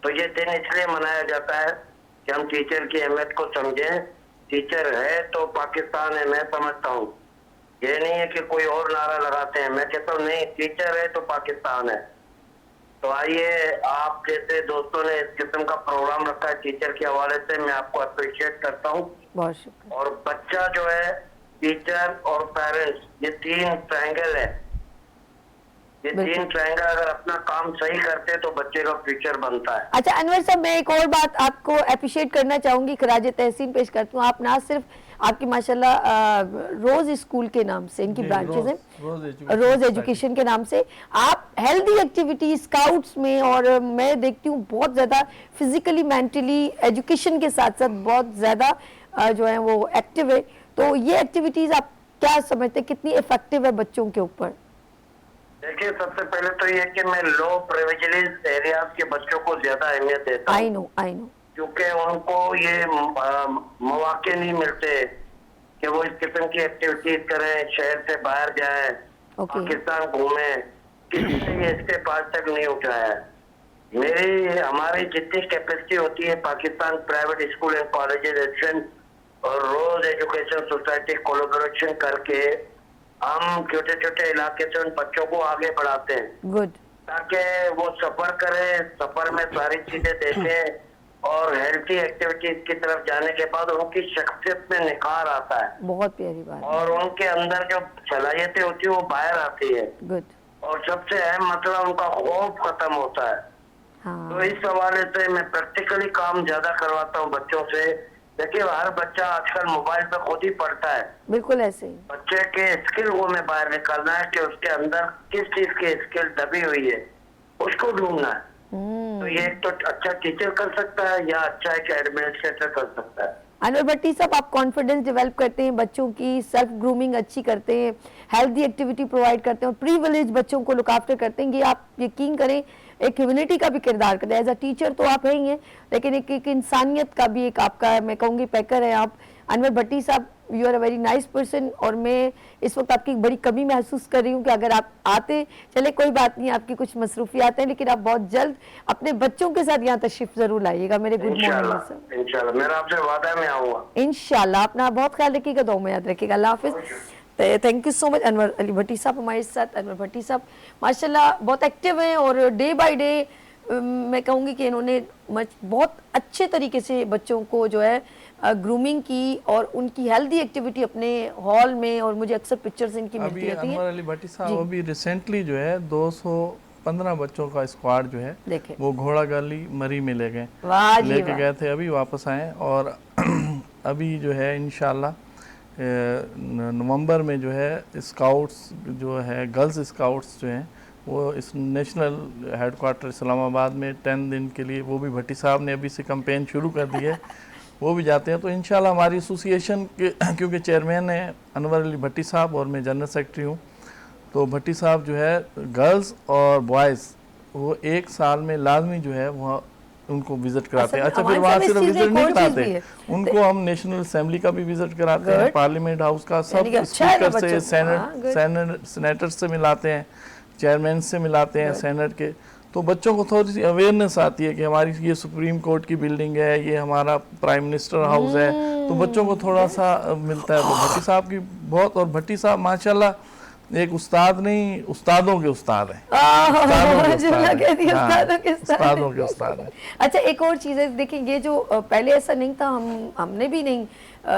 S8: तो ये दिन इसलिए मनाया जाता है कि हम टीचर की अहमियत को समझें। टीचर है तो पाकिस्तान है, मैं समझता हूँ। ये नहीं है कि कोई और नारा लगाते हैं, मैं कहता हूँ नहीं, टीचर है तो पाकिस्तान है। तो आइए, आप जैसे दोस्तों ने इस किस्म का प्रोग्राम रखा है टीचर के हवाले से, मैं आपको अप्रिशिएट करता हूँ।
S2: बहुत शुक्रिया।
S8: और बच्चा जो है, टीचर और पेरेंट्स, ये तीन ट्रायंगल है। ये तीन ट्रायंगल अगर अपना काम सही करते तो बच्चे का फ्यूचर बनता है।
S2: अच्छा अनवर साहब, मैं एक और बात आपको अप्रिशिएट करना चाहूंगी, खराज तहसीन पेश करती हूँ। आप ना सिर्फ आपकी माशाल्लाह रोज स्कूल के नाम से इनकी ब्रांचेस हैं, रोज एजुकेशन के नाम से, आप हेल्दी एक्टिविटी स्काउट्स में, और मैं देखती हूँ बहुत ज़्यादा फिजिकली मेंटली एजुकेशन के साथ साथ बहुत ज़्यादा जो है वो एक्टिव है। तो ये एक्टिविटीज़ आप क्या समझते हैं कितनी इफेक्टिव है बच्चों के ऊपर?
S8: देखिए, सबसे पहले तो ये कि मैं लो प्रिविलेज एरियाज के बच्चों को ज्यादा अहमियत देता हूँ।
S2: आई नो
S8: क्योंकि उनको ये मौके नहीं मिलते कि वो इस किस्म की एक्टिविटीज करें, शहर से बाहर जाएं, पाकिस्तान घूमें। किसी ने ये स्टेप आज तक नहीं उठाया है। हमारी जितनी कैपेसिटी होती है Pakistan private school and college education और रोज एजुकेशन सोसाइटी कोलैबोरेशन करके हम छोटे छोटे इलाके से उन बच्चों को आगे बढ़ाते हैं।
S2: गुड।
S8: ताकि वो सफर करें, सफर में सारी चीजें देखें और हेल्थी एक्टिविटीज की तरफ जाने के बाद उनकी शख्सियत में निखार आता है।
S2: बहुत प्यारी बात।
S8: और उनके अंदर जो सलाहियतें होती है वो बाहर आती है।
S2: गुड।
S8: और सबसे अहम मतलब उनका खौफ खत्म होता है।
S2: हाँ।
S8: तो इस हवाले से मैं प्रैक्टिकली काम ज्यादा करवाता हूँ बच्चों से। देखिए, हर बच्चा आजकल मोबाइल पे खुद ही पढ़ता है।
S2: बिल्कुल ऐसे ही।
S8: बच्चे के स्किल को मैं बाहर निकालना है कि उसके अंदर किस चीज की स्किल दबी हुई है, उसको ढूंढना है। तो ये एक तो अच्छा टीचर कर सकता है या अच्छा एक एडमिनिस्ट्रेटर कर सकता है।
S2: अनवर भट्टी साहब, आप कॉन्फिडेंस डेवलप करते हैं बच्चों की, सेल्फ ग्रूमिंग अच्छी करते हैं, हेल्दी एक्टिविटी प्रोवाइड करते हैं और प्री विलेज बच्चों को लुक आफ्टर करते हैं। ये आप यकीन करें एक ह्यूमैनिटी का भी किरदार करते हैं। एज अ टीचर तो आप है ही हैं, लेकिन एक इंसानियत का भी एक आपका, मैं कहूँगी, पैकर है आप। अनवर भट्टी साहब, you are a very nice person. और मैं इस वक्त आपकी बड़ी कमी महसूस कर रही हूँ कि अगर आप आते, चले कोई बात नहीं, आपकी कुछ मसरूफियात हैं, लेकिन आप बहुत जल्द अपने बच्चों के साथ यहाँ तशरीफ जरूर लाइएगा। मेरे गुड मॉर्निंग सर।
S8: इंशाल्लाह मेरा आपसे वादा है, मैं आऊँगा
S2: इंशाल्लाह। अपना बहुत ख्याल रखिएगा, दुआ में याद रखिएगा। अल्लाह हाफिज़। Thank you so much. Anwar Ali Bhatti साहब हमारे साथ। अनवर भट्टी साहब माशाल्लाह बहुत एक्टिव हैं और डे बाय डे मैं कहूँगी कि इन्होंने बहुत अच्छे तरीके से बच्चों को जो है ग्रूमिंग की और उनकी हेल्दी एक्टिविटी अपने हॉल में, और मुझे अक्सर पिक्चर्स इनकी मिलती रहती हैं।
S5: अनवर अली भट्टी साहब अभी रिसेंटली जो है 215 बच्चों का स्क्वाड जो है वो घोड़ा गली मरी में ले गए, लेके गए थे, अभी वापस आए। और अभी जो है इंशाल्लाह नवंबर में जो है स्काउट्स जो है, गर्ल्स स्काउट्स जो हैं वो इस नेशनल हेडक्वार्टर इस्लामाबाद में 10 दिन के लिए, वो भी भट्टी साहब ने अभी से कैंपेन शुरू कर दी है, वो भी जाते हैं। तो इंशाल्लाह हमारी एसोसिएशन के, क्योंकि चेयरमैन है अनवर अली भट्टी साहब और मैं जनरल सेक्रेटरी हूँ, तो भट्टी साहब जो है गर्ल्स और बॉयज़ वो एक साल में लाजमी जो है वहाँ उनको विजिट कराते हैं। अच्छा, फिर वहाँ सिर्फ विजिट नहीं कराते, उनको हम नेशनल असेंबली का भी विजिट कराते हैं, पार्लियामेंट हाउस का, सब स्पीकर से, सेनेटर से मिलाते हैं, चेयरमैन से मिलाते हैं, सेनेट के। तो बच्चों को थोड़ी सी अवेयरनेस आती है कि हमारी ये सुप्रीम कोर्ट की बिल्डिंग है, ये हमारा प्राइम मिनिस्टर हाउस है, तो बच्चों को थोड़ा सा मिलता है। तो भट्टी साहब की बहुत, और भट्टी साहब माशाल्लाह एक उस्ताद नहीं, उस्तादों के उस्ताद हैं। उस्तादों के उस्ताद हैं।
S2: अच्छा, एक और चीज़ है, देखिए ये जो पहले ऐसा नहीं था, हमने भी नहीं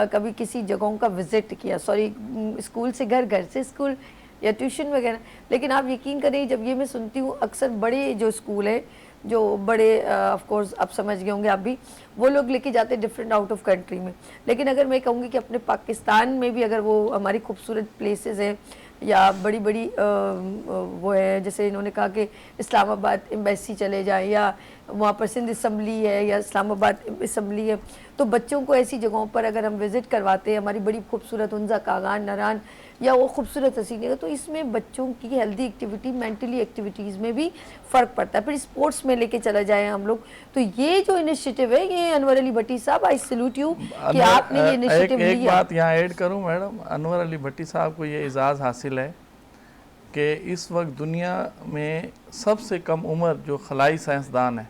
S2: कभी किसी जगहों का विजिट किया, सॉरी स्कूल से घर, घर से स्कूल या ट्यूशन वगैरह, लेकिन आप यकीन करें जब ये मैं सुनती हूँ अक्सर बड़े जो स्कूल है, जो बड़े ऑफ कोर्स आप समझ गए होंगे आप भी, वो लोग लेके जाते हैं डिफरेंट आउट ऑफ कंट्री में, लेकिन अगर मैं कहूँगी कि अपने पाकिस्तान में भी अगर वो हमारी खूबसूरत प्लेसेस हैं या बड़ी बड़ी वो है, जैसे इन्होंने कहा कि इस्लामाबाद एम्बेसी चले जाएं, या वहाँ पर सिंध असम्बली है या इस्लामाबाद असम्बली है, तो बच्चों को ऐसी जगहों पर अगर हम विज़िट करवाते हैं, हमारी बड़ी खूबसूरत उनजा कागान नरान या वो खूबसूरत हसीन है, तो इसमें बच्चों की हेल्दी एक्टिविटी, मेंटली एक्टिविटीज़ में भी फ़र्क पड़ता है। फिर स्पोर्ट्स में लेके चला जाए हम लोग, तो ये जो इनिशिएटिव है, ये अनवर अली भट्टी साहब, आई सैल्यूट यू कि आपने ये इनिशिएटिव लिया।
S5: एक बात यहाँ ऐड करूँ मैडम, अनवर अली भट्टी साहब को ये एजाज़ हासिल है कि इस वक्त दुनिया में सबसे कम उम्र जो खलाई साइंसदान है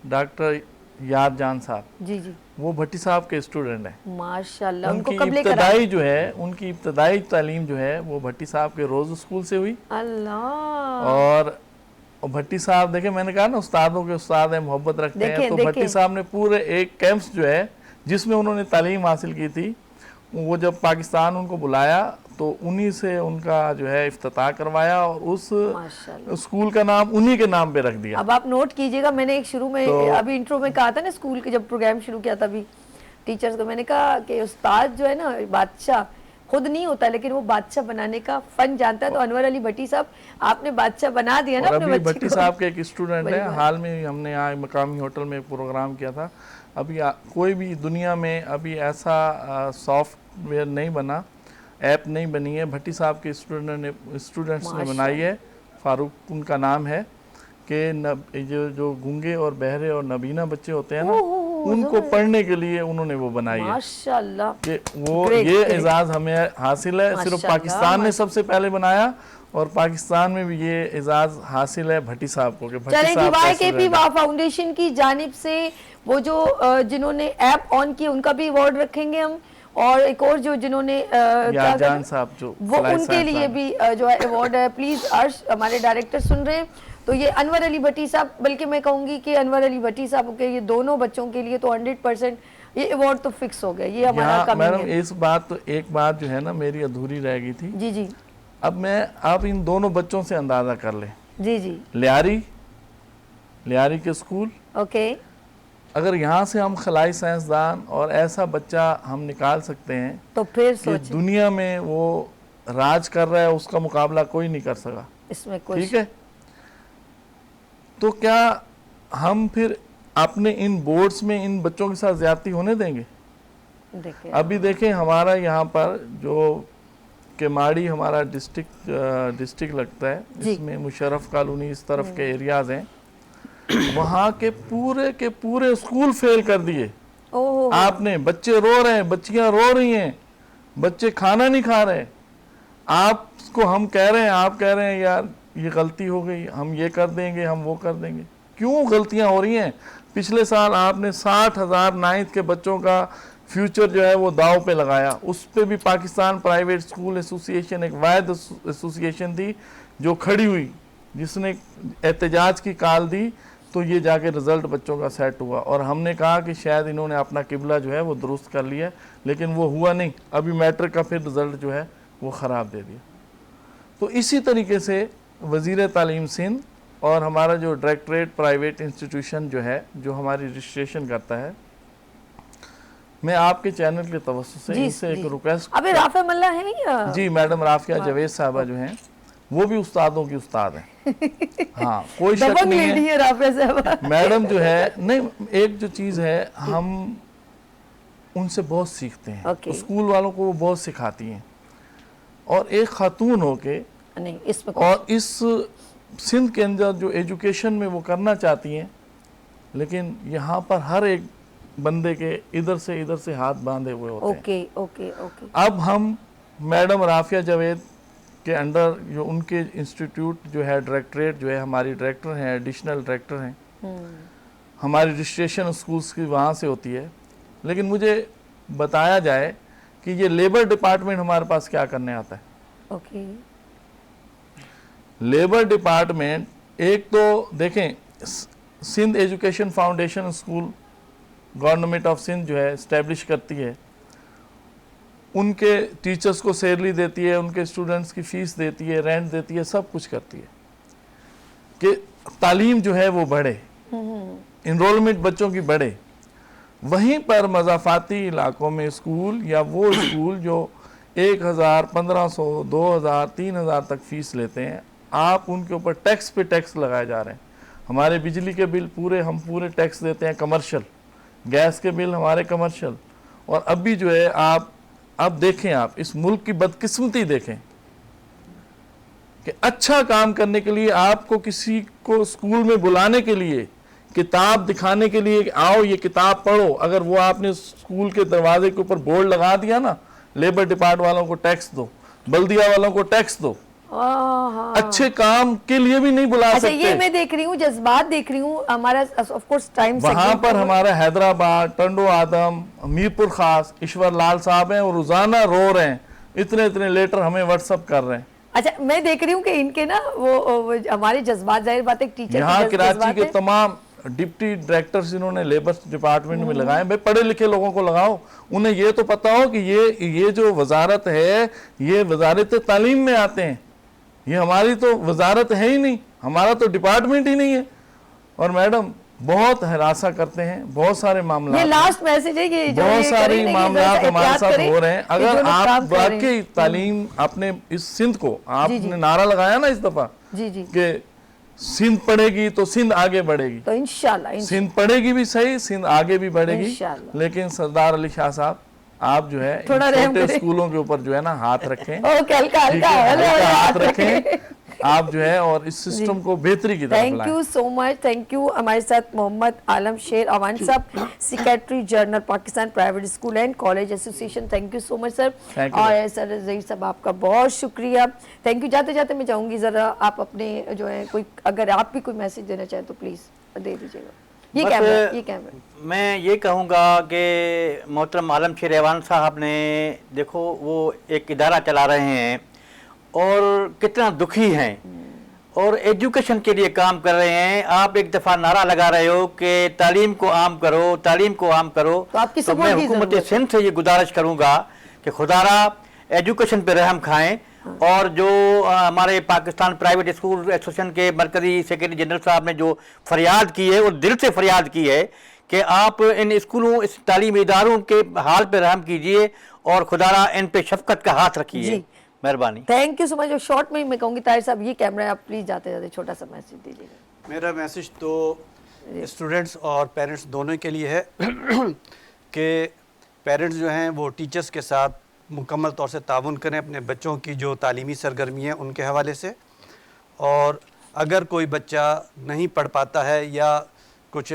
S5: डॉक्टर यार जान साहब,
S2: जी जी,
S5: वो भट्टी साहब के स्टूडेंट हैं।
S2: माशाल्लाह, उनको
S5: उनकी
S2: कब लेकर
S5: इब्तदाई जो है, उनकी इब्तदाई तालीम जो है वो भट्टी साहब के रोज़ स्कूल से हुई।
S2: अल्लाह,
S5: और भट्टी साहब देखे, मैंने कहा ना उस्तादों के उस्ताद हैं, मोहब्बत रखते हैं, तो भट्टी साहब ने पूरे एक कैंप्स जो है जिसमें उन्होंने तालीम हासिल की थी, वो जब पाकिस्तान उनको बुलाया तो उन्हीं से उनका जो है इफ्तिताह करवाया और उस स्कूल का नाम उन्हीं के नाम पे रख दिया।
S2: अब आप नोट कीजिएगा, मैंने एक शुरू में अभी इंट्रो में कहा था ना, स्कूल के जब प्रोग्राम शुरू किया था अभी टीचर्स को, मैंने कहा कि उस्ताद जो है ना बादशाह खुद नहीं होता, लेकिन वो बादशाह बनाने का फन जानता है। तो अनवर अली भट्टी साहब, आपने बादशाह बना दिया ना अपने बच्चे को।
S5: भट्टी साहब के एक स्टूडेंट है, हाल में हमने यहाँ मकामी होटल में एक प्रोग्राम किया था। अभी कोई भी दुनिया में अभी ऐसा सॉफ्टवेयर नहीं बना, ऐप नहीं बनी है, भट्टी साहब के स्टूडेंट्स ने बनाई है। फारूक उनका नाम है कि जो गूंगे और बहरे और नबीना बच्चे होते हैं ना, उनको पढ़ने के लिए उन्होंने वो बनाई है।
S2: माशाल्लाह,
S5: कि वो ये एजाज़ हमें हासिल है, सिर्फ पाकिस्तान ने सबसे पहले बनाया और पाकिस्तान में भी ये एजाज़ हासिल है भट्टी साहब को।
S2: चलें, YKP वाह फाउंडेशन की जानिब से वो जो जिन्होंने ऐप ऑन किया उनका भी अवार्ड रखेंगे हम, और एक और जो जिन्होंने
S5: जान साहब जो
S2: वो उनके लिए भी जो है अवार्ड है। प्लीज अर्श, हमारे डायरेक्टर सुन रहे हैं, तो ये अनवर अली भट्टी साहब, बल्कि मैं कहूँगी कि अनवर अली भट्टी साहब के ये दोनों बच्चों के लिए तो 100% ये अवार्ड तो फिक्स हो गया। ये हमारा कमी है।
S5: मैडम इस बात तो एक बात जो है ना मेरी अधूरी रह गई थी।
S2: जी जी,
S5: अब आप इन दोनों बच्चों से अंदाजा कर ले।
S2: जी जी,
S5: लियारी के स्कूल,
S2: ओके,
S5: अगर यहाँ से हम खलाई साइंसदान और ऐसा बच्चा हम निकाल सकते हैं
S2: तो फिर
S5: कि दुनिया में वो राज कर रहा है, उसका मुकाबला कोई नहीं कर सका,
S2: इसमें कोई,
S5: ठीक है। तो क्या हम फिर अपने इन बोर्ड्स में इन बच्चों के साथ ज्यादती होने देंगे? अभी देखें हमारा यहाँ पर जो केमाड़ी हमारा डिस्ट्रिक्ट लगता है, जिसमें मुशर्रफ कॉलोनी इस तरफ के एरियाज हैं, वहाँ के पूरे स्कूल फेल कर दिए आपने। बच्चे रो रहे हैं, बच्चियां रो रही हैं, बच्चे खाना नहीं खा रहे। आपको हम कह रहे हैं, आप कह रहे हैं यार ये गलती हो गई, हम ये कर देंगे, हम वो कर देंगे। क्यों गलतियां हो रही हैं? पिछले साल आपने 60,000 नाइन्थ के बच्चों का फ्यूचर जो है वो दाव पे लगाया। उस पे भी पाकिस्तान प्राइवेट स्कूल एसोसिएशन एक वाहिद एसोसिएशन थी जो खड़ी हुई, जिसने एहतजाज की कॉल दी, तो ये जाके रिज़ल्ट बच्चों का सेट हुआ। और हमने कहा कि शायद इन्होंने अपना किबला जो है वो दुरुस्त कर लिया, लेकिन वो हुआ नहीं। अभी मैट्रिक का फिर रिज़ल्ट जो है वो ख़राब दे दिया। तो इसी तरीके से वज़ीर तालीम सिंध और हमारा जो डायरेक्टरेट प्राइवेट इंस्टीट्यूशन जो है, जो हमारी रजिस्ट्रेशन करता है, मैं आपके चैनल के तवज्जो से इनसे एक रिक्वेस्ट।
S2: अबे राफिया मल्ला है या?
S5: जी मैडम, राफिया जावेद साहबा जो हैं वो भी उस्तादों की उस्ताद हैं। हाँ, कोई शक नहीं है
S2: राफिया
S5: मैडम जो है। नहीं, एक जो चीज़ है हम उनसे बहुत सीखते हैं, स्कूल वालों को वो बहुत सिखाती हैं। और एक खातून होके
S2: नहीं, इसमें
S5: और इस सिंध के अंदर जो एजुकेशन में वो करना चाहती हैं, लेकिन यहाँ पर हर एक बंदे के इधर से हाथ बांधे हुए होते हैं।
S2: ओके।
S5: अब हम मैडम राफिया जावेद के अंडर जो उनके इंस्टीट्यूट जो है, डायरेक्टरेट जो है, हमारी डायरेक्टर हैं, एडिशनल डायरेक्टर हैं, हमारी रजिस्ट्रेशन स्कूल्स की वहाँ से होती है। लेकिन मुझे बताया जाए कि ये लेबर डिपार्टमेंट हमारे पास क्या करने आता है।
S2: ओके,
S5: लेबर डिपार्टमेंट, एक तो देखें Sindh education foundation school government of Sindh जो है इस्टेब्लिश करती है, उनके टीचर्स को सैलरी देती है, उनके स्टूडेंट्स की फ़ीस देती है, रेंट देती है, सब कुछ करती है कि तालीम जो है वो बढ़े, इनरोलमेंट बच्चों की बढ़े। वहीं पर मज़ाफ़ाती इलाकों में स्कूल या वो स्कूल जो 1000, 1500, 2000, 3000 तक फीस लेते हैं। आप उनके ऊपर टैक्स पे टैक्स लगाए जा रहे हैं। हमारे बिजली के बिल हम पूरे टैक्स देते हैं कमर्शियल, गैस के बिल हमारे कमर्शियल। और अभी जो है अब देखें, आप इस मुल्क की बदकिस्मती देखें कि अच्छा काम करने के लिए आपको किसी को स्कूल में बुलाने के लिए, किताब दिखाने के लिए आओ ये किताब पढ़ो, अगर वो आपने स्कूल के दरवाजे के ऊपर बोर्ड लगा दिया ना, लेबर डिपार्टमेंट वालों को टैक्स दो, बल्दिया वालों को टैक्स दो, अच्छे काम के लिए भी नहीं बुला सकते।
S2: ये मैं देख रही हूँ, जज्बात देख रही हूँ हमारा ऑफ कोर्स टाइम।
S5: वहां पर हमारा हैदराबाद, टंडो आदम, मीरपुर खास ईश्वर लाल साहब हैं और रोजाना रो रहे हैं, इतने लेटर हमें व्हाट्सअप कर रहे हैं।
S2: अच्छा, मैं देख रही हूँ कि इनके ना वो हमारे जज्बात, जाहिर बात है टीचर
S5: यहाँ कराची के तमाम डिप्टी डायरेक्टर्स इन्होंने लेबर डिपार्टमेंट में लगाए। भाई पढ़े लिखे लोगों को लगाओ, उन्हें ये तो पता हो कि ये जो वजारत है ये वजारत तालीम में आते हैं, ये हमारी तो वजारत है ही नहीं, हमारा तो डिपार्टमेंट ही नहीं है। और मैडम बहुत हरासा करते हैं, बहुत सारे मामला,
S2: ये लास्ट मैसेज है कि
S5: बहुत सारे मामला हमारे साथ हो रहे हैं। अगर आप वाकई तालीम, आपने इस सिंध को आपने नारा लगाया ना इस दफा कि सिंध पढ़ेगी तो सिंध आगे बढ़ेगी,
S2: तो इंशाल्लाह
S5: सिंध पढ़ेगी भी सही, सिंध आगे भी बढ़ेगी। लेकिन सरदार अली शाह साहब, आप जो है छोटे स्कूलों के ऊपर जो है ना हाथ रखें, हाथ रखें आप जो है, और इस सिस्टम को बेहतरी की तरफ लाएं।
S2: Thank you so much, thank you. हमारे साथ मोहम्मद आलम शेर अवान साहब, secretary general Pakistan private school and college association. Thank you so much sir. और सर ज़हीर साहब आपका बहुत शुक्रिया, थैंक यू। जाते जाते मैं चाहूँगी ज़रा आप अपने जो है कोई, अगर आप भी कोई मैसेज देना चाहें तो प्लीज़ दे दीजिएगा। ये कैमरा
S7: मैं ये कहूँगा कि मोहतरम आलम शेर अवान साहब ने, देखो वो एक इदारा चला रहे हैं और कितना दुखी हैं और एजुकेशन के लिए काम कर रहे हैं। आप एक दफ़ा नारा लगा रहे हो कि तालीम को आम करो, तालीम को आम करो। तो मैं हुकूमत सिंध से ये गुजारिश करूँगा कि खुदारा एजुकेशन पे रहम खाएं, और जो हमारे पाकिस्तान प्राइवेट स्कूल एसोसिएशन के मरकजी सेक्रेटरी जनरल साहब ने जो फरियाद की है, वो दिल से फरियाद की है कि आप इन स्कूलों, इस तालीमी इदारों के हाल पे रहम कीजिए और खुदारा इन पे शफकत का हाथ रखिए, मेहरबानी।
S2: Thank you so much. और शॉर्ट में मैं कहूँगी ताहिर साहब, ये कैमरा आप प्लीज़ जाते जाते छोटा सा मैसेज दीजिएगा।
S6: मेरा मैसेज तो स्टूडेंट्स और पेरेंट्स दोनों के लिए है कि पेरेंट्स जो हैं वो टीचर्स के साथ मुकम्मल तौर से ताउन करें अपने बच्चों की जो तालीमी सरगर्मी है उनके हवाले से। और अगर कोई बच्चा नहीं पढ़ पाता है या कुछ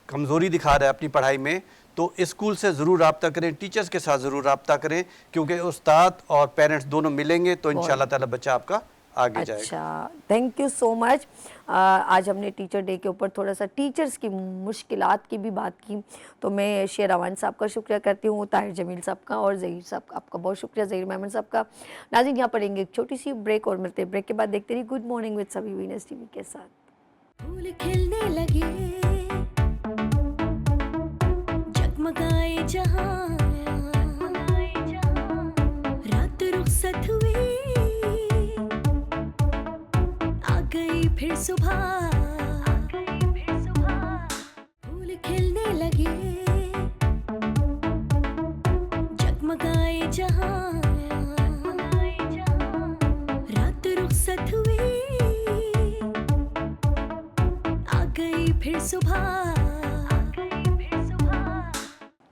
S6: कमज़ोरी दिखा रहा है अपनी पढ़ाई में, तो स्कूल से ज़रूर रब्ता करें, टीचर्स के साथ ज़रूर रब्ता करें, क्योंकि उस्ताद और पेरेंट्स दोनों मिलेंगे तो इंशाल्लाह ताला बच्चा आपका आगे जाएगा।
S2: अच्छा, थैंक यू सो मच। आज हमने टीचर डे के ऊपर थोड़ा सा टीचर्स की मुश्किलात की भी बात की, तो मैं शेर अवान साहब का शुक्रिया करती हूँ, ताहिर जमील साहब का, और ज़हीर साहब का आपका बहुत शुक्रिया, ज़हीर मेमन साहब का। नाज़रीन, यहाँ पर रहेंगे एक छोटी सी ब्रेक और मिलते हैं ब्रेक के बाद। देखते रहिए गुड मॉर्निंग विद सभी वीनस टीवी के साथ।
S1: फूल खिलने लगे, जगमगाए जहां, रात रुखसत हुई, आ गई फिर सुबह, फूल खिलने लगे, जगमगाए जहां, रात रुखसत हुई, आ गई फिर सुबह।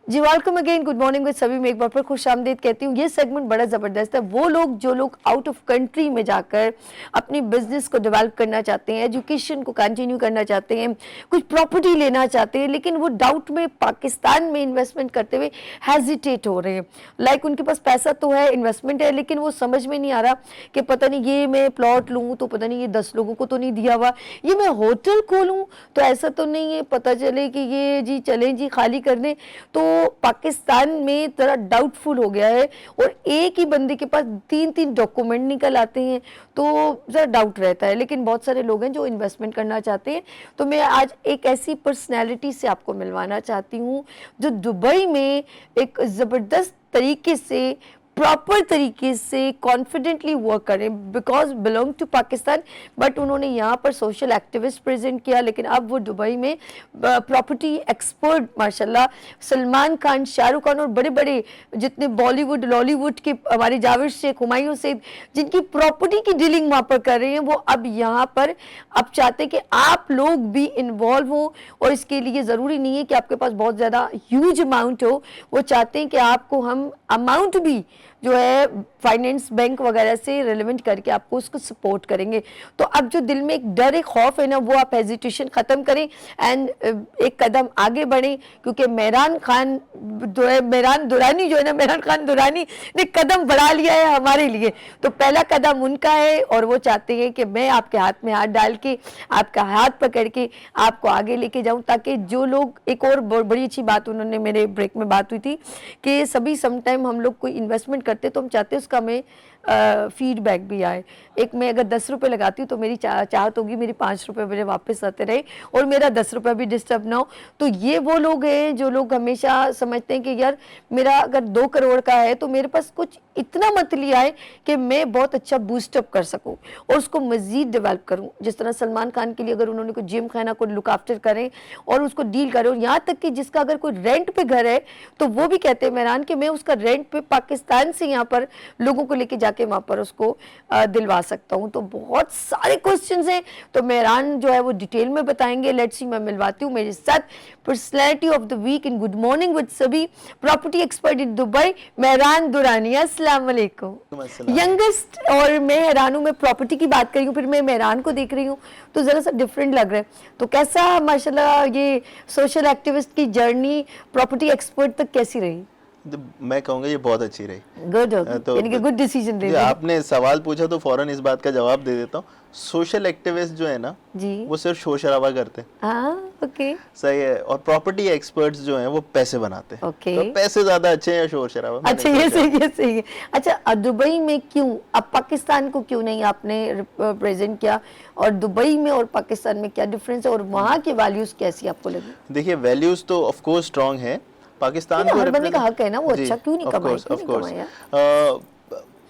S2: जी welcome again, good morning with सभी में एक बार फिर खुश आमदीद कहती हूँ। ये सेगमेंट बड़ा ज़बरदस्त है। वो लोग जो लोग आउट ऑफ कंट्री में जाकर अपनी बिजनेस को डेवलप करना चाहते हैं, एजुकेशन को कंटिन्यू करना चाहते हैं, कुछ प्रॉपर्टी लेना चाहते हैं, लेकिन वो डाउट में पाकिस्तान में इन्वेस्टमेंट करते हुए हेजिटेट हो रहे हैं। लाइक उनके पास पैसा तो है, इन्वेस्टमेंट है, लेकिन वो समझ में नहीं आ रहा कि पता नहीं ये मैं प्लॉट लूँ तो पता नहीं ये 10 लोगों को तो नहीं दिया हुआ, ये मैं होटल खोलूँ तो ऐसा तो नहीं है, पता चले कि ये जी चलें जी खाली करने। तो पाकिस्तान में जरा डाउटफुल हो गया है, और एक ही बंदे के पास 3-3 डॉक्यूमेंट निकल आते हैं, तो ज़रा डाउट रहता है। लेकिन बहुत सारे लोग हैं जो इन्वेस्टमेंट करना चाहते हैं। तो मैं आज एक ऐसी पर्सनैलिटी से आपको मिलवाना चाहती हूँ जो दुबई में एक ज़बरदस्त तरीके से प्रॉपर तरीके से कॉन्फिडेंटली वर्क करें, because belong to Pakistan, but उन्होंने यहाँ पर सोशल एक्टिविस्ट प्रेजेंट किया, लेकिन अब वो दुबई में प्रॉपर्टी एक्सपर्ट माशाल्लाह सलमान खान, शाहरुख खान और बड़े बड़े जितने बॉलीवुड लॉलीवुड के हमारे जावेद शेख, हुमायूं सैयद, जिनकी प्रॉपर्टी की डीलिंग वहाँ पर कर रहे हैं, वो अब यहाँ पर अब चाहते हैं कि आप लोग भी इन्वॉल्व हो। और इसके लिए ज़रूरी नहीं है कि आपके पास बहुत ज़्यादा ह्यूज अमाउंट हो, वो चाहते हैं कि आपको हम अमाउंट भी जो है फाइनेंस बैंक वगैरह से रिलेवेंट करके आपको उसको सपोर्ट करेंगे। तो अब जो दिल में एक डर एक खौफ है ना, वो आप हेजिटेशन ख़त्म करें एंड एक कदम आगे बढ़ें, क्योंकि मेहरान खान जो है, मेहरान दुरानी जो है ना, मेहरान खान दुरानी ने कदम बढ़ा लिया है हमारे लिए। तो पहला कदम उनका है और वो चाहते हैं कि मैं आपके हाथ में हाथ डाल के, आपका हाथ पकड़ के आपको आगे लेके जाऊं, ताकि जो लोग, एक और बड़ी अच्छी बात उन्होंने मेरे ब्रेक में बात हुई थी कि सभी समटाइम हम लोग कोई इन्वेस्टमेंट करते तो हम चाहते हैं उसका हमें फीडबैक भी आए। एक मैं अगर 10 रुपये लगाती हूँ तो मेरी चाहत होगी मेरी 5 रुपये मेरे वापस आते रहे और मेरा 10 रुपये भी डिस्टर्ब ना हो। तो ये वो लोग हैं जो लोग हमेशा समझते हैं कि यार मेरा अगर 2 करोड़ का है तो मेरे पास कुछ इतना मंथली आए कि मैं बहुत अच्छा बूस्टअप कर सकूं और उसको मज़ीद डेवलप करूं। जिस तरह सलमान खान के लिए अगर उन्होंने कोई जिम खाना को लुक आफ्टर करें और उसको डील करें, और यहाँ तक कि जिसका अगर कोई रेंट पे घर है तो वो भी कहते हैं मेहरान कि मैं उसका रेंट पे पाकिस्तान से यहाँ पर लोगों को लेके जाके वहाँ पर उसको दिलवा सकता हूँ। तो बहुत सारे क्वेश्चंस हैं, तो मेहरान जो है वो डिटेल में बताएंगे। लेट्स सी, मैं मिलवाती हूँ मेरे साथ personality of the week in good morning with सभी, property expert in Dubai, Mehran Durrani. अस्सलाम वालेकुम। यंगेस्ट, और मैं हैरान हूँ, मैं प्रॉपर्टी की बात कर रही हूँ, फिर मैं मेहरान को देख रही हूँ तो ज़रा सा डिफरेंट लग रहा है। तो कैसा माशाल्लाह ये सोशल एक्टिविस्ट की जर्नी प्रॉपर्टी एक्सपर्ट तक कैसी रही?
S9: मैं कहूँगा ये बहुत अच्छी रही।
S2: गुड, यानी कि गुड डिसीजन ले लिया।
S9: आपने सवाल पूछा तो फौरन इस बात का जवाब दे देता हूँ। सोशल एक्टिविस्ट जो है ना
S2: जी,
S9: वो सिर्फ शोर शराबा करते हैं,
S2: हाँ ओके
S9: सही है, और प्रॉपर्टी एक्सपर्ट्स जो हैं वो पैसे बनाते हैं।
S2: ओके,
S9: तो पैसे ज्यादा अच्छे हैं या शोर शराबा?
S2: अच्छा ये सही है, सही है। अच्छा दुबई में क्यों, अब पाकिस्तान को क्यों नहीं आपने प्रेजेंट किया, और दुबई में और पाकिस्तान में क्या डिफरेंस है, और वहाँ की वैल्यूज कैसी आपको लगी?
S9: देखिए वैल्यूज तो ऑफ कोर्स स्ट्रांग है। पाकिस्तान को
S2: हर बंदे का हक है ना, वो अच्छा क्यों नहीं कमाए, क्यों नहीं कमाया?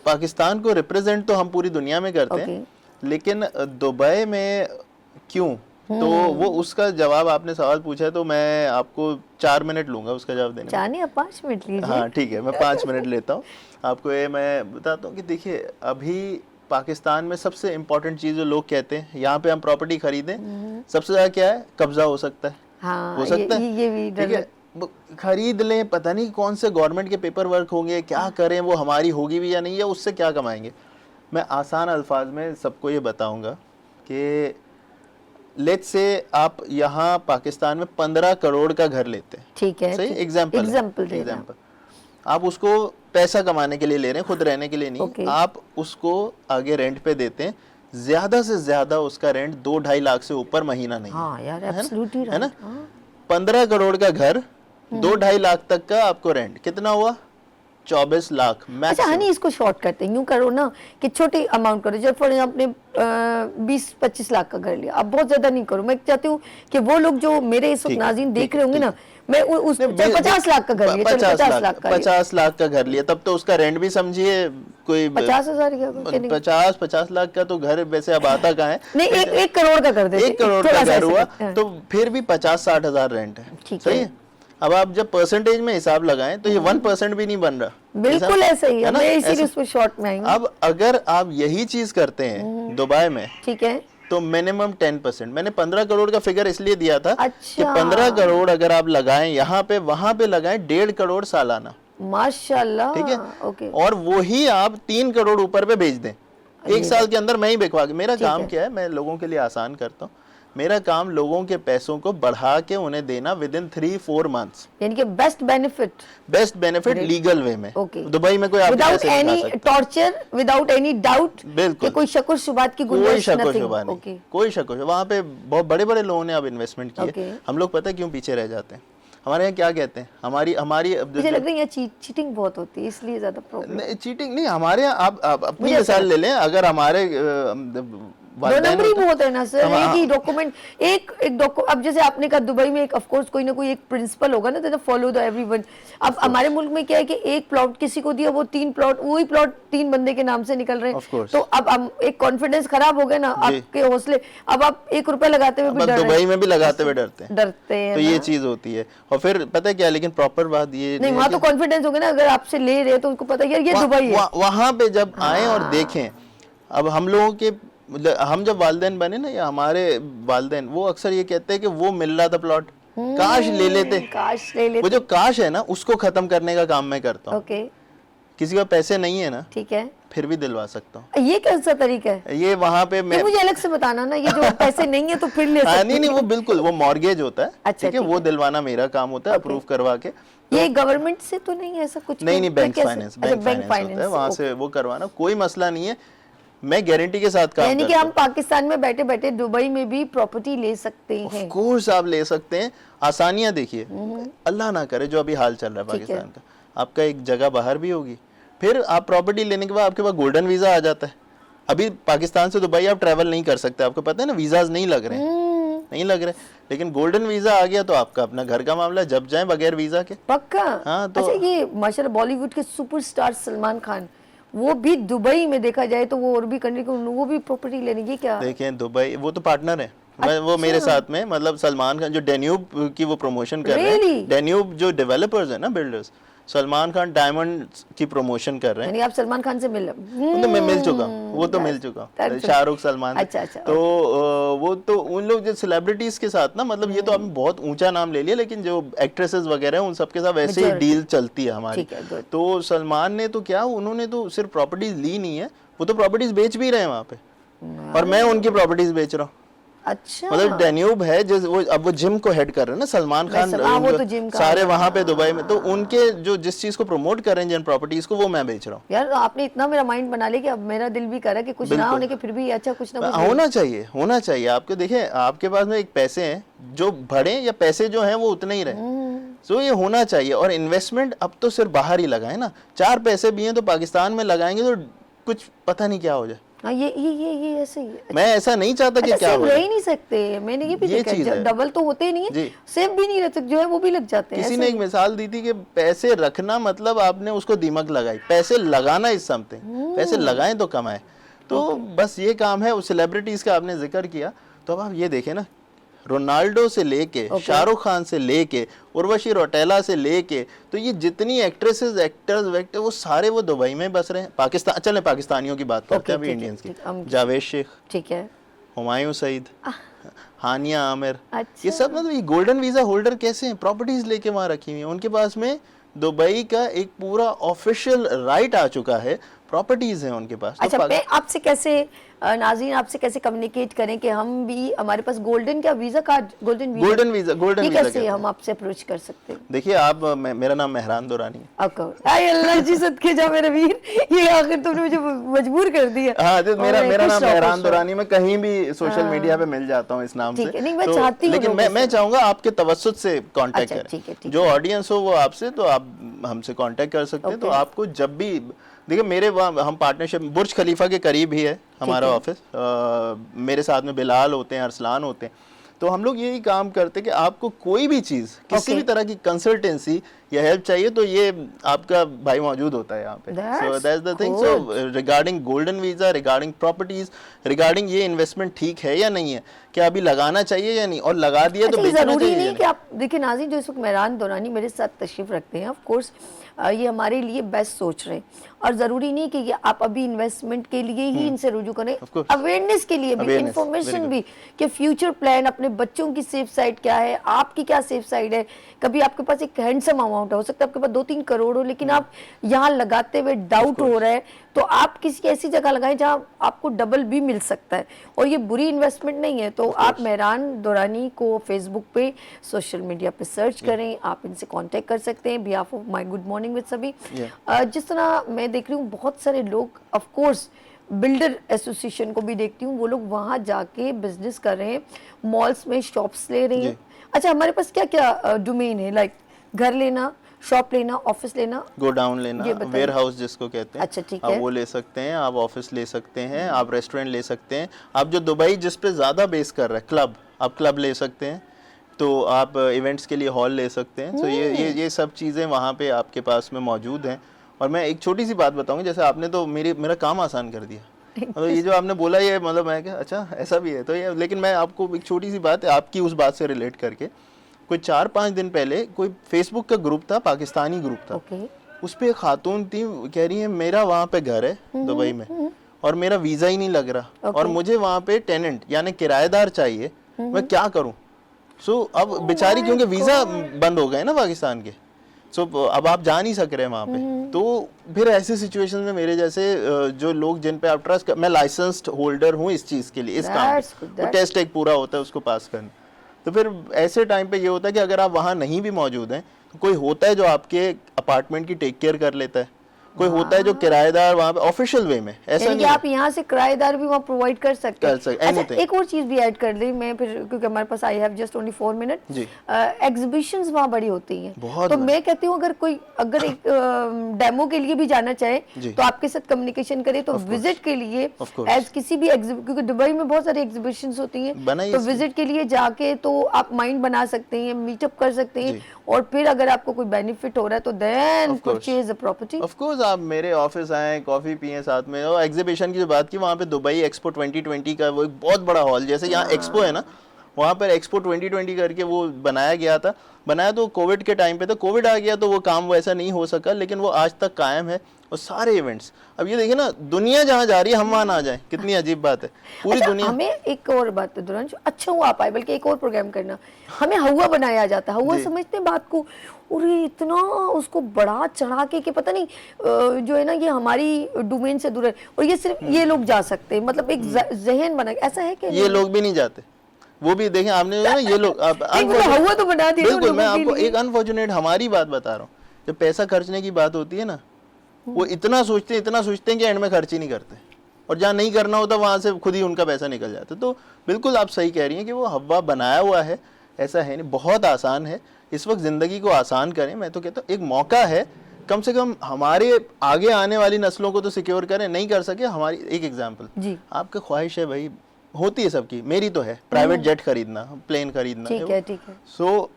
S9: पाकिस्तान को रिप्रेजेंट तो हम पूरी दुनिया में करते हैं, लेकिन दुबई में क्यों, तो वो उसका जवाब आपने सवाल पूछा है तो मैं आपको 4 मिनट लूंगा उसका जवाब देने में।
S2: चाहे आप 5 मिनट लीजिए।
S9: हाँ ठीक है, मैं 5 मिनट लेता हूँ आपको। ये मैं बताता हूँ कि देखिए अभी पाकिस्तान में सबसे इम्पोर्टेंट चीज़ जो लोग कहते हैं, यहाँ पे हम प्रॉपर्टी खरीदें, सबसे ज़्यादा क्या है, कब्जा हो सकता है।
S2: हाँ,
S9: हो सकता है,
S2: ये भी
S9: ठीक है, खरीद लें, पता नहीं कौन से गवर्नमेंट के पेपर वर्क होंगे, क्या करें, वो हमारी होगी भी या नहीं, या उससे क्या कमाएंगे। मैं आसान अल्फाज में सबको ये बताऊंगा कि लेट्स से आप यहाँ पाकिस्तान में 15 करोड़ का घर लेते हैं,
S2: ठीक है,
S9: सही एग्जाम्पल, आप उसको पैसा कमाने के लिए ले रहे हैं, खुद रहने के लिए नहीं, आप उसको आगे रेंट पे देते हैं, ज्यादा से ज्यादा उसका रेंट 2-2.5 लाख से ऊपर महीना नहीं।
S2: हाँ यार, एब्सोल्युटली
S9: है ना। 15 करोड़ का घर, 2-2.5 लाख तक का आपको रेंट, कितना हुआ, 24 लाख।
S2: अच्छा हनी, इसको शॉर्ट करते हैं, यूँ करो ना कि छोटी अमाउंट करो, जब फॉर आपने 20-25 लाख का घर लिया, अब बहुत ज्यादा नहीं करो। मैं चाहती हूँ कि वो लोग जो मेरे इस वक्त नाज़रीन देख रहे होंगे ना, मैं उस 50 लाख का घर लिया,
S9: 50 लाख का घर लिया, तब तो उसका रेंट भी समझिए कोई
S2: 50,000
S9: 50 लाख का तो घर वैसे अब आता कहाँ है।
S2: नहीं, 1 करोड़ का कर देते,
S9: 1 करोड़ का घर हुआ तो फिर भी 50-60 हजार रेंट है, सही है। अब आप जब परसेंटेज में हिसाब लगाएं तो ये 1% भी नहीं बन रहा।
S2: बिल्कुल ऐसा ही है ना, इसीलिए उस पर शॉर्ट में आएंगे।
S9: अब अगर आप यही चीज करते हैं दुबई में,
S2: ठीक है,
S9: तो मिनिमम 10%। मैंने 15 करोड़ का फिगर इसलिए दिया था कि 15 करोड़ अगर आप लगाएं यहाँ पे, वहां पे लगाएं 1.5 करोड़ सालाना,
S2: माशाल्लाह,
S9: ठीक है,
S2: ओके।
S9: और वही आप 3 करोड़ ऊपर पे बेच दें 1 साल के अंदर, मैं ही बिकवा के। मेरा काम क्या है, मैं लोगों के लिए आसान करता हूँ। मेरा काम लोगों के पैसों को बढ़ा के उन्हें देना विदिन 3-4 मंथ्स,
S2: यानी कि बेस्ट बेनिफिट
S9: लीगल वे में। दुबई में कोई
S2: without any torture, without any doubt,
S9: बिल्कुल
S2: कोई शक व शुबात की गुंजाइश
S9: नहीं, कोई शक व, वहाँ पे बहुत बड़े बड़े लोगों ने अब इन्वेस्टमेंट किए। हम लोग पता है क्यों पीछे रह जाते हैं, हमारे यहाँ क्या कहते हैं, हमारी
S2: मुझे लग रहा है चीटिंग बहुत होती है, इसलिए ज्यादा प्रॉब्लम।
S9: चीटिंग नहीं, हमारे यहाँ आप अपनी मिसाल ले लें, अगर हमारे
S2: नंबरी
S9: होते हैं।
S2: बहुत है ना सर,
S9: हम-
S2: एक ही डॉक्यूमेंट, एक अब जैसे आपने कहा दुबई में एक ऑफ कोर्स कोई ना कोई एक प्रिंसिपल होगा ना, तो फॉलो द एवरीवन। अब हमारे मुल्क में क्या है कि एक प्लॉट किसी को दिया, वो 3 प्लॉट, वही प्लॉट 3 बंदे के नाम से निकल रहे
S9: Of
S2: हैं,
S9: course.
S2: तो अब हम एक कॉन्फिडेंस खराब हो गया ना,
S9: जी।
S2: आपके हौसले, अब आप 1 रुपया लगाते हुए भी
S9: बस
S2: डर रहे
S9: दुबई
S2: हैं।
S9: में भी लगाते हुए डरते हैं,
S2: हैं
S9: तो ये
S2: ना।
S9: चीज होती है। और फिर पता है क्या, लेकिन प्रॉपर बात ये
S2: नहीं,
S9: है
S2: वहाँ तो
S9: कि
S2: कॉन्फिडेंस होगा ना, अगर आपसे ले रहे हैं तो उनको पता है यार ये दुबई है।
S9: वहां पे जब आए और देखें, अब हम लोगों के हम जब वालिदैन बने ना, या हमारे वालिदैन, वो अक्सर ये कहते हैं कि वो मिल रहा था प्लॉट, काश ले लेते।
S2: काश ले
S9: वो
S2: लेते।
S9: जो काश है ना, उसको खत्म करने का काम मैं करता हूँ।
S2: ओके,
S9: किसी का पैसे नहीं है ना,
S2: ठीक है,
S9: फिर भी दिलवा सकता हूँ।
S2: ये कैसा तरीका है?
S9: ये वहां पे
S2: ये
S9: मैं
S2: मुझे अलग से बताना ना, ये जो पैसे नहीं है तो फिर ले सकते
S9: नहीं, वो बिल्कुल, वो मॉर्गेज होता है,
S2: अच्छा,
S9: ठीक है,
S2: ठीक
S9: वो
S2: है।
S9: दिलवाना मेरा काम होता है, अप्रूव करवा के।
S2: ये गवर्नमेंट से तो नहीं है ऐसा कुछ?
S9: नहीं, बैंक
S2: कैसे?
S9: फाइनेंस,
S2: अच्छा,
S9: बैंक फाइनेंस होता है, वहां
S2: ओके।
S9: से वो करवाना कोई मसला नहीं है, मैं गारंटी के साथ काम
S2: यानी कि
S9: करता
S2: हम
S9: हूँ।
S2: पाकिस्तान में बैठे बैठे दुबई में भी प्रॉपर्टी ले सकते हैं।
S9: कोर्स आप ले सकते हैं, आसानियां देखिए, अल्लाह ना करे जो अभी हाल चल रहा है
S2: ठीक है।
S9: पाकिस्तान का, आपका एक जगह बाहर भी होगी, फिर आप प्रॉपर्टी लेने के बाद आपके पास गोल्डन वीजा आ जाता है। अभी पाकिस्तान से दुबई आप ट्रैवल नहीं कर सकते, आपको पता है ना, वीजाज नहीं लग रहे हैं, नहीं लग रहे, लेकिन गोल्डन वीजा आ गया तो आपका अपना घर का मामला है, जब जाए बगैर वीजा के।
S2: पक्का?
S9: हाँ, तो-
S2: अच्छा, ये माशाल्लाह बॉलीवुड के सुपरस्टार सलमान खान, वो भी दुबई में देखा जाए तो वो और भी कंट्री को वो भी प्रॉपर्टी लेने की क्या?
S9: देखें दुबई, वो तो पार्टनर है, वो मेरे साथ में, मतलब सलमान खान जो डेन्यूब की वो प्रमोशन कर रहे
S2: Really?
S9: हैं, डेन्यूब जो डेवलपर्स है ना, बिल्डर्स, सलमान खान डायमंड की प्रमोशन कर रहे हैं।
S2: यानी आप सलमान खान से मिल?
S9: वो तो मैं मिल चुका हूँ, वो तो मिल चुका हूँ, शाहरुख, सलमान।
S2: अच्छा, अच्छा,
S9: तो वो तो उन लोग जो सेलिब्रिटीज के साथ ना, मतलब ये तो आपने बहुत ऊंचा नाम ले लिया, लेकिन जो एक्ट्रेसेस वगैरह हैं उन सबके साथ वैसे ही डील चलती है हमारी।
S2: ठीक है, good।
S9: तो सलमान ने तो क्या, उन्होंने तो सिर्फ प्रॉपर्टीज ली नहीं है, वो तो प्रॉपर्टीज बेच भी रहे हैं वहाँ पे, और मैं उनकी प्रॉपर्टीज बेच रहा हूँ।
S2: अच्छा,
S9: मतलब डेन्यूब है जो वो, अब वो जिम को हेड कर रहे हैं ना सलमान खान,
S2: वो
S9: जो
S2: तो जिम का
S9: सारे वहाँ पे दुबई में, तो उनके जो जिस चीज को प्रमोट कर रहे हैं, जिन प्रॉपर्टीज को, वो मैं बेच रहा हूँ।
S2: यार आपने इतना मेरा माइंड बना लिया कि अब मेरा दिल भी कर रहा है कि कुछ ना होने के फिर भी अच्छा कुछ ना कुछ
S9: होना चाहिए, होना चाहिए आपको। देखिए आपके पास में एक पैसे हैं जो बढ़े, या पैसे जो हैं वो उतने ही रहे, तो ये होना चाहिए। और इन्वेस्टमेंट अब तो सिर्फ बाहर ही लगाए ना, 4 पैसे भी हैं तो पाकिस्तान में लगाएंगे तो कुछ पता नहीं क्या हो जाए।
S2: हाँ, ये ऐसे ही है।
S9: मैं ऐसा नहीं चाहता कि
S2: अच्छा,
S9: क्या
S2: सेव
S9: हो
S2: रह
S9: जाए।
S2: ही नहीं सकते, मैंने ये भी
S9: ये
S2: देखा
S9: चीज़
S2: है,
S9: है।
S2: डबल तो होते ही नहीं है,
S9: जी।
S2: सेव भी नहीं रहते, जो है वो भी लग जाते हैं।
S9: किसी
S2: ऐसे
S9: ने
S2: ही।
S9: एक मिसाल दी थी कि पैसे रखना मतलब आपने उसको दीमक लगाई, पैसे लगाना इज समथिंग, पैसे लगाएं तो कमाएं। तो बस ये काम है। उस सेलिब्रिटीज का आपने जिक्र किया, तो अब आप ये देखें ना, रोनाल्डो से लेके शाहरुख खान से लेके उर्वशी रौटेला से लेके, तो ये जितनी एक्ट्रेसेस, एक्टर्स, वेक्टर, वो सारे वो दुबई में बस रहे हैं। पाकिस्तान, चले पाकिस्तानियों की बात करते हैं अभी, इंडियंस की, जावेद शेख,
S2: ठीक है,
S9: हुमायूं सईद, हानिया आमिर,
S2: अच्छा।
S9: ये सब मतलब ये गोल्डन वीजा होल्डर कैसे हैं, प्रॉपर्टीज लेके वहां रखी हुई हैं, उनके पास में दुबई का एक पूरा ऑफिशियल राइट आ चुका है, प्रॉपर्टीज हैं उनके पास। तो
S2: अच्छा, मैं आपसे कैसे नाज़रीन आपसे कैसे कम्युनिकेट करें कि हम भी, हमारे पास गोल्डन क्या वीजा कार्ड, गोल्डन वीजा ये कैसे
S9: कहते
S2: हम आपसे अप्रोच कर सकते हैं?
S9: देखिए आप, मेरा नाम मेहरान दुरानी है।
S2: आपका अल्लाह जी सदके जा मेरे वीर, ये आखिर तुमने मुझे मजबूर कर दिया।
S9: हाँ, तो मेरा नाम मेहरान
S2: दुरानी,
S9: दुरानी, मैं कहीं भी सोशल मीडिया पे मिल जाता हूँ इस नाम से।
S2: ठीक है, नहीं मैं चाहती हूँ,
S9: लेकिन मैं चाहूंगा आपके तवज्जुद से कांटेक्ट
S2: अच्छा, ठीक है,
S9: करें,
S2: ठीक
S9: जो ऑडियंस हो वो आपसे, तो आप हमसे कांटेक्ट कर सकते हैं। तो आपको जब भी देखिए, मेरे वहाँ हम पार्टनरशिप बुर्ज खलीफा के करीब ही है हमारा ऑफिस, मेरे साथ में बिलाल होते हैं, अरसलान होते हैं, तो हम लोग यही काम करते हैं कि आपको कोई भी चीज़, किसी भी तरह की कंसल्टेंसी या हेल्प चाहिए तो ये आपका भाई मौजूद होता है यहाँ पे। So that's the thing. So regarding golden visa, regarding properties, regarding ये इन्वेस्टमेंट ठीक है या नहीं है, क्या अभी लगाना चाहिए या नहीं, और लगा दिया तो बेचना
S2: जरूरी
S9: चाहिए।
S2: नहीं कि आप देखिए नाज़रीन, जो इस वक्त मेहरान दुरानी मेरे साथ तशरीफ रखते हैं, ऑफ कोर्स ये हमारे लिए बेस्ट सोच रहे हैं, और ज़रूरी नहीं कि ये आप अभी इन्वेस्टमेंट के लिए ही इनसे रुजू करें, अवेयरनेस के लिए भी, इंफॉर्मेशन भी, कि फ्यूचर प्लान, अपने बच्चों की सेफ साइड क्या है, आपकी क्या सेफ साइड है। कभी आपके पास एक हैंडसम अमाउंट हो सकता है, आपके पास 2-3 करोड़ हो, लेकिन आप यहाँ लगाते हुए डाउट हो रहा है, तो आप किसी ऐसी जगह लगाएं जहाँ आपको डबल भी मिल सकता है, और ये बुरी इन्वेस्टमेंट नहीं है। तो आप मेहरान दुरानी को फेसबुक पे, सोशल मीडिया पे सर्च करें, आप इनसे कांटेक्ट कर सकते हैं। Behalf of my good morning with सभी, जिस तरह मैं देख रही हूँ बहुत सारे लोग, ऑफ कोर्स बिल्डर एसोसिएशन को भी देखती हूँ, वो लोग वहाँ जाके बिजनेस कर रहे हैं, मॉल्स में शॉप्स ले रहे हैं। अच्छा, हमारे पास क्या क्या डोमेन है, लाइक घर लेना, शॉप लेना, ऑफिस लेना,
S9: गोडाउन लेना,
S2: ये बताइए।
S9: वेयर हाउस जिसको कहते हैं,
S2: अच्छा, ठीक
S9: आप
S2: है।
S9: वो ले सकते हैं, आप ऑफिस ले सकते हैं, आप रेस्टोरेंट ले सकते हैं। आप जो दुबई जिस पे ज़्यादा बेस कर रहा है, क्लब, आप क्लब ले सकते हैं। तो आप इवेंट्स के लिए हॉल ले सकते हैं। तो ये सब चीज़ें वहाँ पे आपके पास में मौजूद हैं। और मैं एक छोटी सी बात बताऊंगा, जैसे आपने तो मेरा काम आसान कर दिया। मतलब ये जो आपने बोला, ये मतलब मैं क्या, अच्छा ऐसा भी है तो ये, लेकिन मैं आपको एक छोटी सी बात आपकी उस बात से रिलेट करके, कोई 4-5 दिन पहले कोई फेसबुक का ग्रुप था, पाकिस्तानी ग्रुप था।
S2: ओके।
S9: उस पे एक खातून थी, कह रही है मेरा वहाँ पे घर है दुबई में और मेरा वीज़ा ही नहीं लग रहा और मुझे वहाँ पे टेनेंट यानी किराएदार चाहिए, मैं क्या करूँ। सो अब बेचारी, क्योंकि वीज़ा बंद हो गए ना पाकिस्तान के, सो अब आप जा नहीं सक रहे वहाँ पे। तो फिर ऐसे सिचुएशन में मेरे जैसे जो लोग जिन पे आप ट्रस्ट मैं लाइसेंस्ड होल्डर हूँ इस चीज़ के लिए, इस काम पे, वो टेस्ट एक पूरा होता है उसको पास करना। तो फिर ऐसे टाइम पे ये होता है कि अगर आप वहाँ नहीं भी मौजूद हैं तो कोई होता है जो आपके अपार्टमेंट की टेक केयर कर लेता है, कोई होता है जो किराएदार वहाँ पे ऑफिशियल वे में, ऐसा
S2: यानी
S9: नहीं
S2: कि
S9: है।
S2: आप यहाँ से किराएदार भी वहाँ प्रोवाइड कर सकते हैं।
S9: कर सकते,
S2: अच्छा,
S9: anything।
S2: एक और चीज़ भी ऐड कर दी मैं फिर, क्योंकि हमारे पास I have just only 4 minute.
S9: जी।
S2: एग्जीबिशंस वहाँ बड़ी होती हैं,
S9: बहुत
S2: तो
S9: बड़ी।
S2: मैं कहती हूँ अगर एक डेमो के लिए भी जाना चाहे
S9: जी।
S2: तो आपके साथ कम्युनिकेशन करे, तो विजिट के लिए
S9: Of course।
S2: एज किसी भी क्योंकि दुबई में बहुत सारी एग्जीबिशंस होती हैं,
S9: बनाइए
S2: तो
S9: इसकी।
S2: विजिट के लिए जाके तो आप माइंड बना सकते हैं, मीटअप कर सकते हैं,
S9: जी।
S2: और फिर अगर आपको कोई बेनिफिट हो रहा है तो then
S9: Of course।
S2: Purchase the property.
S9: Of course, आप मेरे ऑफिस आए, कॉफी पिए साथ में। और एग्जीबिशन की जो बात की, वहाँ पे दुबई एक्सपो 2020 का वो एक बहुत बड़ा हॉल, जैसे यहाँ एक्सपो है ना, वहाँ पर एक्सपो 2020 करके वो बनाया गया था। बनाया तो कोविड के टाइम पे था, कोविड आ गया तो वो काम वैसा नहीं हो सका, लेकिन वो आज तक कायम है। और सारे इवेंट्स, अब ये देखिए ना, दुनिया जहाँ जा रही है हम वहाँ ना जाए, कितनी अजीब बात है। पूरी
S2: अच्छा,
S9: दुनिया।
S2: हमें एक और बात दुरान, अच्छा हुआ आप आए, बल्कि एक और प्रोग्राम करना, हमें हुआ बनाया जाता है, हुआ समझते हैं बात को, और ये इतना उसको बढ़ा चढ़ा के कि पता नहीं जो है ना, ये हमारी डोमेन से दूर है, और ये सिर्फ ये लोग जा सकते हैं, मतलब एक जहन बना, ऐसा है कि
S9: ये लोग भी नहीं जाते, वो भी देखें आपने जो है ना, ये लोग
S2: हुआ तो बना दिया
S9: बिल्कुल। मैं
S2: लोगों के
S9: आपको
S2: लिए।
S9: एक अनफॉर्चुनेट हमारी बात बता रहा हूँ, जब पैसा खर्चने की बात होती है ना, वो इतना सोचते हैं कि एंड में खर्च ही नहीं करते, और जहाँ नहीं करना होता वहाँ से खुद ही उनका पैसा निकल जाता है। तो बिल्कुल आप सही कह रही हैं कि वो हवा बनाया हुआ है, ऐसा है नहीं, बहुत आसान है। इस वक्त ज़िंदगी को आसान करें। मैं तो कहता हूँ एक मौका है, कम से कम हमारे आगे आने वाली नस्लों को तो सिक्योर करें। नहीं कर सके, हमारी एक एग्जाम्पल,
S2: जी।
S9: आपका ख्वाहिश है भाई, होती है सबकी, मेरी तो है, प्राइवेट जेट खरीदना, प्लेन खरीदना।
S2: ठीक है, ठीक है।
S9: सो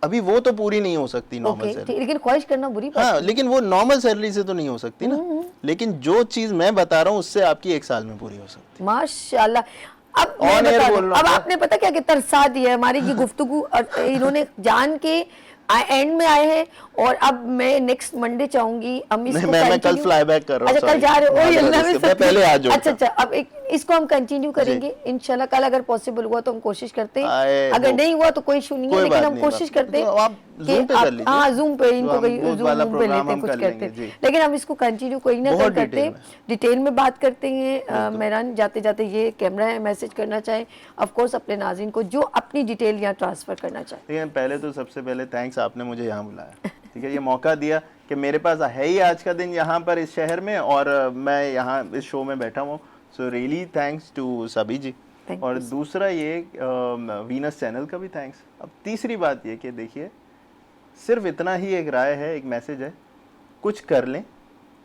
S9: अभी वो तो पूरी नहीं हो सकती नॉर्मल
S2: ओके,
S9: सैलरी।
S2: लेकिन ख्वाहिश करना बुरी बात
S9: हाँ, लेकिन वो नॉर्मल सैलरी से तो नहीं हो सकती ना। लेकिन जो चीज मैं बता रहा हूँ उससे आपकी 1 साल में पूरी हो सकती
S2: माशाल्लाह। अब मैं
S9: On air
S2: बता
S9: बोल
S2: दूं,
S9: रहा
S2: अब
S9: हूँ।
S2: आपने पता क्या कि तरसा दिया है हमारी ये गुफ्तगू, और इन्होंने जान के एंड में आए हैं, और अब मैं नेक्स्ट मंडे चाहूंगी हम इसको
S9: मैं कल
S2: continue-
S9: फ्लाई बैक कर रहा हूँ,
S2: अच्छा, कल
S9: sorry।
S2: जा रहे हो?
S9: हाँ,
S2: ओह, अल्लाह
S9: इसके
S2: में
S9: मैं पहले आ जाऊंगा।
S2: अच्छा, अब इसको हम कंटिन्यू करेंगे इंशाल्लाह। कल अगर पॉसिबल हुआ तो हम कोशिश करते हैं,
S9: I
S2: अगर
S9: hope।
S2: नहीं हुआ तो कोई इशू नहीं है,
S9: कोई
S2: लेकिन
S9: बात
S2: हम
S9: नहीं,
S2: कोशिश करते हैं
S9: तो आप
S2: कि
S9: Zoom पे कर लीजिए।
S2: हाँ, जूम पे इनको
S9: तो हम
S2: कहीं
S9: वो
S2: जूम
S9: वाला
S2: पे
S9: प्रोग्राम
S2: लेते हैं,
S9: हम
S2: कुछ
S9: कर
S2: करते
S9: लेंगे,
S2: हैं,
S9: जी।
S2: लेकिन हम इसको कंटिन्यू कोई ना
S9: बहुत
S2: कोई करते हैं,
S9: डिटेल
S2: डिटेल में बात करते हैं। मेहरान, जाते जाते ये कैमरा है, मैसेज करना चाहे ऑफ कोर्स अपने नाज़रीन को जो अपनी डिटेल यहाँ ट्रांसफर करना चाहे।
S9: लेकिन पहले तो सबसे पहले थैंक्स, आपने मुझे यहाँ बुलाया, ठीक है, ये मौका दिया कि मेरे पास है ही आज का दिन यहाँ पर इस शहर में, और मैं यहाँ इस शो में बैठा हूँ। सो रियली थैंक्स टू सभी जी।
S2: Thank
S9: और दूसरा ये वीनस चैनल का भी थैंक्स। अब तीसरी बात ये कि देखिए, सिर्फ इतना ही एक राय है, एक मैसेज है, कुछ कर लें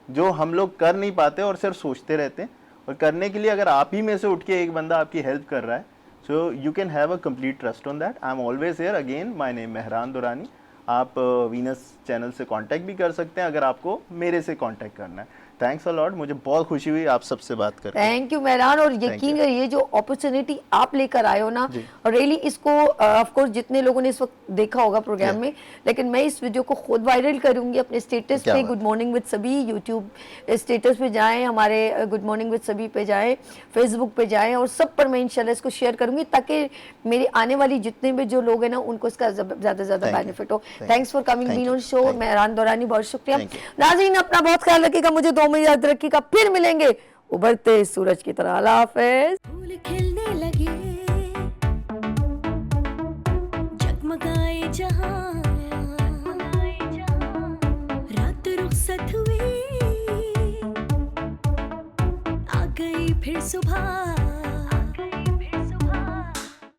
S9: जो हम लोग कर नहीं पाते और सिर्फ सोचते रहते हैं। और करने के लिए अगर आप ही में से उठ के एक बंदा आपकी हेल्प कर रहा है, so you can have a complete trust on that. I am always here. Again my name Mehran Durrani. आप वीनस चैनल से कांटेक्ट भी कर सकते हैं अगर आपको मेरे से कांटेक्ट करना है। थैंक्स अ लॉट, मुझे बहुत खुशी हुई आप सबसे बात करके।
S2: थैंक यू मेहरान, और यकीन है ये जो अपॉर्चुनिटी आप लेकर आए हो ना, और रियली इसको ऑफ कोर्स जितने लोगों ने इस वक्त देखा होगा प्रोग्राम में, लेकिन मैं इस वीडियो को खुद वायरल करूंगी अपने स्टेटस पे। गुड मॉर्निंग विद सभी यूट्यूब स्टेटस पे जाएं, हमारे गुड मॉर्निंग विद सभी पे जाएं, फेसबुक पे जाएं, और सब पर मैं इंशाल्लाह इसको शेयर करूंगी, ताकि मेरी आने वाली जितने भी जो लोग हैं ना, उनको इसका ज्यादा से ज्यादा बेनिफिट हो। Thanks for coming been on show. Mehran Durrani, बहुत शुक्रिया। नाज़रीन, अपना बहुत ख्याल रखिएगा, मुझे 2 में याद रखिएगा, फिर मिलेंगे उभरते सूरज की तरह। अल्लाह हाफिज।
S1: फूल खिलने लगे, जगमगाए जहां, रात रुखसत हुई, आ गई फिर सुबह।